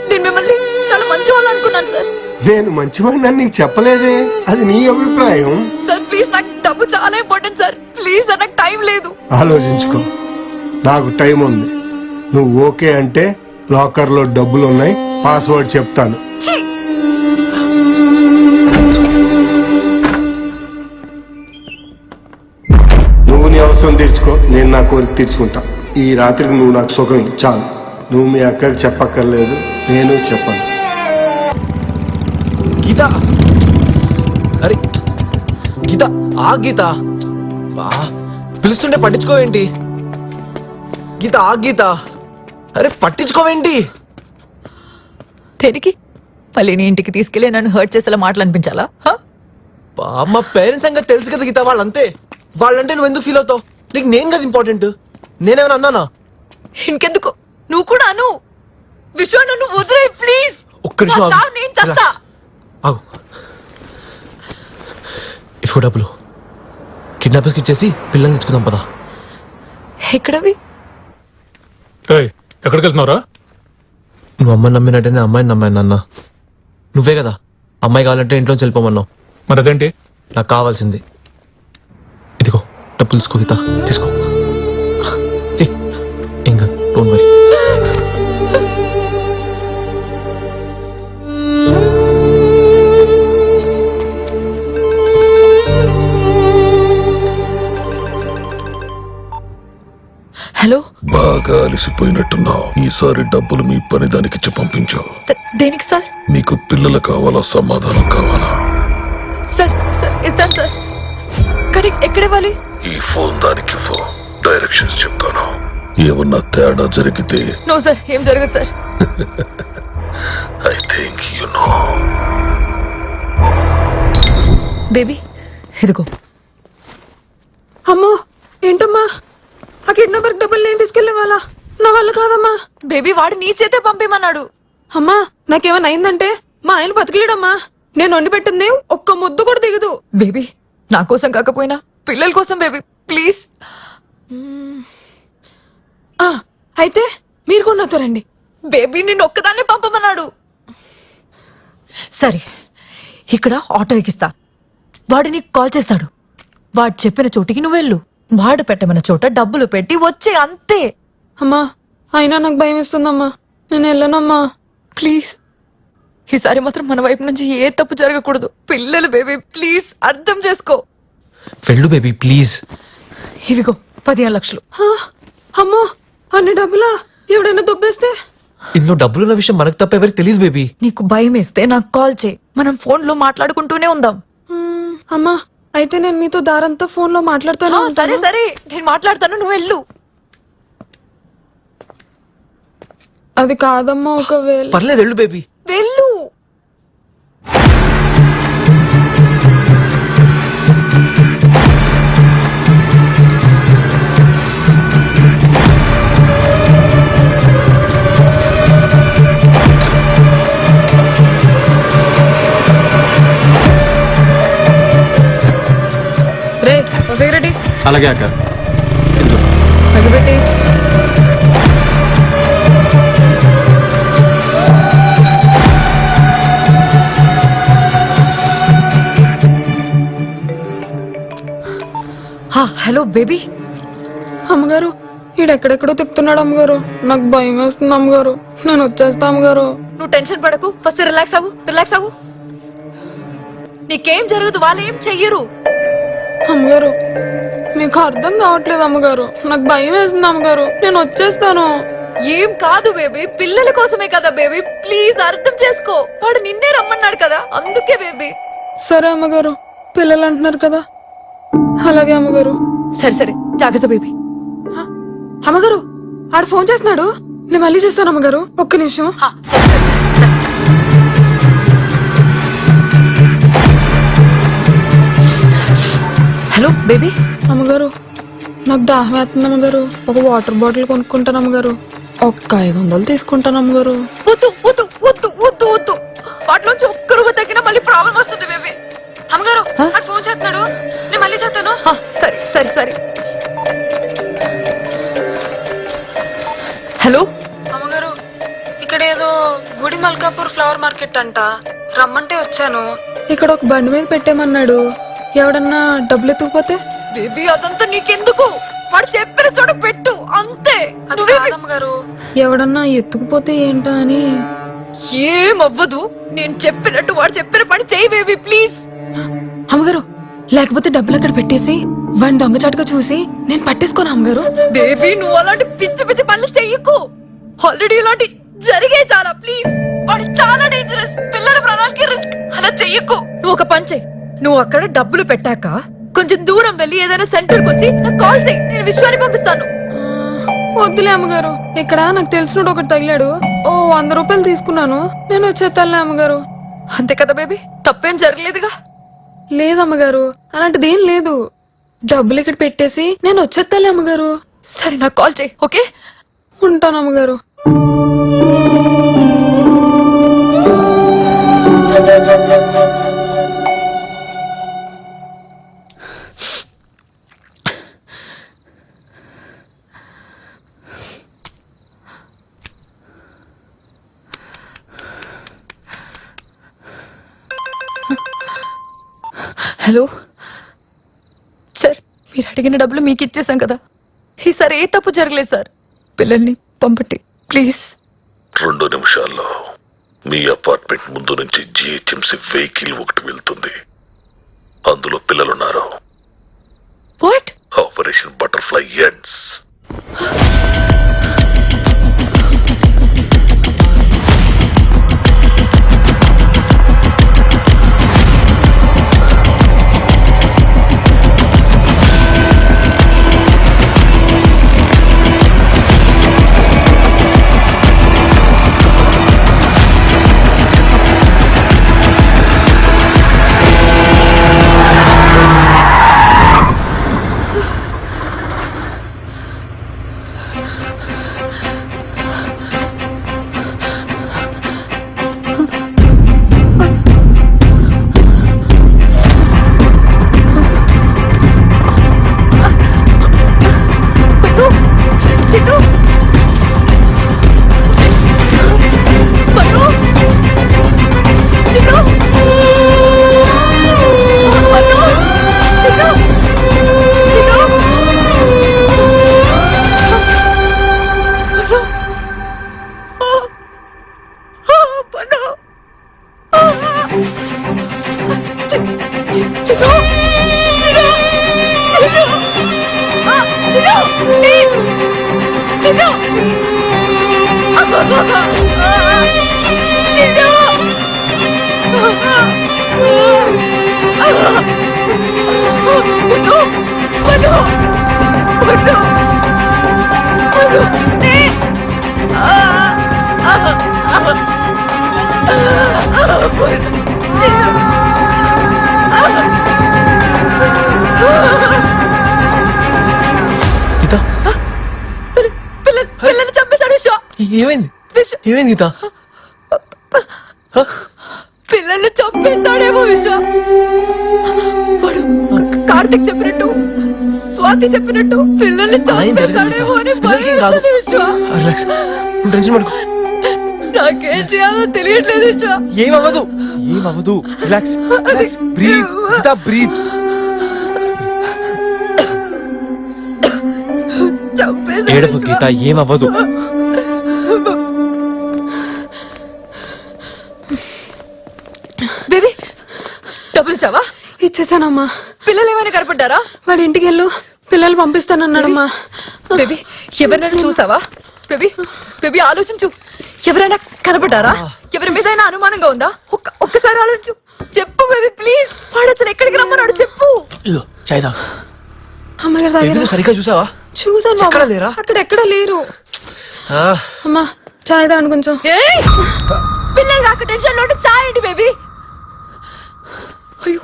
నేను మిమ్మల్ని చాలా మంచి వాళ్ళు అనుకున్నాను సార్. నేను మంచివాడిని నీకు చెప్పలేదే, అది నీ అభిప్రాయం. సార్ ప్లీజ్, నాకు డబ్బు చాలా ఇంపార్టెంట్ సార్. ప్లీజ్ సార్, నాకు టైం లేదు. ఆలోచించుకో, నాకు టైం ఉంది. నువ్వు ఓకే అంటే లాకర్ లో డబ్బులు ఉన్నాయి, పాస్వర్డ్ చెప్తాను. నువ్వు నీ అవసరం తీర్చుకో, నేను నా కోరిక తీర్చుకుంటా. ఈ రాత్రికి నువ్వు నాకు సుఖం చాలు. నువ్వు మీ అక్కకి చెప్పక్కర్లేదు, నేను చెప్పను. గీత, అరే గీత, ఆ గీత పిలుస్తుంటే పట్టించుకోవేంటి? గీత, ఆ గీత, అరే పట్టించుకోవేంటి? తిరిగి మళ్ళీ నీ ఇంటికి తీసుకెళ్లి నన్ను హర్ట్ చేసేలా మాటలు అనిపించాలా? మా పేరెంట్స్ సంగతి తెలుసు కదా గీత, వాళ్ళంతే. వాళ్ళంటే నువ్వు ఎందుకు ఫీల్ అవుతావు? నీకు నేను కదా ఇంపార్టెంట్. నేనేమైనా అన్నానా? ఇంకెందుకు, నువ్వు కూడా అను. విశ్వ నన్ను వదిలే ప్లీజ్. ఒక్క నిమిషం ఆగు. నేను చేస్తా. ఆగు. ఇఫో డబ్బులు కిడ్నాపర్స్ కి ఇచ్చేసి పిల్లల్ని తెచ్చుకుందాం పదా. ఎక్కడవి? ఎక్కడికి వెళ్తున్నారా? నువ్వు అమ్మాయిని నమ్మినట్టేనే అమ్మాయిని నమ్మాను అన్న. నువ్వే కదా అమ్మాయి కావాలంటే ఇంట్లోంచి వెళ్ళిపోమన్నావు. మరి అదేంటి? నాకు కావాల్సింది ఇదిగో డబ్బులు తీసుకో గీత, తీసుకో. ఇంకా డోంట్ వరీ. హలో బాగా అలసిపోయినట్టున్నావు. ఈసారి డబ్బులు మీ పని దానికి ఇచ్చి పంపించావు. దేనికి సార్? మీకు పిల్లలు కావాలా, సమాధానం కావాలా? సార్ సార్ ఇస్తాను సార్, కానీ ఎక్కడివ్వాలి? ఈ ఫోన్ దానికి డైరెక్షన్స్ చెప్తాను. ఏమన్నా తేడా జరిగితే నో సార్, ఏం జరగదు sir. I think you know. Baby ఇదిగో. అమ్మో ఏంటమ్మా, ఆ కిడ్నాపర్ డబ్బులు నేను తీసుకెళ్లే వాళ్ళ నా వల్ల కాదమ్మా. బేబీ వాడు నీ చేతే పంపేమన్నాడు. అమ్మా నాకేమైనా అయిందంటే మా ఆయన బతికేయడమ్మా. నేను వండి పెట్టింది ఒక్క ముద్దు కూడా దిగదు. బేబీ నా కోసం కాకపోయినా పిల్లల కోసం బేబీ ప్లీజ్. అయితే మీరు కూడా నాతో రండి. బేబీ నిన్ను ఒక్కదాన్నే పంపమన్నాడు. సరే ఇక్కడ ఆటో ఎక్కిస్తా, వాడు నీకు కాల్ చేస్తాడు. వాడు చెప్పిన చోటికి నువ్వు వెళ్ళు. వాడు పెట్టమన్న చోట డబ్బులు పెట్టి వచ్చే, అంతే. అమ్మా అయినా నాకు భయం వేస్తుందమ్మా, నేను వెళ్ళనమ్మా. ప్లీజ్ ఈసారి మాత్రం మన వైపు నుంచి ఏ తప్పు జరగకూడదు. పిల్లలు బేబీ ప్లీజ్ అర్థం చేసుకో. వెళ్ళు బేబీ ప్లీజ్. ఇదిగో 15 లక్షలు. అమ్మో అన్ని డబ్బులా? ఎవడైనా దుబ్బేస్తే? ఇందులో డబ్బులున్న విషయం మనకు తప్ప ఎవరికి తెలియదు బేబీ. నీకు భయం వేస్తే నాకు కాల్ చేయి, మనం ఫోన్ లో మాట్లాడుకుంటూనే ఉందాం. అమ్మా అయితే నేను మీతో దారంతా ఫోన్ లో మాట్లాడతాను. సరే సరే నేను మాట్లాడతాను, నువ్వు వెళ్ళు. అది కాదమ్మా, ఒకవేళ. పర్లేదు వెళ్ళు బేబీ. వెళ్ళు. రే సిగరెట్ అలాగే అక్క. తగ్గిపెట్టి. Hello baby. అమ్మగారు ఈడెక్కడెక్కడో తిప్పుతున్నాడు అమ్మగారు, నాకు భయం వేస్తుంది అమ్మగారు. నేను వచ్చేస్తా అమ్మగారు. నువ్వు టెన్షన్ పడకు, ఫస్ట్ రిలాక్స్ అవ్వు, రిలాక్స్ అవ్వు. నీకేం జరగదు, వాళ్ళు ఏం చెయ్యరు. అమ్మగారు మీకు అర్థం కావట్లేదు అమ్మగారు, నాకు భయం వేస్తుంది అమ్మగారు. నేను వచ్చేస్తాను. ఏం కాదు బేబీ, పిల్లల కోసమే కదా బేబీ, ప్లీజ్ అర్థం చేసుకో. వాడు నిన్నే రమ్మన్నాడు కదా, అందుకే బేబీ. సరే అమ్మగారు, పిల్లలు అంటున్నారు కదా. అలాగే అమ్మగారు. సరే సరే జాగ్రత్త బేబీ. అమ్మగారు ఆడు ఫోన్ చేస్తున్నాడు, నేను మళ్ళీ చేస్తాను అమ్మగారు, ఒక్క నిమిషం. Hello baby. అమ్మగారు నాకు దాహం వేస్తుంది అమ్మగారు, ఒక వాటర్ బాటిల్ కొనుక్కుంటాను అమ్మగారు. ఒక్క 500 తీసుకుంటాను అమ్మగారు. వద్దు వద్దు వద్దు వద్దు వద్దు, వాటిలోంచి ఒక్క రూపాయి తగ్గినా మళ్ళీ ప్రాబ్లం వస్తుంది బేబీ. అమ్మగారు ఆడు ఫోన్ చేస్తున్నాడు, నేను మళ్ళీ చేస్తాను. సరే సరే సరే. హలో అమ్మగారు ఇక్కడ ఏదో గుడి మల్కాపూర్ ఫ్లవర్ మార్కెట్ అంట, రమ్మంటే వచ్చాను. ఇక్కడ ఒక బండి మీద పెట్టేమన్నాడు, ఎవడన్నా డబ్బులు ఎత్తుకుపోతే? బేబీ అదంతా నీకెందుకు, వాడు చెప్పిన చోట పెట్టు అంతే. అమ్మగారు ఎవడన్నా ఎత్తుకుపోతే ఏంటా అని. ఏమవ్వదు, నేను చెప్పినట్టు వాడు చెప్పిన పని చేయి బేబీ ప్లీజ్. అమ్మగారు లేకపోతే డబ్బులు అక్కడ పెట్టేసి వాడిని దొంగచాటుగా చూసి నేను పట్టేసుకోను అమ్మగారు. బేబీ నువ్వు అలాంటి పిచ్చి పిచ్చి పనులు చెయ్యకు, ఆల్రెడీ ఇలాంటి జరిగే చాలా. ప్లీజ్ వాడు చాలా డేంజరస్, పిల్లల ప్రాణాలకి రిస్క్, అలా చెయ్యకు. నువ్వు ఒక పని చెయ్యి, నువ్వు అక్కడ డబ్బులు పెట్టాక కొంచెం దూరం వెళ్ళి ఏదైనా సెంటర్కి వచ్చి నాకు కాల్ చేయి, నేను విశ్వాన్ని పంపిస్తాను. వద్దులే అమ్మగారు, ఇక్కడ నాకు తెలిసినోడు ఒకటి తగిలాడు, ఓ 100 రూపాయలు తీసుకున్నాను, నేను వచ్చేస్తానులే అమ్మగారు. అంతే కదా బేబీ, తప్పేం జరగలేదుగా. లేదమ్మగారు అలాంటిది ఏం లేదు, డబ్బులు ఇక్కడ పెట్టేసి నేను వచ్చేస్తానులే అమ్మగారు. సరే నాకు కాల్ చేయి, ఓకే? ఉంటాను అమ్మగారు. హలో సార్, మీరు అడిగిన డబ్బులు మీకు ఇచ్చేసాం కదా, ఈసారి ఏ తప్పు జరగలేదు సార్. పిల్లల్ని పంపండి ప్లీజ్. 2 నిమిషాల్లో మీ అపార్ట్మెంట్ ముందు నుంచి GHMC వెహికల్ ఒకటి వెళ్తుంది, అందులో పిల్లలున్నారు. What? Operation butterfly ends. Geetha పిల్లల్ని చంపేశాడు విశ్వ. ఏమైంది ఏమైంది గీత పిల్లల్ని చంపేశాడేమో విశ్వ. వాడు కార్తిక్ చెప్పినట్టు స్వాతి చెప్పినట్టు పిల్లల్ని చంపేశాడేమో అని భయమేస్తుంది విశ్వ. రిలాక్స్ నువ్వు టెన్షన్ పడుకో నాకేం చేయాలో తెలియట్లేదు విశ్వ. ఏమవ్వదు రిలాక్స్ బ్రీత్ గీత బ్రీత్ ఏడపు గీత ఏమవ్వదు బేబీ డబ్బులు ఇచ్చావా? ఇచ్చేసానమ్మా. పిల్లలు ఏమైనా కనపడ్డారా? వాడి ఇంటికి వెళ్ళు, పిల్లలు పంపిస్తానన్నాడమ్మా. బేబీ ఎవరినైనా చూసావా? బేబీ ఆలోచించు. ఎవరైనా కనపడ్డారా? ఎవరి మీద అనుమానంగా ఉందా? ఒక్కసారి ఆలోచించు. చెప్పు బేబీ ప్లీజ్. వాడు అసలు ఎక్కడికి రమ్మన్నాడు చెప్పు. చాయ్దా అమ్మగారు తాగారా? సరిగ్గా చూసావా? చూసాను ఎక్కడ లేరా? అక్కడ ఎక్కడ లేరు. అమ్మా చాయ్ తాగను కొంచెం. పిల్లలు రాక టెన్షన్ లో చాయండి బేబీ. అయ్యో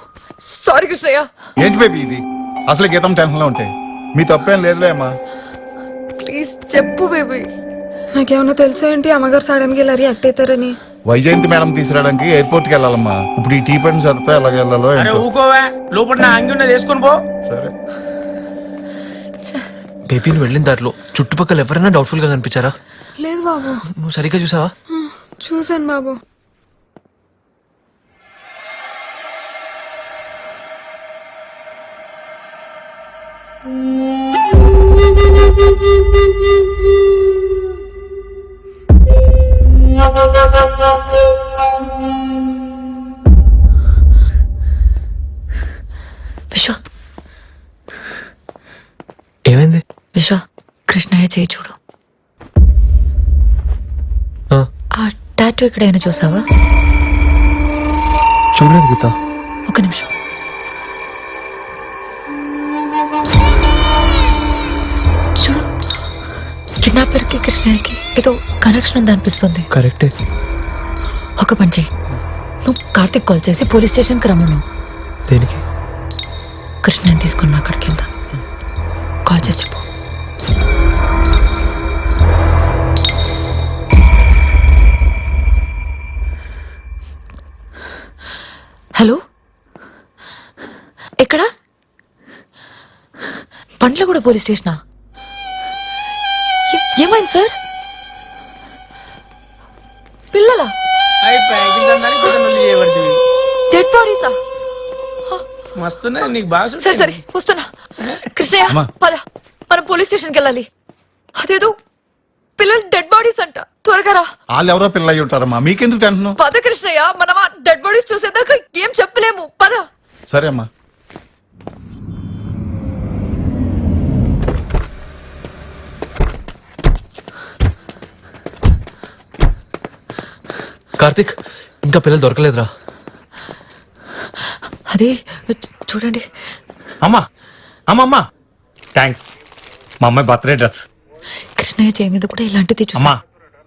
సారీ కృష్ణయ్య. ఏంటి బేబీ ఇది? అసలు గీతం టెన్షన్ లో ఉంటే మీ తప్పేం లేదులే అమ్మా. ప్లీజ్ చెప్పు బేబీ. నాకేమన్నా తెలుసా ఏంటి అమ్మగారు సడన్ గా ఇలా రియాక్ట్ అవుతారని? వైజయంతి మేడం తీసుకురావడానికి ఎయిర్పోర్ట్ కి వెళ్ళాలమ్మా. ఇప్పుడు ఈ టీ పని చదివితే ఎలాగ వెళ్ళాలో ఏంటో. ఊకోవా లోపల నా అంగి ఉన్నది వేసుకొని పో. సరే బేబీ నువ్వు వెళ్ళిన దాంట్లో చుట్టుపక్కల ఎవరైనా డౌట్ఫుల్ గా కనిపించారా? లేదు బాబు. నువ్వు సరిగ్గా చూసావా? చూసాను బాబు. విశ్వ ఏమైంది? విశ్వ కృష్ణయ్య చేయి చూడు. ఆ టాటూ ఎక్కడైనా చూసావా? చూడలేదు గీత. ఒక నిమిషం. చూడు కిడ్నాపర్ కి కృష్ణయ్యకి ఏదో కనెక్షన్ ఉంది అనిపిస్తుంది. కరెక్టే. ఒక పని చెయ్యి. నువ్వు కార్తిక్ కాల్ చేసి పోలీస్ స్టేషన్ కి రమ్మను. దేనికి? కృష్ణని తీసుకుని అక్కడికి వెళ్దాం. కాల్ చేసి చెప్పు. హలో ఎక్కడ? పండ్ల కూడా పోలీస్ స్టేషనా? ఏమైంది సార్? పిల్లలా? డెడ్ బాడీసా? మస్తున్నాయి నీకు బాగా. సరే సరే వస్తున్నా. కృష్ణయ్య పద మనం పోలీస్ స్టేషన్కి వెళ్ళాలి. అదేదో పిల్లలు డెడ్ బాడీస్ అంట. త్వరగా రా. వాళ్ళు ఎవరో పిల్లలు అయ్యి ఉంటారమ్మా, మీకెందుకు టెన్షన్? పద కృష్ణయ్య మనం ఆ డెడ్ బాడీస్ చూసేదాకా ఏం చెప్పలేము. పద. సరే అమ్మా. కార్తిక్ ఇంకా పిల్లలు దొరకలేదురా. అదే చూడండి. అమ్మా అమ్మమ్మా థ్యాంక్స్. మా అమ్మాయి బర్త్డే డ్రెస్. కృష్ణయ్య చేయి మీద కూడా ఇలాంటిది చూసా. అమ్మా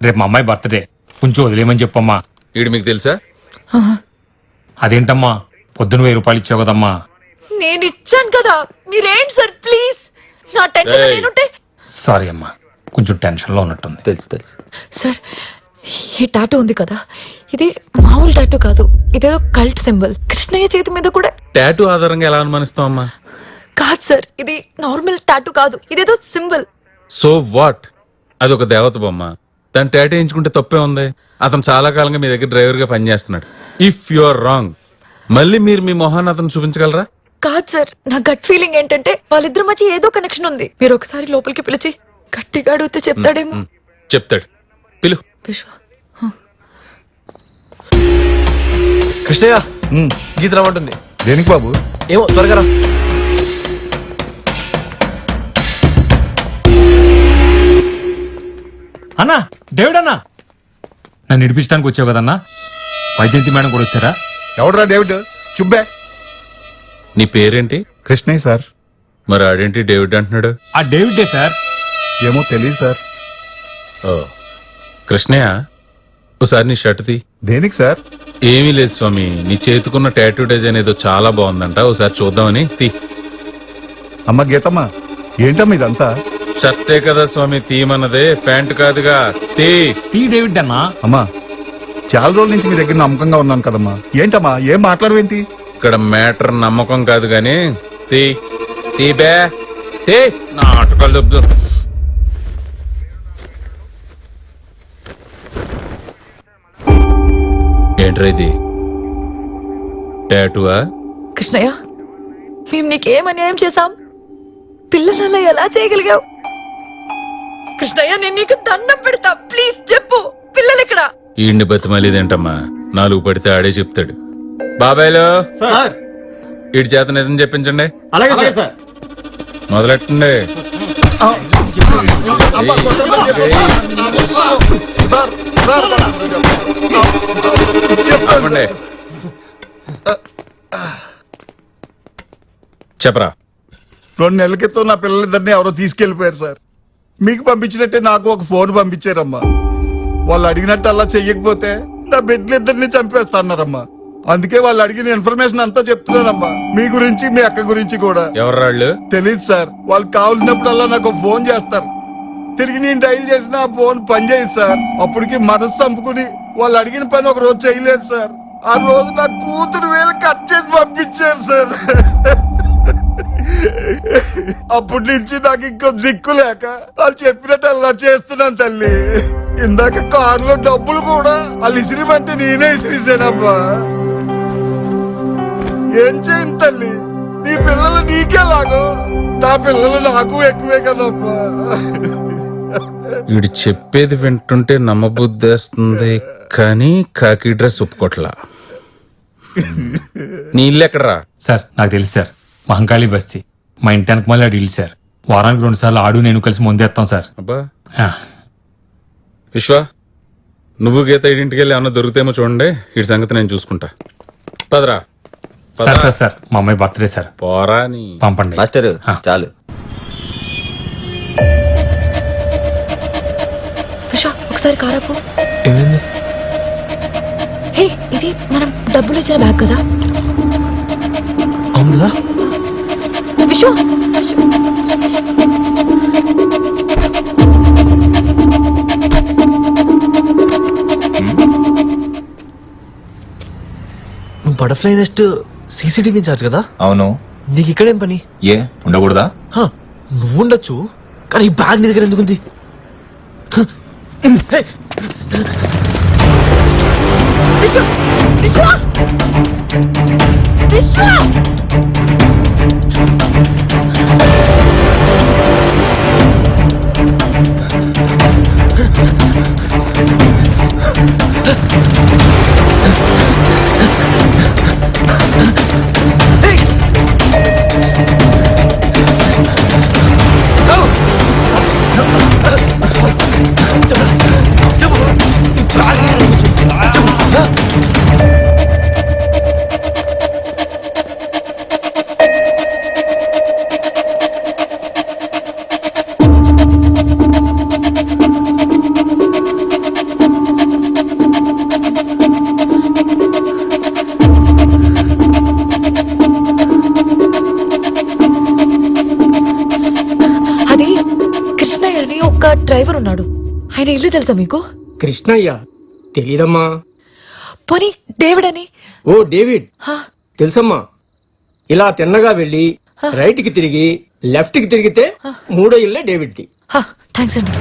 రేపు మా అమ్మాయి బర్త్డే, కొంచెం వదిలేమని చెప్పమ్మా. వీడు మీకు తెలుసా? అదేంటమ్మా పొద్దున 1000 రూపాయలు ఇచ్చావు కదమ్మా. నేను ఇచ్చాను కదా, మీరేంటి సార్ ప్లీజ్. నా టెన్షన్ నేనుంటే. సారీ అమ్మా, కొంచెం టెన్షన్ లో ఉన్నట్టుంది. తెలుసు సార్ ఈ టాటూ ఉంది కదా, ఇది మామూలు టాటూ కాదు, ఇదేదో కల్ట్ సింబల్. కృష్ణయ్య చేతి మీద కూడా. టాటూ ఆధారంగా ఎలా అనుమానిస్తాం అమ్మా? కాదు సార్, ఇది నార్మల్ టాటూ కాదు, ఇదేదో సింబల్. So what? అదొక దేవత బొమ్మ, దాన్ని టాటూ వేయించుకుంటే తప్పే ఉంది. అతను చాలా కాలంగా మీ దగ్గర డ్రైవర్ గా పనిచేస్తున్నాడు. ఇఫ్ యు ఆర్ రాంగ్, మళ్ళీ మీరు మీ మొహాన్ని అతను చూపించగలరా? కాదు సార్, నా గట్ ఫీలింగ్ ఏంటంటే వాళ్ళిద్దరి మధ్య ఏదో కనెక్షన్ ఉంది. మీరు ఒకసారి లోపలికి పిలిచి గట్టిగా అడిగితే చెప్తాడేమో. చెప్తాడు, పిలు. కృష్ణయ్య గీత రమ్మంటుంది. దేనికి బాబు? ఏమో త్వరగా రా. అన్నా డేవిడ్ అన్నా నన్ను నడిపించడానికి వచ్చావు కదన్నా. వైజయంతి మేడం కూడా వచ్చారా? ఎవడరా డేవిడ్? చుబ్బే. నీ పేరేంటి? కృష్ణయ్య సార్. మరి ఆడేంటి డేవిడ్ అంటున్నాడు? ఆ డేవిడ్డే సార్. ఏమో తెలియదు సార్. ఓ కృష్ణయ్య, ఒకసారి నీ షర్ట్ తీ. దేనికి సార్? ఏమీ లేదు స్వామి, నీ చేతుకున్న టాటూ డిజైన్ ఏదో చాలా బాగుందంట, ఒకసారి చూద్దామని. తీ. అమ్మ గీతమ్మ, ఏంటమ్మా ఇదంతా? షర్టే కదా స్వామి తీయమన్నదే, ప్యాంట్ కాదుగా. టీ డేవిడ్ అన్నా. అమ్మా, చాలా రోజుల నుంచి మీ దగ్గర నమ్మకంగా ఉన్నాను కదమ్మా. ఏంటమ్మా ఏం మాట్లాడవేంటి? ఇక్కడ మ్యాటర్ నమ్మకం కాదు గాని తీ. తీ బే, తీ. నాటకాలు చెప్తూ ఏంట్రా ఇది? టాటూవా? కృష్ణయ్య, మేము నీకేం అన్యాయం చేశాం? పిల్లలన్నా ఎలా చేయగలిగావు? కృష్ణయ్య, నేను నీకు దండం పెడతా, ప్లీజ్ చెప్పు, పిల్లలు ఇక్కడ. ఈయన్ని బతిమలేదేంటమ్మా, 4 పడితే ఆడే చెప్తాడు. బాబాయ్లో వీడి చేత నిజం చెప్పించండి. అలాగే సార్. మొదలెట్టండి. చెప్పండి. చెప్పరా. 2 నెలల క్రితం నా పిల్లలిద్దరిని ఎవరో తీసుకెళ్లిపోయారు సార్. మీకు పంపించినట్టే నాకు ఒక ఫోన్ పంపించారమ్మా. వాళ్ళు అడిగినట్టు అలా చెయ్యకపోతే నా బిడ్డలిద్దరిని చంపేస్తాన్నారమ్మా. అందుకే వాళ్ళు అడిగిన ఇన్ఫర్మేషన్ అంతా చెప్తున్నానమ్మా, మీ గురించి మీ అక్క గురించి కూడా. ఎవరాళ్ళు? తెలీదు సార్. వాళ్ళు కావాల్సినప్పుడల్లా నాకు ఫోన్ చేస్తారు. తిరిగి నేను డైల్ చేసిన ఆ ఫోన్ పనిచేయదు సార్. అప్పటికి మనసు చంపుకుని వాళ్ళు అడిగిన పని ఒక రోజు చేయలేదు సార్. ఆ రోజు నా కూతురు వేలు కట్ చేసి పంపించారు సార్. అప్పటి నుంచి నాకు ఇంకో దిక్కు లేక వాళ్ళు చెప్పినట్టు అలా చేస్తున్నాను తల్లి. ఇందాక కారులో డబ్బులు కూడా వాళ్ళు ఇసిరిమంటే నేనే ఇసిరిసానమ్మా. ఏం చేయను తల్లి, నీ పిల్లలు నీకే లాగో, నా పిల్లలు నాకు ఎక్కువే కదమ్మా. వీడు చెప్పేది వింటుంటే నమ్మబుద్ధేస్తుంది, కానీ కాకి డ్రెస్ ఒప్పుకోట్లా. నీ ఇల్లు ఎక్కడరా? సార్ నాకు తెలుసు సార్, మహంకాళి బస్తీ. మా ఇంటి వెనక మళ్ళీ అడిగి సార్. వారానికి 2 సార్లు ఆడు నేను కలిసి ముందేస్తాం సార్. అబ్బా. విశ్వ, నువ్వు గీత ఇంటికి వెళ్ళి అన్న దొరుకుతామో చూడండి, వీడి సంగతి నేను చూసుకుంటా. పదరా. సార్ సార్ సార్, మా అమ్మాయి బర్త్డే సార్. పోరా నీ. పంపండి మాస్టర్. చాలు. విషా, ఒకసారి కారాపు. హే, ఇది మనం డబ్బులు ఇచ్చిన బ్యాగ్ కదా? అవును కదా? విషు, నువ్వు బటర్ఫ్లై నెస్ట్ సీసీటీవీ ఇన్ఛార్జ్ కదా? అవును. నీకు ఇక్కడేం పని? ఏ ఉండకూడదా? నువ్వు ఉండొచ్చు, కానీ ఈ బ్యాగ్ నీ దగ్గర ఎందుకుంది? అది కృష్ణయ్య అని ఒక డ్రైవర్ ఉన్నాడు. ఆయన ఇల్లు తెలుసా మీకు? కృష్ణయ్య తెలీదమ్మా. పోనీ డేవిడ్ అని? ఓ డేవిడ్ తెలుసమ్మా. ఇలా తిన్నగా వెళ్ళి రైట్ కి తిరిగి లెఫ్ట్ కి తిరిగితే 3వ ఇల్లే డేవిడ్ ది. థ్యాంక్స్ అండి.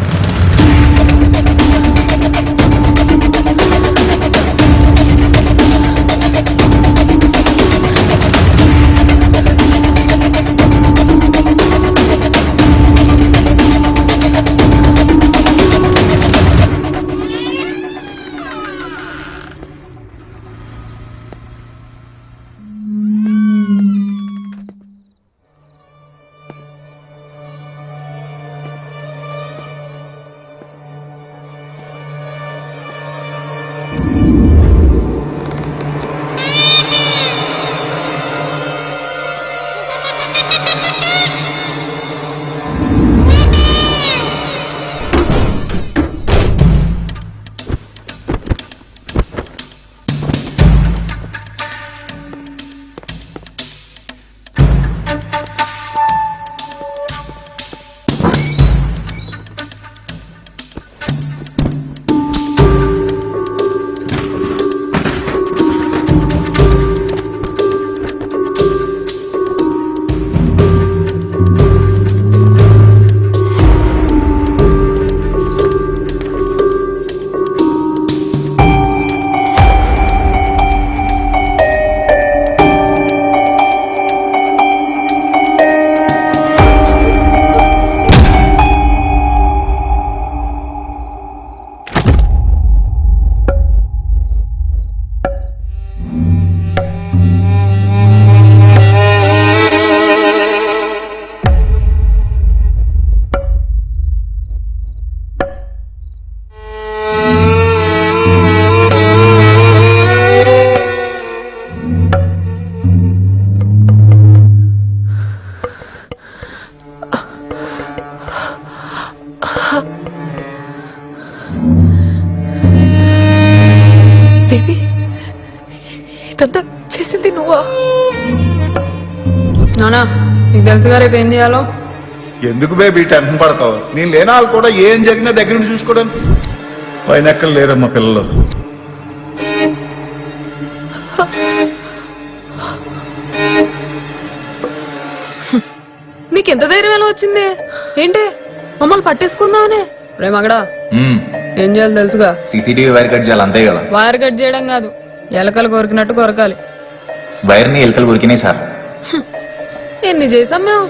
చేసింది నువ్వా? నానా నీకు తెలుసుగా రేపు ఏం చేయాలో? ఎందుకు బేబీ టెన్షన్ పడతావు? నేను లేనాలు కూడా ఏం జరిగినా దగ్గర నుంచి చూసుకోవడానికి పైన ఎక్కడ లేరమ్మా పిల్లలు. నీకెంత ధైర్యం ఎలా వచ్చింది? ఏంటి మమ్మల్ని పట్టేసుకుందామనే? రే మగడా ఏం చేయాలి తెలుసుగా? సీసీటీవీ వైర్ కట్ చేయాలి అంతే కదా? వైర్ కట్ చేయడం కాదు, ఎలకలు కొరికినట్టు కొరకాలి. వైర్ని ఎలకలు ఉరికినాయి సార్. ఎన్ని చేసాం మేము,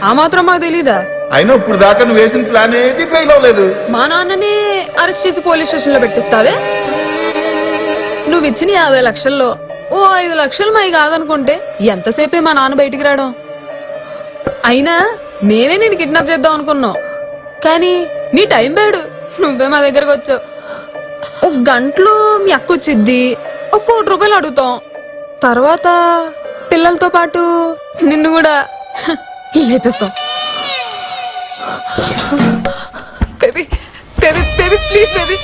ఆ మాత్రం మాకు తెలీదా? అయినా ఇప్పుడు దాకా నువ్వు వేసిన ప్లాన్ ఏది ఫెయిల్ అవ్వలేదు. మా నాన్నని అరెస్ట్ చేసి పోలీస్ స్టేషన్ లో పెట్టిస్తావే? నువ్వు ఇచ్చిన 50 లక్షల్లో ఓ 5 లక్షలు మై కాదనుకుంటే ఎంతసేపే మా నాన్న బయటికి రావడం. అయినా మేమే నేను కిడ్నాప్ చేద్దాం అనుకున్నావు, కానీ నీ టైం బ్యాడు, నువ్వే మా దగ్గరకు వచ్చావు. ఒక గంటలో మీ అక్క వచ్చిద్ది, ఒక ₹1 కోటి అడుగుతాం, తర్వాత పిల్లలతో పాటు నిన్ను కూడా లేపేస్తాం. Baby baby baby please baby,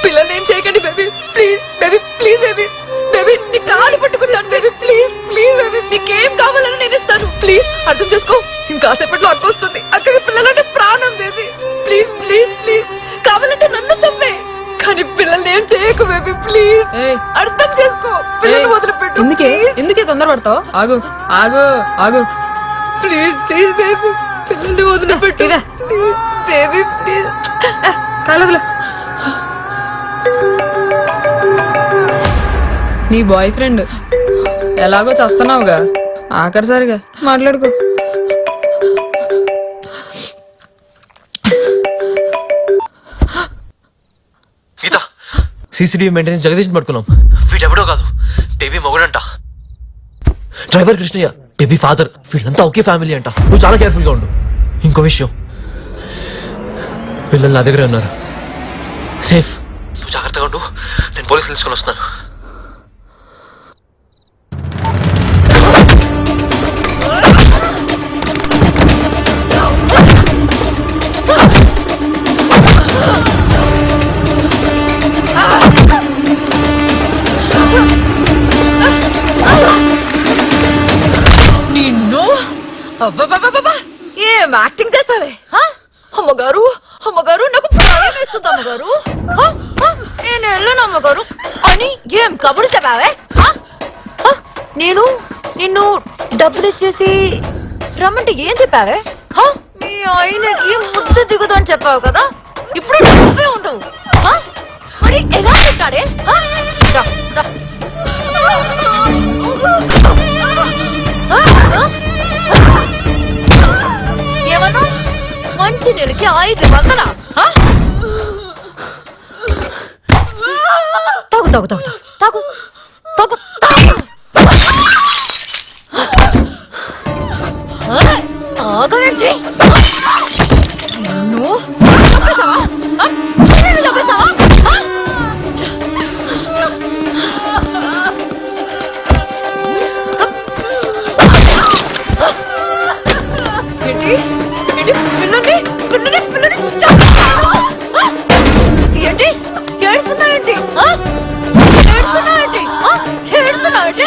పిల్లల్ని ఏం చేయకండి baby, please baby, please baby, baby నీ కాలు పట్టుకుంటాను బేబీ, ప్లీజ్ ప్లీజ్ బేబీ, నీకేం కావాలని నేను ఇస్తాను, ప్లీజ్ అర్థం చేసుకో. ఇంకాసేపట్లో అక్క వస్తుంది, అక్కడి పిల్లలంటే ప్రాణం బేబీ, ప్లీజ్ ప్లీజ్ ప్లీజ్, కావాలంటే నన్ను చంపే కానీ పిల్లల్ని ఏం చేయకు బేబీ, ప్లీజ్ అర్థం చేసుకో. పిల్లల్ని వదిలిపెట్టు. ఎందుకే తొందరపడతావు? ఆగు ఆగు ఆగు, ప్లీజ్ ప్లీజ్ బేబీ, పిల్లల్ని వదిలిపెట్టు బేబీ, ప్లీజ్. కాలదులే. నీ బాయ్ ఫ్రెండ్ ఎలాగో చస్తున్నావుగా, ఆఖరిసారిగా మాట్లాడుకో. గీత, సీసీటీవీ మెయింటెనెన్స్ జగదీష్ పట్టుకున్నాం. వీడెవడో కాదు, బేబీ మొగుడంట. డ్రైవర్ కృష్ణయ్య బేబీ ఫాదర్, వీళ్ళంతా ఒకే ఫ్యామిలీ అంట. నువ్వు చాలా కేర్ఫుల్ గా ఉండు. ఇంకో విషయం, పిల్లలు నా దగ్గరే ఉన్నారు, సేఫ్. నువ్వు జాగ్రత్తగా ఉండు, నేను పోలీసులు తీసుకొని వస్తాను. నిన్ను ఏం యాక్టింగ్ చేస్తావే? అమ్మగారు అమ్మగారు, నాకు భయం వేస్తుంది అమ్మగారు, నేను వెళ్ళను అమ్మగారు అని ఏం కబురు చెప్పావే? నేను నిన్ను డబ్బులు ఇచ్చేసి రమ్మంటే ఏం చెప్పావే? మీ ఆయనకి ముద్ద దిగుదు అని చెప్పావు కదా, ఇప్పుడు నువ్వే ఉండవు. మరి ఎలా చెప్పాడే? ఏమన్నా మంచి నెలకి 500? తాగు తాగు తాగు తాగు తాగు తాగు తాగండి. నువ్వు ఏంటి ఏంటి పిల్లల్ని పిల్లల్ని పిల్లల్ని ఏంటి ఏడుస్తున్నావేంటి? ఏడుస్తున్నావేంటి? ఏడుస్తున్నావేంటి?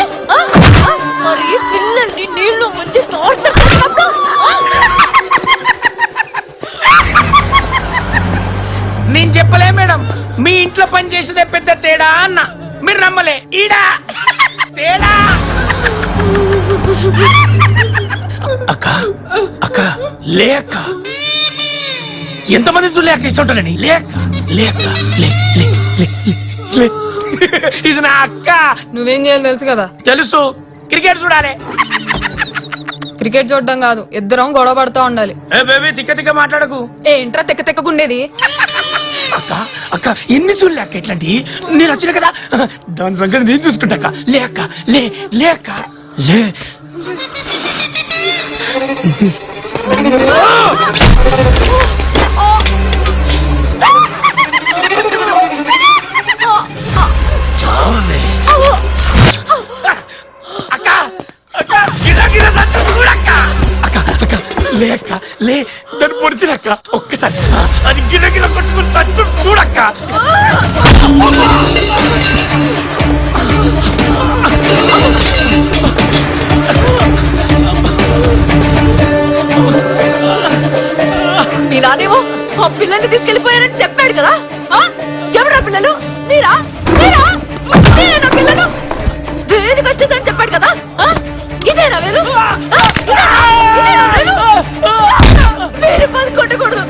మరి పిల్లల్ని నీళ్లు ముంచి తోడుతున్నప్పుడు నేను చెప్పలే మేడం, మీ ఇంట్లో పని చేసేదే పెద్ద తేడా అన్న. మీరు నమ్మలే, ఈడా తేడా. అక్క అక్క లే అక్క, ఎంతమంది చూడలే అక్క ఇస్తుంటానని. లే అక్క, లే అక్క, లే లే లే లే. ఇది నా అక్క. నువ్వేం చేయాలి తెలుసు కదా? తెలుసు, క్రికెట్ చూడాలి. క్రికెట్ చూడడం కాదు, ఇద్దరం గొడవ పడుతూ ఉండాలి. ఏ బేబీ, తిక్క తిక్క మాట్లాడకు. ఏంట్రా తెక్క తెక్కకుండేది? అక్క అక్క, ఎన్ని చూడలే అక్క ఇట్లాంటి. నేను వచ్చిన కదా, దాని సంగతి నేను చూసుకుంటా అక్క. లే అక్క, లే లే అక్క, లే. అక్క అక్క, గిరా గిరా చూడక్క. అక్క అక్క, లే అక్క, లే. నన్ను పొడిచినక్క ఒక్కసారి, అది గిర గిర కొట్టుకుని చచ్చు చూడక్క. అక్క నీ నానేమో ఆ పిల్లల్ని తీసుకెళ్లిపోయారని చెప్పాడు కదా. ఎవరా పిల్లలు? మీరా? మీరా? మీరేనా పిల్లలు? వేదికి వచ్చేసని చెప్పాడు కదా. ఇదేనా వేరు? ఇదేనా వేరు? వేరు పని కొట్టకూడదు.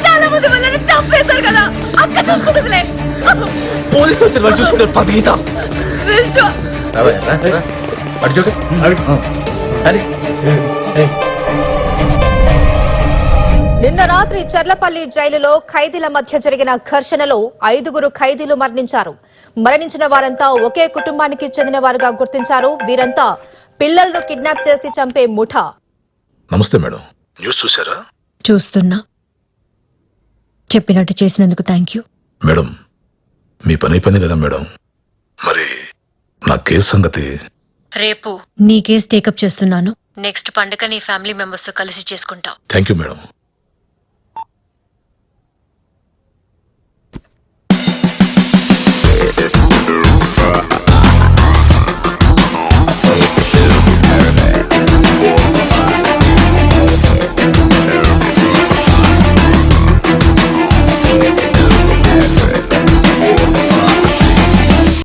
చాలా మంది వాళ్ళని చంపేశారు కదా. అక్క చూసుకుంటుందిలే. పోలీసు వచ్చిన వాళ్ళు చూసుకుంటారు. పది గీత నిన్న రాత్రి చర్లపల్లి జైలులో ఖైదీల మధ్య జరిగిన ఘర్షణలో 5 ఖైదీలు మరణించారు. మరణించిన వారంతా ఒకే కుటుంబానికి చెందిన వారుగా గుర్తించారు. వీరంతా పిల్లలను కిడ్నాప్ చేసి చంపే ముఠా. నమస్తే మేడం, న్యూస్ చూసారా? చూస్తున్నా. చెప్పినట్టు చేసినందుకు థ్యాంక్ యూ. మేడం, మీ పని అయిపోయింది కదా మేడం, మరి నా కేసు సంగతి? రేపు నీ కేసు టేకప్ చేస్తున్నాను. నెక్స్ట్ పండుగ నీ ఫ్యామిలీ మెంబర్స్ తో కలిసి చేసుకుంటావు. Thank you madam.